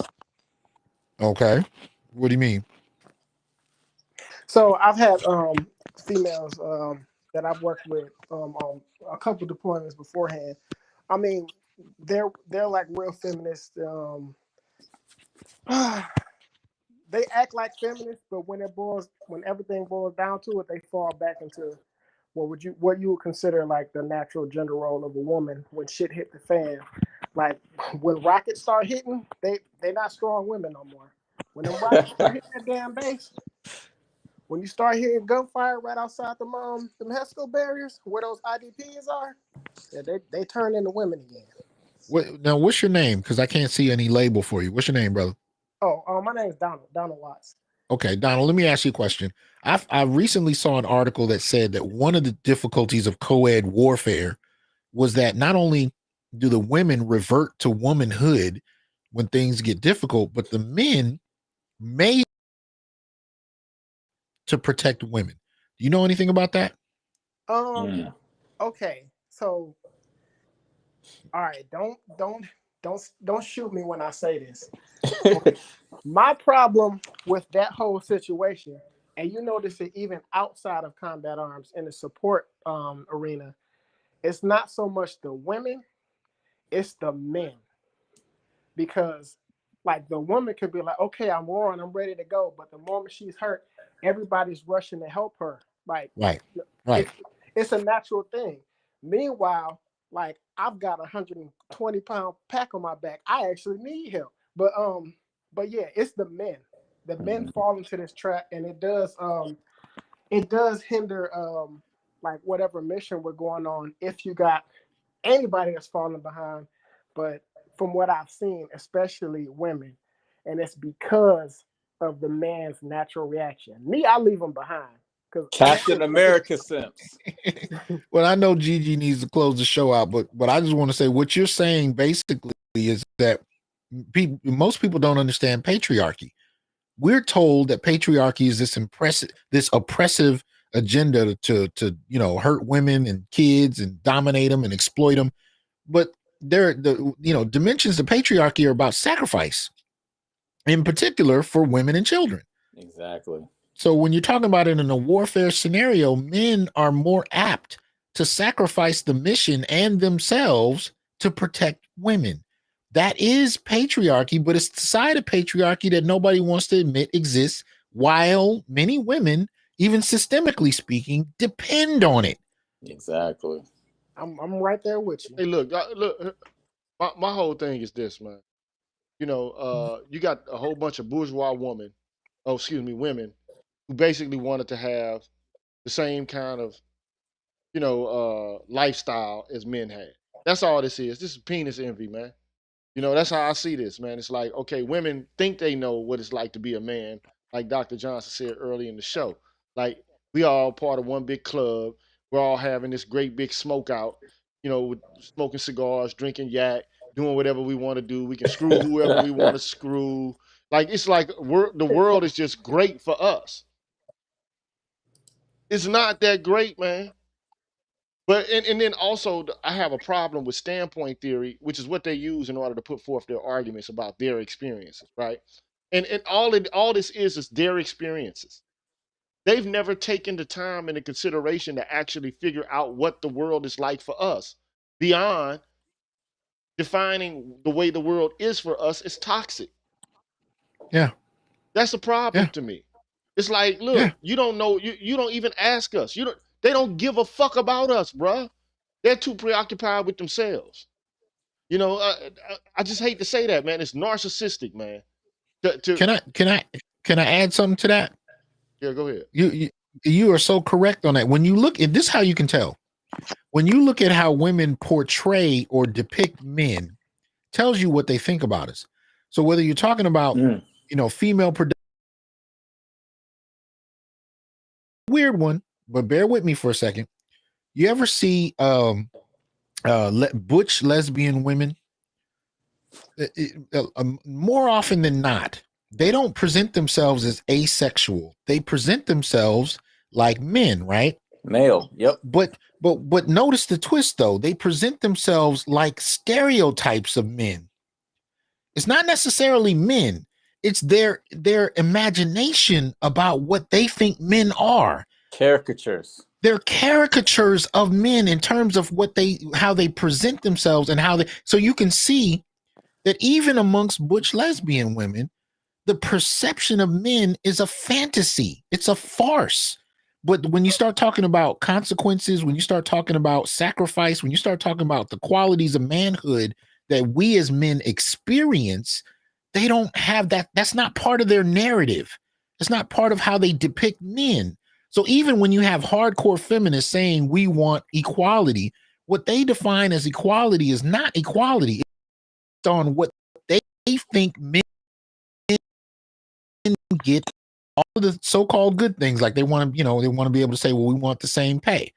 Okay. What do you mean? So I've had females that I've worked with on a couple deployments beforehand. I mean, they're like real feminists. They act like feminists, but when everything boils down to it, they fall back into what you would consider like the natural gender role of a woman when shit hit the fan. Like when rockets start hitting, they're not strong women no more. When them rockets start hitting that damn base, when you start hearing gunfire right outside them HESCO barriers where those IDPs are, yeah, they turn into women again. Now, what's your name? Because I can't see any label for you. What's your name, brother? Oh, my name is Donald Watts. Okay, Donald, let me ask you a question. I recently saw an article that said that one of the difficulties of co-ed warfare was that not only do the women revert to womanhood when things get difficult, but the men may to protect women. Do you know anything about that? Okay, so all right, don't shoot me when I say this. My problem with that whole situation, and you notice it even outside of combat arms in the support arena, it's not so much the women, it's the men. Because like the woman could be like, okay, I'm warm, I'm ready to go, but the moment she's hurt, everybody's rushing to help her. Like Right. it's a natural thing. Meanwhile, like I've got a 120-pound pack on my back. I actually need help. But yeah, it's the men. The men fall into this trap, and it does hinder like whatever mission we're going on if you got anybody that's falling behind. But from what I've seen, especially women, and it's because of the man's natural reaction. Me, I leave them behind. Captain America simps. Well, I know Gigi needs to close the show out, but I just want to say what you're saying basically is that most people don't understand patriarchy. We're told that patriarchy is this oppressive agenda to hurt women and kids and dominate them and exploit them. But the dimensions of patriarchy are about sacrifice, in particular for women and children. Exactly. So when you're talking about it in a warfare scenario, men are more apt to sacrifice the mission and themselves to protect women. That is patriarchy, but it's the side of patriarchy that nobody wants to admit exists, while many women, even systemically speaking, depend on it. Exactly. I'm right there with you. Hey, look, my whole thing is this, man. You got a whole bunch of bourgeois women who basically wanted to have the same kind of, lifestyle as men had. That's all this is. This is penis envy, man. You know, that's how I see this, man. It's like, okay, women think they know what it's like to be a man, like Dr. Johnson said early in the show. Like, we all part of one big club. We're all having this great big smoke out, with smoking cigars, drinking yak, doing whatever we want to do. We can screw whoever we want to screw. Like, it's like the world is just great for us. It's not that great, man. But and then also I have a problem with standpoint theory, which is what they use in order to put forth their arguments about their experiences, right? And all this is their experiences. They've never taken the time into consideration to actually figure out what the world is like for us, beyond defining the way the world is for us as toxic. Yeah. That's a problem Yeah. to me. It's like, look, Yeah. you don't know, you don't even ask us. They don't give a fuck about us, bruh. They're too preoccupied with themselves. I just hate to say that, man. It's narcissistic, man. Can I add something to that? Yeah, go ahead. You are so correct on that. When you look at this, how you can tell when you look at how women portray or depict men, tells you what they think about us. So whether you're talking about female production, weird one, but bear with me for a second. You ever see butch lesbian women? More often than not, they don't present themselves as asexual. They present themselves like men, right? Male. Yep. But notice the twist though. They present themselves like stereotypes of men. It's not necessarily men. It's their imagination about what they think men are. Caricatures. They're caricatures of men in terms of how they present themselves and so you can see that even amongst butch lesbian women, the perception of men is a fantasy. It's a farce. But when you start talking about consequences, when you start talking about sacrifice, when you start talking about the qualities of manhood that we as men experience, they don't have that. That's not part of their narrative. It's not part of how they depict men. So even when you have hardcore feminists saying we want equality, what they define as equality is not equality. It's on what they think men get, all of the so-called good things. Like they want to be able to say, well, we want the same pay.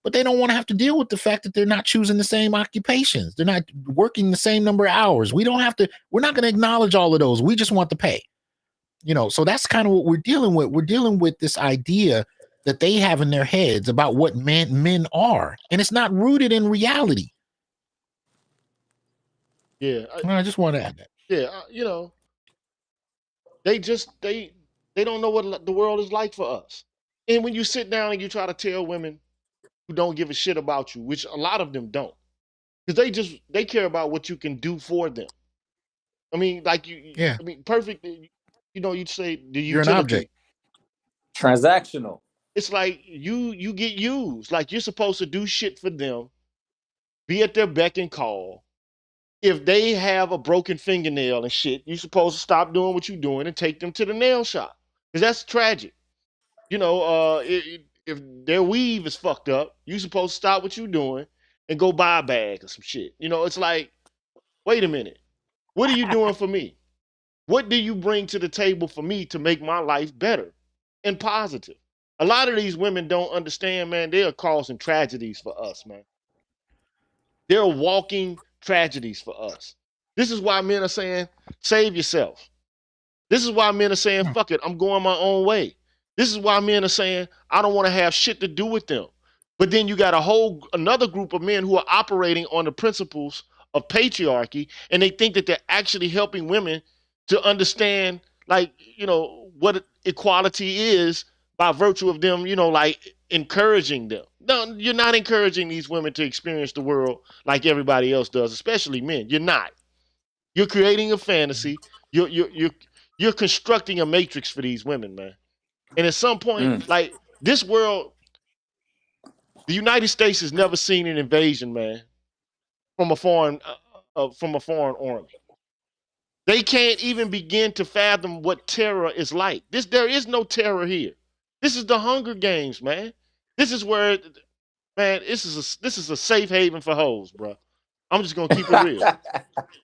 But they don't want to have to deal with the fact that they're not choosing the same occupations. They're not working the same number of hours. We're not going to acknowledge all of those. We just want the pay. So that's kind of what we're dealing with. We're dealing with this idea that they have in their heads about what men are. And it's not rooted in reality. Yeah. I just want to add that. Yeah, they don't know what the world is like for us. And when you sit down and you try to tell women who don't give a shit about you, which a lot of them don't, because they care about what you can do for them. I mean, like Yeah. I mean, perfect. You'd say the You're an utility. object. Transactional. It's like you get used. Like you're supposed to do shit for them, be at their beck and call. If they have a broken fingernail and shit, you're supposed to stop doing what you're doing and take them to the nail shop, because that's tragic. If their weave is fucked up, you're supposed to stop what you're doing and go buy a bag or some shit. It's like, wait a minute. What are you doing for me? What do you bring to the table for me to make my life better and positive? A lot of these women don't understand, man. They are causing tragedies for us, man. They're walking tragedies for us. This is why men are saying, save yourself. This is why men are saying, fuck it, I'm going my own way. This is why men are saying, I don't want to have shit to do with them. But then you got another group of men who are operating on the principles of patriarchy, and they think that they're actually helping women to understand, like, what equality is by virtue of them, like encouraging them. No, you're not encouraging these women to experience the world like everybody else does, especially men. You're not. You're creating a fantasy. You're constructing a matrix for these women, man. And at some point, like this world, the United States has never seen an invasion, man, from a foreign army. They can't even begin to fathom what terror is like. There is no terror here. This is the Hunger Games, man. This is where, man, this is a safe haven for hoes, bro. I'm just gonna keep it real.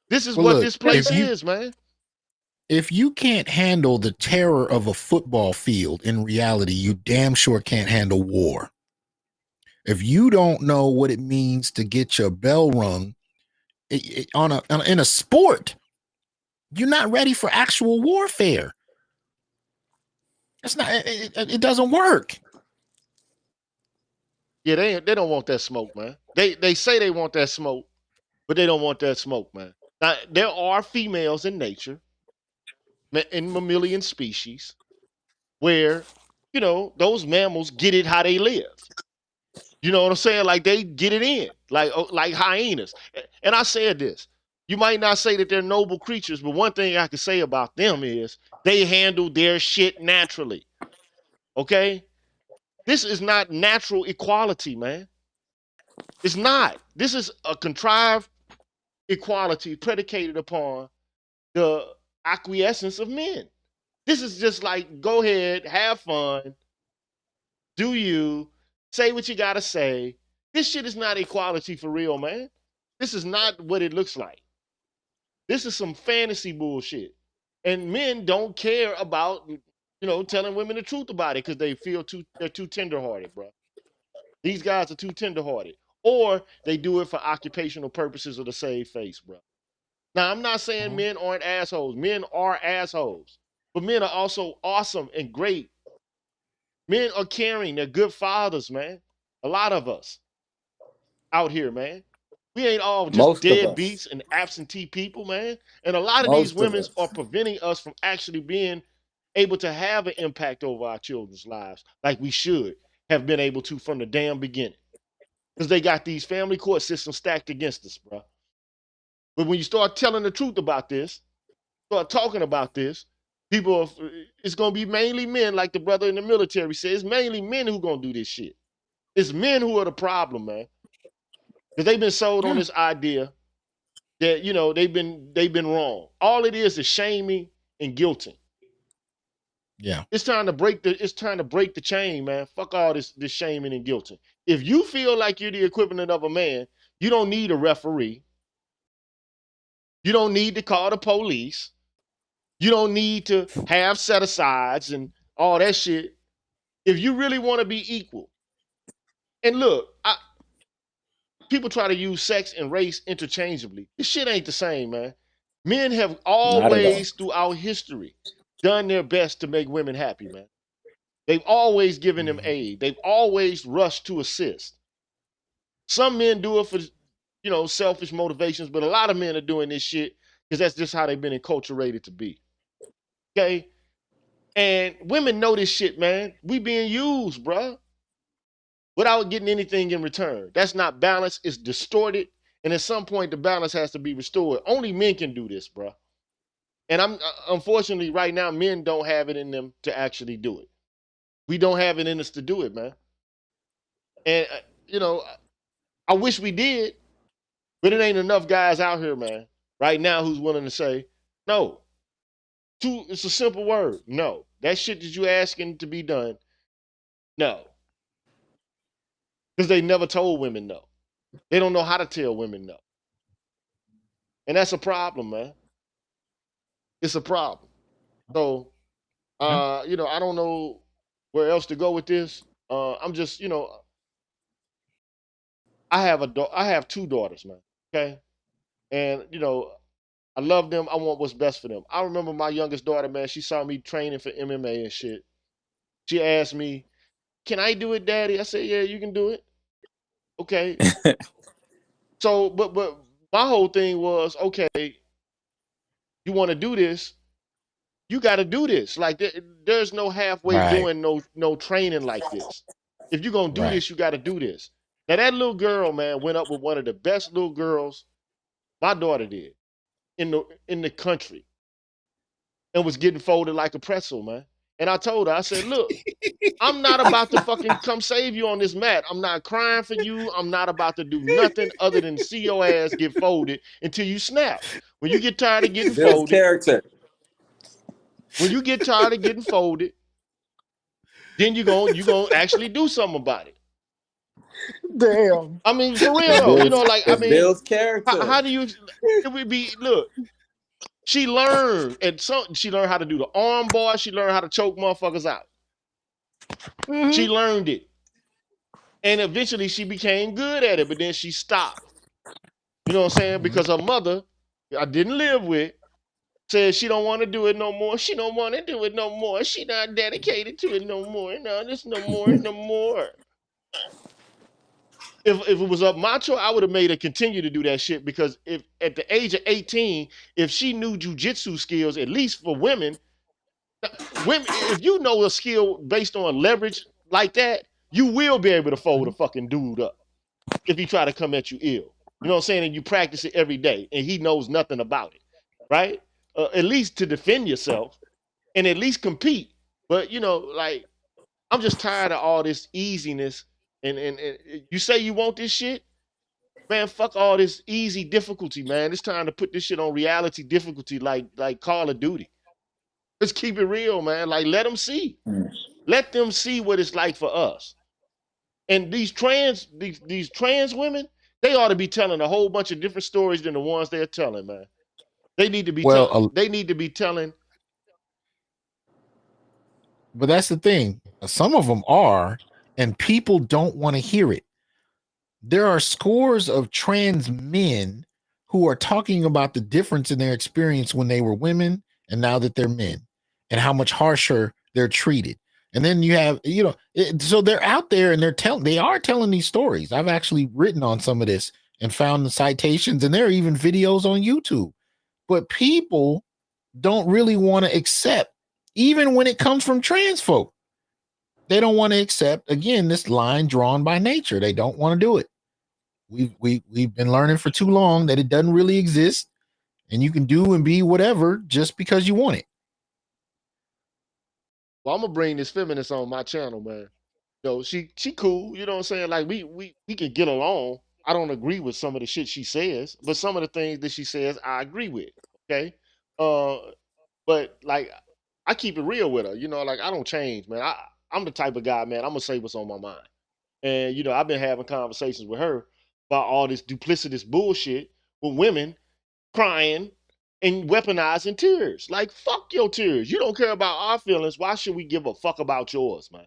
This is Well, what look, this place if you is, man. if you can't handle the terror of a football field, in reality, you damn sure can't handle war. If you don't know what it means to get your bell rung in a sport, you're not ready for actual warfare. It's not. It doesn't work. Yeah, they don't want that smoke, man. They say they want that smoke, but they don't want that smoke, man. Now, there are females in nature, in mammalian species, where, you know, those mammals get it how they live. You know what I'm saying? Like they get it in, like hyenas. And I said this. You might not say that they're noble creatures, but one thing I can say about them is they handle their shit naturally. Okay? This is not natural equality, man. It's not. This is a contrived equality predicated upon the acquiescence of men. This is just like, go ahead, have fun, do you, say what you gotta say. This shit is not equality for real, man. This is not what it looks like. This is some fantasy bullshit. And men don't care about, you know, telling women the truth about it because they feel they're too tenderhearted, bro. These guys are too tenderhearted. Or they do it for occupational purposes or to save face, bro. Now, I'm not saying men aren't assholes. Men are assholes. But men are also awesome and great. Men are caring. They're good fathers, man. A lot of us out here, man. We ain't all just Most of deadbeats us. and absentee people, man. And a lot of these Most of women are us. preventing us from actually being able to have an impact over our children's lives like we should have been able to from the damn beginning. Because they got these family court systems stacked against us, bro. But when you start telling the truth about this, start talking about this, people, it's going to be mainly men, like the brother in the military says. It's mainly men who going to do this shit. It's men who are the problem, man. Because they've been sold on this idea that, you know, they've been wrong. All it is shaming and guilting. Yeah. It's trying to break the chain, man. Fuck all this shaming and guilting. If you feel like you're the equivalent of a man, you don't need a referee. You don't need to call the police. You don't need to have set-asides and all that shit. If you really want to be equal. And look, people try to use sex and race interchangeably. This shit ain't the same, man. Men have Not at all. always, throughout history, done their best to make women happy, man. They've always given them aid. They've always rushed to assist. Some men do it for, you know, selfish motivations, but a lot of men are doing this shit because that's just how they've been enculturated to be. Okay? And women know this shit, man. We being used, bruh, without getting anything in return. That's not balance. It's distorted. And at some point, the balance has to be restored. Only men can do this, bruh. And unfortunately, right now, men don't have it in them to actually do it. We don't have it in us to do it, man. And, you know, I wish we did, but it ain't enough guys out here, man, right now who's willing to say, no. It's a simple word. No. That shit that you asking to be done, no. Because they never told women no. They don't know how to tell women no. And that's a problem, man. It's a problem. So, you know, I don't know where else to go with this. I'm just, you know, I have two daughters, man. Okay. And, you know, I love them. I want what's best for them. I remember my youngest daughter, man, she saw me training for MMA and shit. She asked me, can I do it, Daddy? I said, yeah, you can do it. Okay. So, but my whole thing was, okay, you want to do this, you got to do this. Like there's no halfway doing no training like this. If you're gonna do this, you got to do this. Now that little girl, man, went up with one of the best little girls my daughter did in the country, and was getting folded like a pretzel, man. And I told her, I said, look, I'm not about to fucking come save you on this mat. I'm not crying for you. I'm not about to do nothing other than see your ass get folded until you snap. When you get tired of getting Builds folded, character. when you get tired of getting folded, then you're gonna actually do something about it. Damn. I mean, for real It though, you builds, know, like I it mean, builds character. how do you? It would be look. She learned, and she learned how to do the arm bar. She learned how to choke motherfuckers out. She learned it, and eventually she became good at it. But then she stopped. You know what I'm saying? Because her mother, I didn't live with, said she don't want to do it no more. She don't want to do it no more. She not dedicated to it no more. No, this no more, no more. If it was up my choice, I would have made her continue to do that shit because if at the age of 18, if she knew jujitsu skills, at least for women, if you know a skill based on leverage like that, you will be able to fold a fucking dude up if he try to come at you ill. You know what I'm saying? And you practice it every day, and he knows nothing about it, right? At least to defend yourself and at least compete. But you know, like I'm just tired of all this easiness. And you say you want this shit, man. Fuck all this easy difficulty, man. It's time to put this shit on reality difficulty, like Call of Duty. Let's keep it real, man. Like let them see. Let them see what it's like for us. And these trans women, they ought to be telling a whole bunch of different stories than the ones they're telling, man. They need to be telling. But that's the thing. Some of them are, and people don't want to hear it. There are scores of trans men who are talking about the difference in their experience when they were women and now that they're men, and how much harsher they're treated. And then you have, so they're out there and they are telling these stories. I've actually written on some of this and found the citations, and there are even videos on YouTube. But people don't really want to accept, even when it comes from trans folk. They don't want to accept, again, this line drawn by nature. They don't want to do it. We've been learning for too long that it doesn't really exist, and you can do and be whatever just because you want it. Well, I'm gonna bring this feminist on my channel, man. She cool. You know what I'm saying? Like we can get along. I don't agree with some of the shit she says, but some of the things that she says I agree with. Okay. But like I keep it real with her. You know, like I don't change, man. I'm the type of guy, man. I'm gonna say what's on my mind. And I've been having conversations with her about all this duplicitous bullshit with women crying and weaponizing tears. Like, fuck your tears. You don't care about our feelings. Why should we give a fuck about yours, man?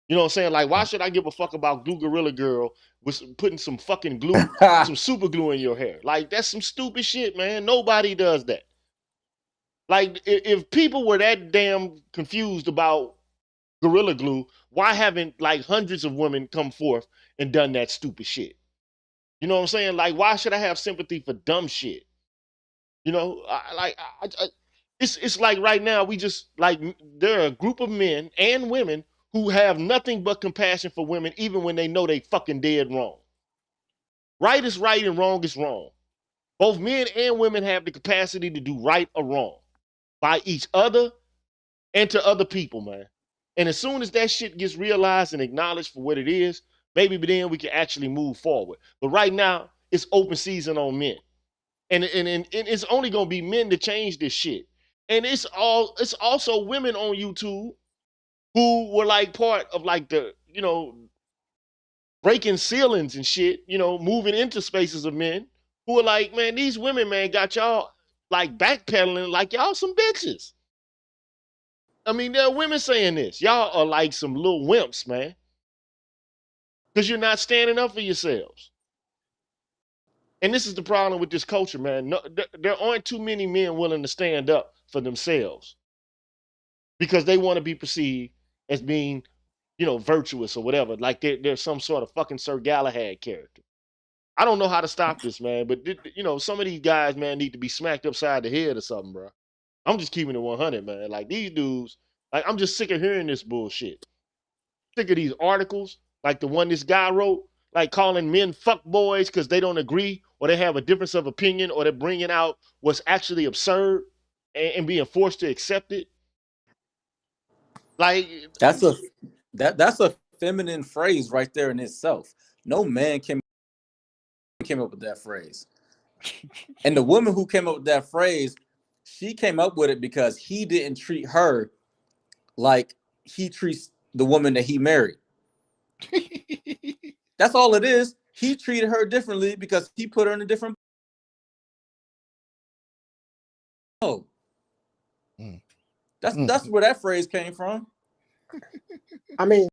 You know what I'm saying? Like, why should I give a fuck about Glue Gorilla Girl with putting some fucking glue, some super glue in your hair? Like, that's some stupid shit, man. Nobody does that. Like, if people were that damn confused about Gorilla Glue, why haven't like hundreds of women come forth and done that stupid shit? You know what I'm saying? Like, why should I have sympathy for dumb shit? It's like right now we just like there are a group of men and women who have nothing but compassion for women, even when they know they fucking dead wrong. Right is right and wrong is wrong. Both men and women have the capacity to do right or wrong by each other and to other people, man. And as soon as that shit gets realized and acknowledged for what it is, maybe then we can actually move forward. But right now, it's open season on men. And it's only gonna be men to change this shit. And it's also women on YouTube who were like part of like the, breaking ceilings and shit, moving into spaces of men who are like, man, these women, man, got y'all like backpedaling like y'all some bitches. I mean, there are women saying this. Y'all are like some little wimps, man. Because you're not standing up for yourselves. And this is the problem with this culture, man. No, there aren't too many men willing to stand up for themselves because they want to be perceived as being, virtuous or whatever. Like they're some sort of fucking Sir Galahad character. I don't know how to stop this, man. But, some of these guys, man, need to be smacked upside the head or something, bro. I'm just keeping it 100, man. Like these dudes, like I'm just sick of hearing this bullshit. Sick of these articles, like the one this guy wrote, like calling men fuck boys because they don't agree or they have a difference of opinion or they're bringing out what's actually absurd and being forced to accept it. Like that's a feminine phrase right there in itself. No man came up with that phrase. And the woman who came up with that phrase, she came up with it because he didn't treat her like he treats the woman that he married. That's all it is. He treated her differently because he put her in a different. Oh, that's where that phrase came from. I mean,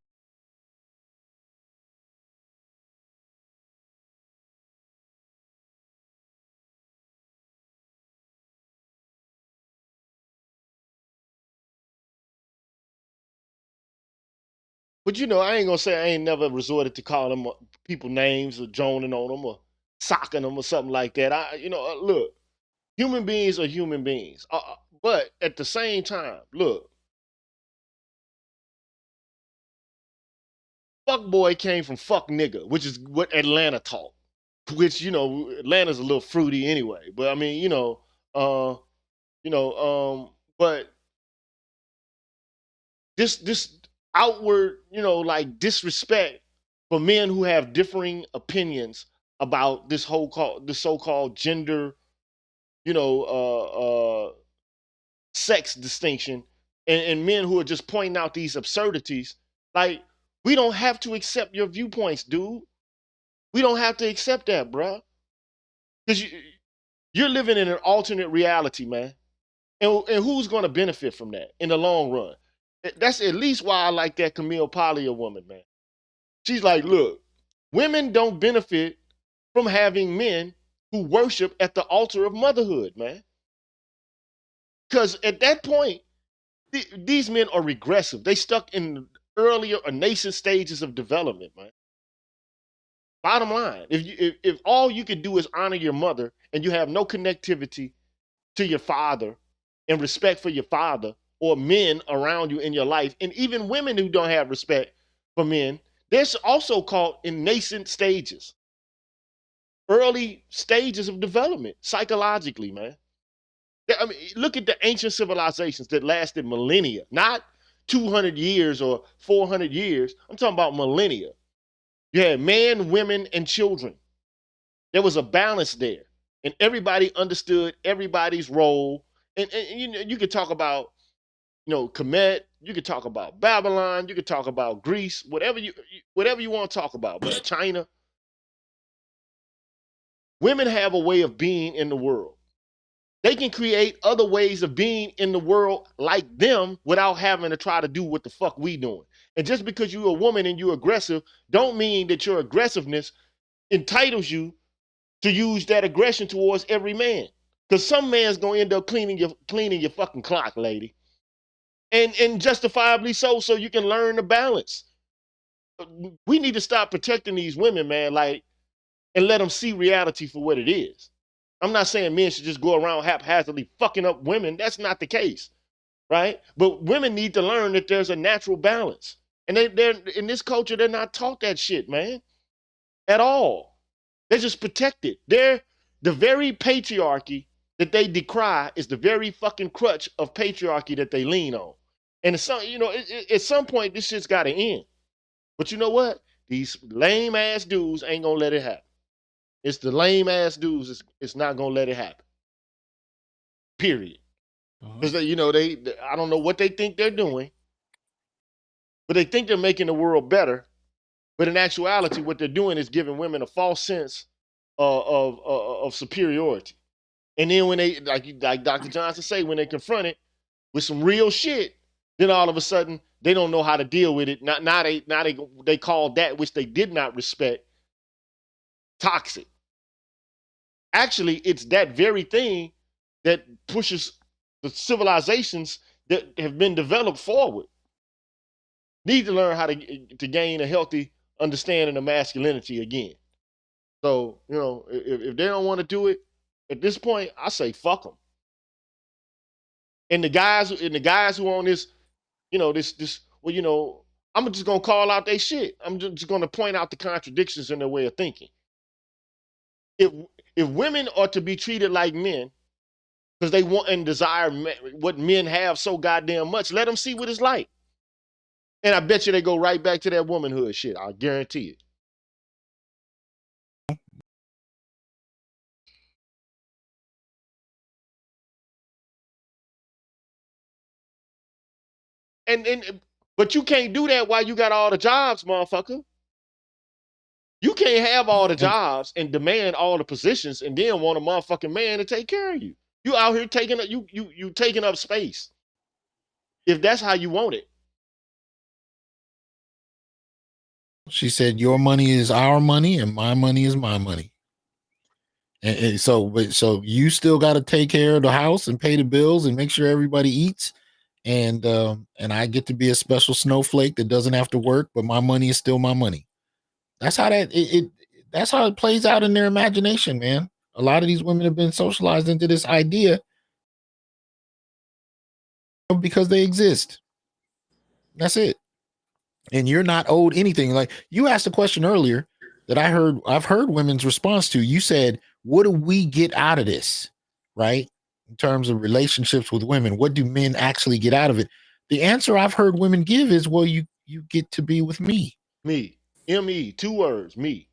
But you know, I ain't gonna say I ain't never resorted to calling them people names or joning on them or socking them or something like that. Look, human beings are human beings. But at the same time, look, fuck boy came from fuck nigga, which is what Atlanta taught. Which, you know, Atlanta's a little fruity anyway. But I mean, but this outward, like disrespect for men who have differing opinions about this so-called gender, you know, sex distinction, and men who are just pointing out these absurdities. Like, we don't have to accept your viewpoints, dude. We don't have to accept that, bruh. Because you're living in an alternate reality, man. And who's going to benefit from that in the long run? That's at least why I like that Camille Paglia woman, man. She's like, look, women don't benefit from having men who worship at the altar of motherhood, man. Because at that point, these men are regressive. They stuck in earlier or nascent stages of development, man. Bottom line, if all you can do is honor your mother and you have no connectivity to your father and respect for your father or men around you in your life, and even women who don't have respect for men, they're also caught in nascent stages, early stages of development psychologically, man. I mean, look at the ancient civilizations that lasted millennia, not 200 years or 400 years. I'm talking about millennia. You had men, women, and children. There was a balance there, and everybody understood everybody's role. And you could talk about, Kemet. You could talk about Babylon. You could talk about Greece. Whatever you want to talk about, man. China. Women have a way of being in the world. They can create other ways of being in the world like them without having to try to do what the fuck we doing. And just because you're a woman and you're aggressive, don't mean that your aggressiveness entitles you to use that aggression towards every man. Because some man's gonna end up cleaning your fucking clock, lady. And justifiably so you can learn the balance. We need to stop protecting these women, man, and let them see reality for what it is. I'm not saying men should just go around haphazardly fucking up women. That's not the case, right? But women need to learn that there's a natural balance. And they're in this culture, they're not taught that shit, man, at all. They're just protected. The very patriarchy that they decry is the very fucking crutch of patriarchy that they lean on. And at some point, this shit's got to end. But you know what? These lame ass dudes ain't gonna let it happen. It's the lame ass dudes. It's not gonna let it happen. Period. Because I don't know what they think they're doing, but they think they're making the world better. But in actuality, what they're doing is giving women a false sense of superiority. And then when they, like Dr. Johnson say, when they confront it with some real shit, then all of a sudden they don't know how to deal with it. Now they call that which they did not respect toxic. Actually, it's that very thing that pushes the civilizations that have been developed forward. Need to learn how to gain a healthy understanding of masculinity again. So, if they don't want to do it, at this point, I say fuck them. And the guys who on this, I'm just gonna call out their shit. I'm just gonna point out the contradictions in their way of thinking. If women are to be treated like men, because they want and desire what men have so goddamn much, let them see what it's like. And I bet you they go right back to that womanhood shit. I guarantee it. But you can't do that while you got all the jobs, motherfucker. You can't have all the jobs and demand all the positions and then want a motherfucking man to take care of you. You out here taking up you taking up space. If that's how you want it. She said, "Your money is our money, and my money is my money." And so you still got to take care of the house and pay the bills and make sure everybody eats. And I get to be a special snowflake that doesn't have to work, but my money is still my money. That's how that's how it plays out in their imagination, man. A lot of these women have been socialized into this idea because they exist. That's it. And you're not owed anything. Like you asked a question earlier that I've heard women's response to. You said, what do we get out of this? Right? In terms of relationships with women, what do men actually get out of it? The answer I've heard women give is, well, you get to be with me. Me. M-E, 2 words, me.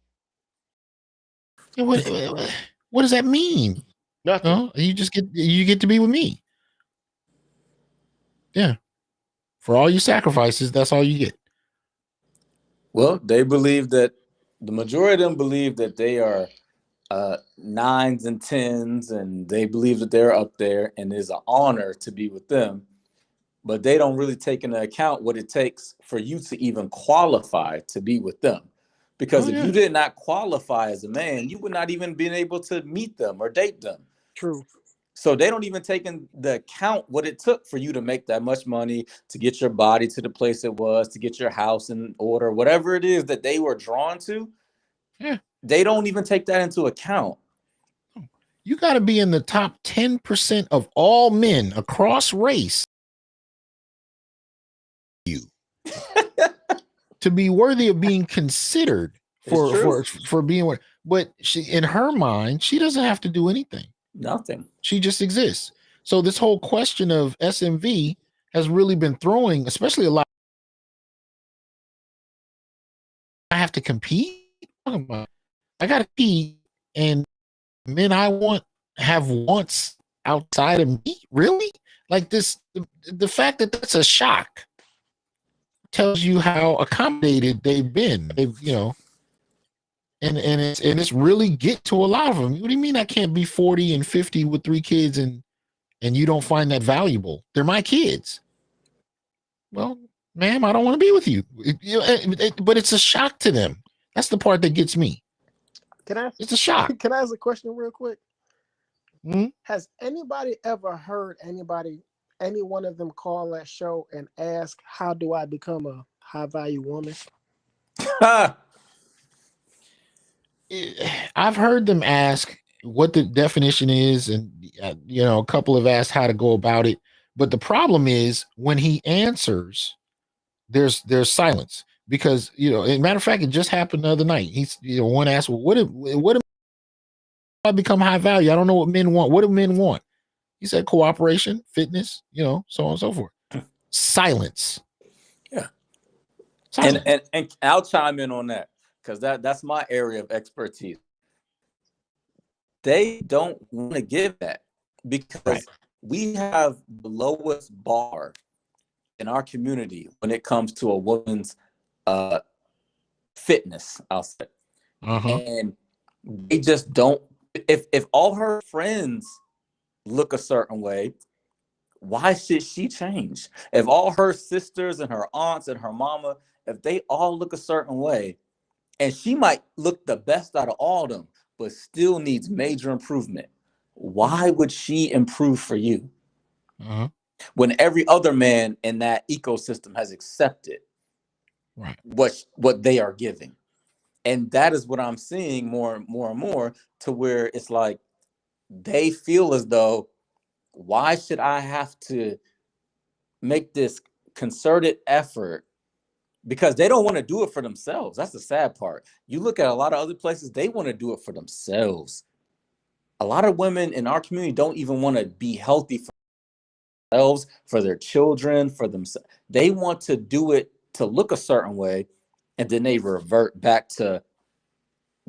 What does that mean? Nothing. Huh? You get to be with me. Yeah. For all your sacrifices, that's all you get. Well, they believe that the majority of them believe that they are 9s and 10s, and they believe that they're up there, and it's an honor to be with them. But they don't really take into account what it takes for you to even qualify to be with them. Because if you did not qualify as a man, you would not even been able to meet them or date them. True. So they don't even take in the account what it took for you to make that much money, to get your body to the place it was, to get your house in order, whatever it is that they were drawn to. Yeah. They don't even take that into account. You got to be in the top 10% of all men across race to be worthy of being considered for being. But she, in her mind, she doesn't have to do anything. Nothing. She just exists. So this whole question of SMV has really been throwing, especially a lot. I have to compete. I got to compete, and men I want have wants outside of me. Really, like this. The fact that that's a shock tells you how accommodated they've been. They've, and it's really get to a lot of them. What do you mean I can't be 40 and 50 with 3 kids and you don't find that valuable? They're my kids. Well, ma'am, I don't want to be with you. But it's a shock to them. That's the part that gets me. It's a shock. Can I ask a question real quick? Mm-hmm. Has anybody ever heard any one of them call that show and ask, how do I become a high value woman? I've heard them ask what the definition is, and a couple have asked how to go about it. But the problem is when he answers, there's silence because as a matter of fact, it just happened the other night. He's one asked, well, what do I become high value? I don't know what men want. What do men want? He said cooperation, fitness, so on and so forth. Silence. Yeah. Silence. And I'll chime in on that because that's my area of expertise. They don't want to give that because we have the lowest bar in our community when it comes to a woman's fitness, I'll say. And they just don't. If all her friends look a certain way, why should she change? If all her sisters and her aunts and her mama, if they all look a certain way, and she might look the best out of all of them, but still needs major improvement, why would she improve for you? When every other man in that ecosystem has accepted what they are giving. And that is what I'm seeing more and more to where it's like they feel as though, why should I have to make this concerted effort? Because they don't want to do it for themselves. That's the sad part. You look at a lot of other places, they want to do it for themselves. A lot of women in our community don't even want to be healthy for themselves, for their children, for themselves. They want to do it to look a certain way, and then they revert back to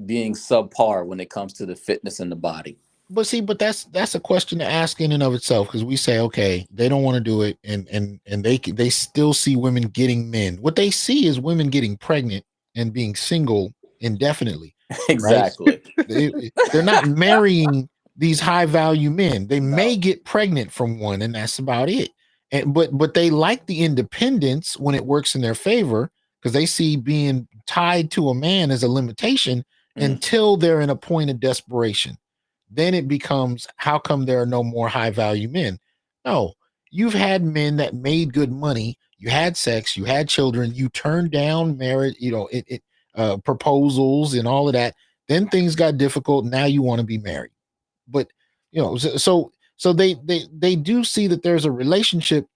being subpar when it comes to the fitness in the body. But that's a question to ask in and of itself, because we say, okay, they don't want to do it, and they still see women getting men. What they see is women getting pregnant and being single indefinitely. Exactly. They're not marrying these high value men. They may get pregnant from one, and that's about it. And but they like the independence when it works in their favor, because they see being tied to a man as a limitation until they're in a point of desperation. Then it becomes, how come there are no more high value men? No, you've had men that made good money. You had sex, you had children, you turned down marriage, proposals and all of that. Then things got difficult. Now you want to be married. But so they do see that there's a relationship,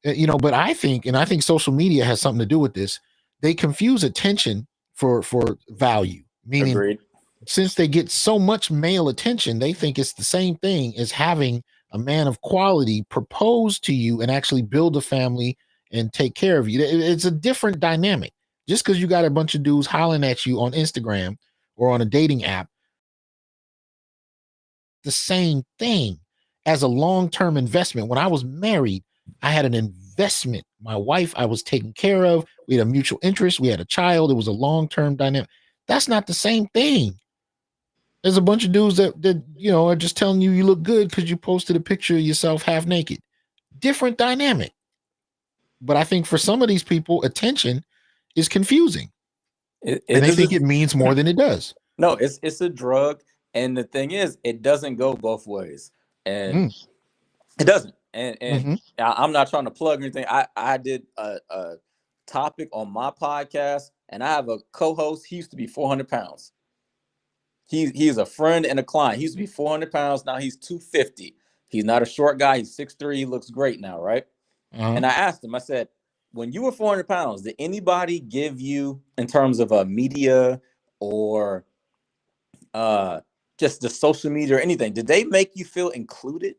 but I think social media has something to do with this. They confuse attention for value, meaning Agreed. since they get so much male attention, they think it's the same thing as having a man of quality propose to you and actually build a family and take care of you. It's a different dynamic. Just because you got a bunch of dudes hollering at you on Instagram or on a dating app, the same thing as a long-term investment. When I was married, I had an investment. My wife, I was taken care of. We had a mutual interest. We had a child. It was a long-term dynamic. That's not the same thing. There's a bunch of dudes that are just telling you look good because you posted a picture of yourself half naked. Different dynamic. But I think for some of these people, attention is confusing. And they think it means more than it does. No, it's a drug. And the thing is, it doesn't go both ways. And it doesn't. And I'm not trying to plug anything. I did a topic on my podcast, and I have a co-host. He used to be 400 pounds. He's a friend and a client. He used to be 400 pounds. Now he's 250. He's not a short guy. He's 6'3". He looks great now, right? And I asked him, I said, when you were 400 pounds, did anybody give you, in terms of media or just the social media or anything, did they make you feel included?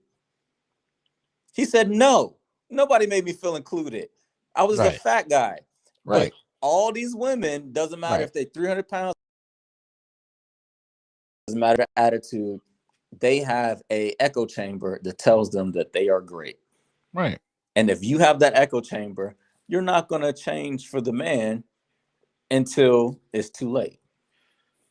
He said, no, nobody made me feel included. I was a fat guy. Right. But all these women, doesn't matter if they're 300 pounds, doesn't matter their attitude, they have a echo chamber that tells them that they are great. Right. And if you have that echo chamber, you're not going to change for the man until it's too late.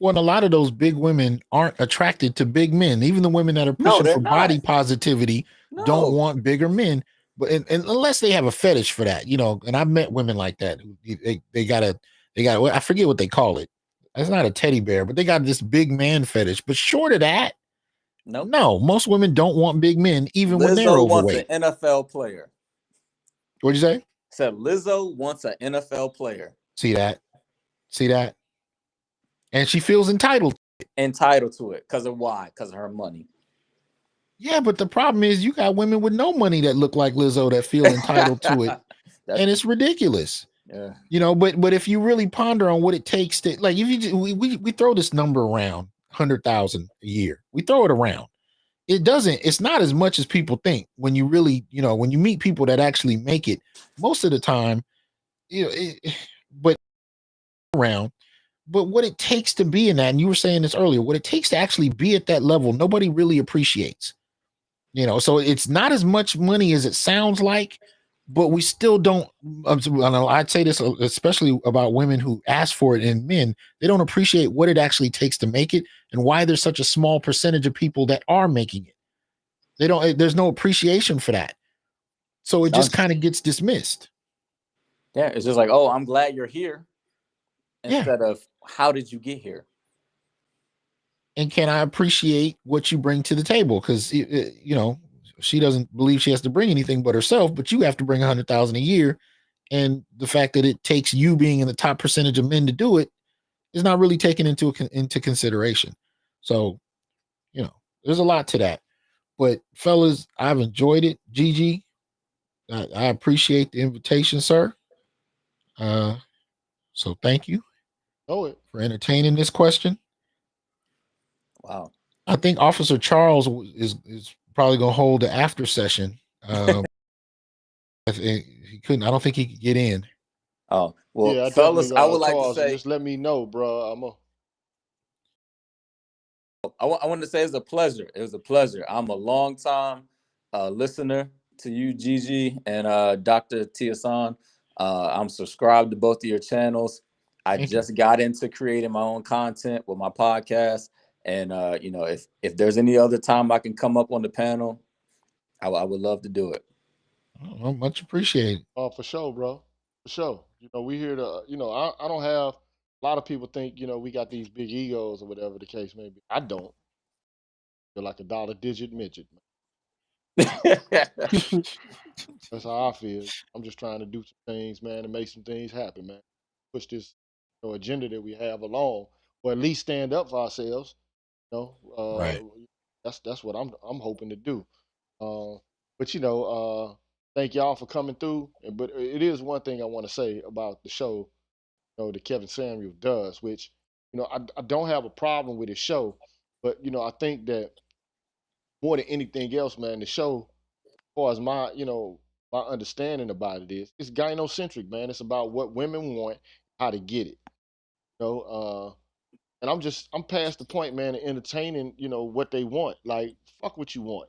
Well, and a lot of those big women aren't attracted to big men. Even the women that are pushing for body positivity don't want bigger men. But and unless they have a fetish for that, and I've met women like that. They got I forget what they call it. It's not a teddy bear, but they got this big man fetish. But short of that, no, most women don't want big men, even when they're overweight. Lizzo wants an NFL player. What'd you say? Said Lizzo wants an NFL player. See that? And she feels entitled to it. Because of why? Because of her money. Yeah, but the problem is you got women with no money that look like Lizzo that feel entitled to it. And it's ridiculous. Yeah. But if you really ponder on what it takes to, like, if you we throw this number around, 100,000 a year. We throw it around. It's not as much as people think when you really, when you meet people that actually make it most of the time, but around. But what it takes to be in that, and you were saying this earlier, what it takes to actually be at that level, nobody really appreciates. So it's not as much money as it sounds like, but we still don't. I'd say this especially about women who ask for it, and men, they don't appreciate what it actually takes to make it and why there's such a small percentage of people that are making it. There's no appreciation for that. So it just kind of gets dismissed. Yeah, it's just like, oh, I'm glad you're here. Instead of, how did you get here? And can I appreciate what you bring to the table? Because, she doesn't believe she has to bring anything but herself, but you have to bring 100,000 a year. And the fact that it takes you being in the top percentage of men to do it is not really taken into consideration. So, there's a lot to that. But fellas, I've enjoyed it. Gigi, I appreciate the invitation, sir. So thank you for entertaining this question. Wow. I think Officer Charles is probably going to hold the after session. He couldn't. I don't think he could get in. Oh, well, fellas, I would like to say, just let me know, bro. I wanted to say it's a pleasure. It was a pleasure. I'm a long time listener to you, Gigi, and Dr. T. Hasan. I'm subscribed to both of your channels. I Thank you. just got into creating my own content with my podcast. And you know, if there's any other time I can come up on the panel, I would love to do it. Well, much appreciated. Oh, for sure, bro. For sure. You know, we here to, I don't have, a lot of people think, we got these big egos or whatever the case may be. I don't. Feel like a dollar digit midget, man. That's how I feel. I'm just trying to do some things, man, and make some things happen, man. Push this, agenda that we have along, or at least stand up for ourselves. You know, Right. that's what I'm hoping to do. But thank y'all for coming through. But it is one thing I want to say about the show, that Kevin Samuel does, which I don't have a problem with his show, but I think that more than anything else, man, the show, as far as my understanding about it is, it's gynocentric, man. It's about what women want, how to get it. You know, and I'm past the point, man, of entertaining, what they want. Like, fuck what you want.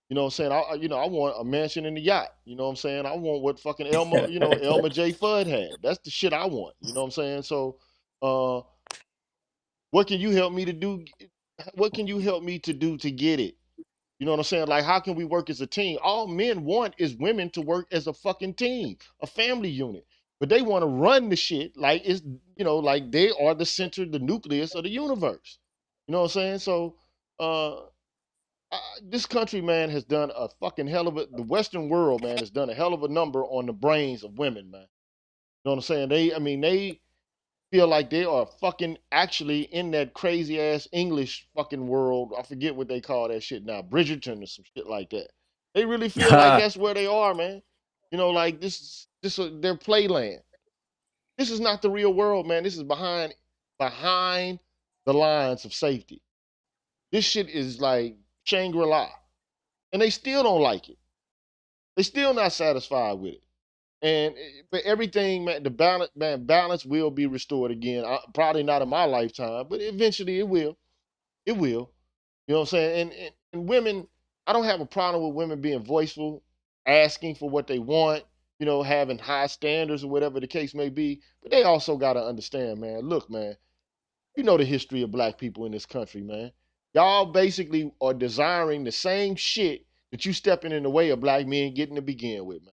You know what I'm saying? I want a mansion and a yacht. You know what I'm saying? I want what fucking Elma J. Fudd had. That's the shit I want. You know what I'm saying? So, uh, what can you help me to do? What can you help me to do to get it? You know what I'm saying? Like, how can we work as a team? All men want is women to work as a fucking team, a family unit. But they want to run the shit like it's, like they are the center, the nucleus of the universe. You know what I'm saying? So, uh, this country, man, has done a fucking hell of the Western world, man, has done a hell of a number on the brains of women, man. You know what I'm saying? They feel like they are fucking actually in that crazy ass English fucking world. I forget what they call that shit now, Bridgerton or some shit like that. They really feel like that's where they are, man. Like this their playland. This is not the real world, man. This is behind the lines of safety. This shit is like Shangri-La. And they still don't like it. They still not satisfied with it. And but everything, man, balance will be restored again. Probably not in my lifetime, but eventually it will. It will. You know what I'm saying? And women, I don't have a problem with women being voiceful, asking for what they want, having high standards or whatever the case may be. But they also got to understand, man. Look, man, you know the history of black people in this country, man. Y'all basically are desiring the same shit that you stepping in the way of black men getting to begin with, man.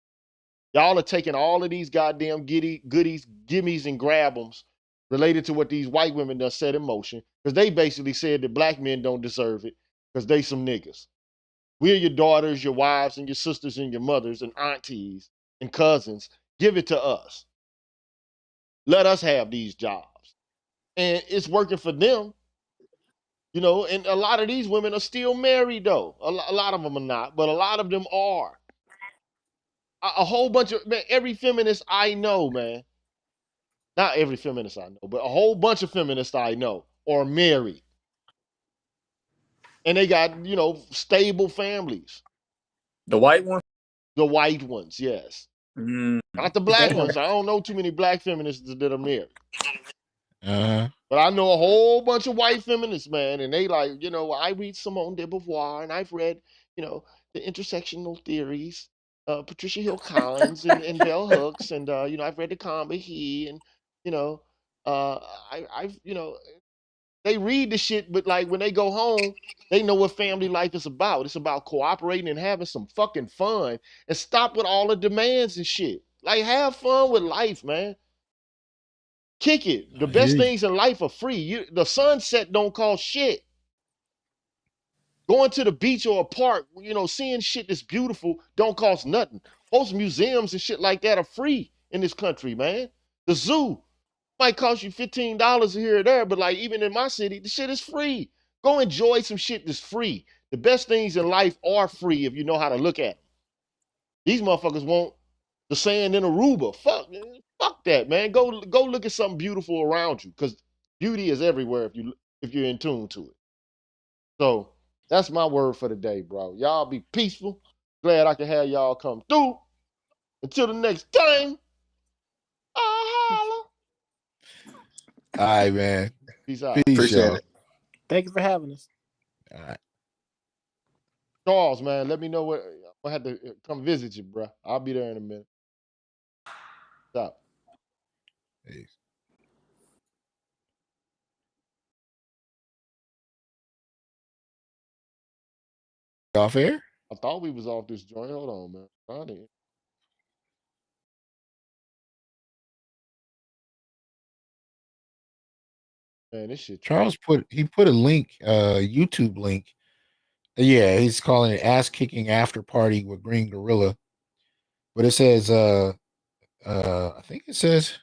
Y'all are taking all of these goddamn goodies, gimmies, and grab'ems related to what these white women done set in motion, because they basically said that black men don't deserve it because they some niggas. We're your daughters, your wives, and your sisters, and your mothers, and aunties, and cousins. Give it to us. Let us have these jobs. And it's working for them, and a lot of these women are still married, though. A lot of them are not, but a lot of them are. A whole bunch of, man, every feminist I know, man, not every feminist I know, but a whole bunch of feminists I know are married. And they got, stable families. The white one? The white ones, yes. Not the black Damn. ones. I don't know too many black feminists that are married. Uh-huh. But I know a whole bunch of white feminists, man, and they like, I read Simone de Beauvoir, and I've read, the intersectional theories, Patricia Hill Collins and Bell Hooks, and I've read the Combahee, and I've they read the shit, but like when they go home, they know what family life is about. It's about cooperating and having some fucking fun, and stop with all the demands and shit. Like, have fun with life, man. Kick it. The I hear best you. things in life are free. The sunset don't cost shit. Going to the beach or a park, seeing shit that's beautiful don't cost nothing. Most museums and shit like that are free in this country, man. The zoo might cost you $15 here or there, but like even in my city, the shit is free. Go enjoy some shit that's free. The best things in life are free if you know how to look at them. These motherfuckers want the sand in Aruba. Fuck that, man. Go look at something beautiful around you, because beauty is everywhere if you're in tune to it. So that's my word for the day, bro. Y'all be peaceful. Glad I can have y'all come through. Until the next time, holla. All right, man. Peace out. Peace, Appreciate y'all. it. Thank you for having us. All right. Charles, man, let me know what I had to come visit you, bro. I'll be there in a minute. Stop. Peace. Off air? I thought we was off this joint. Hold on, man. Man, this shit. Charles put a link, YouTube link. Yeah, he's calling it ass kicking after party with Green Gorilla. But it says I think it says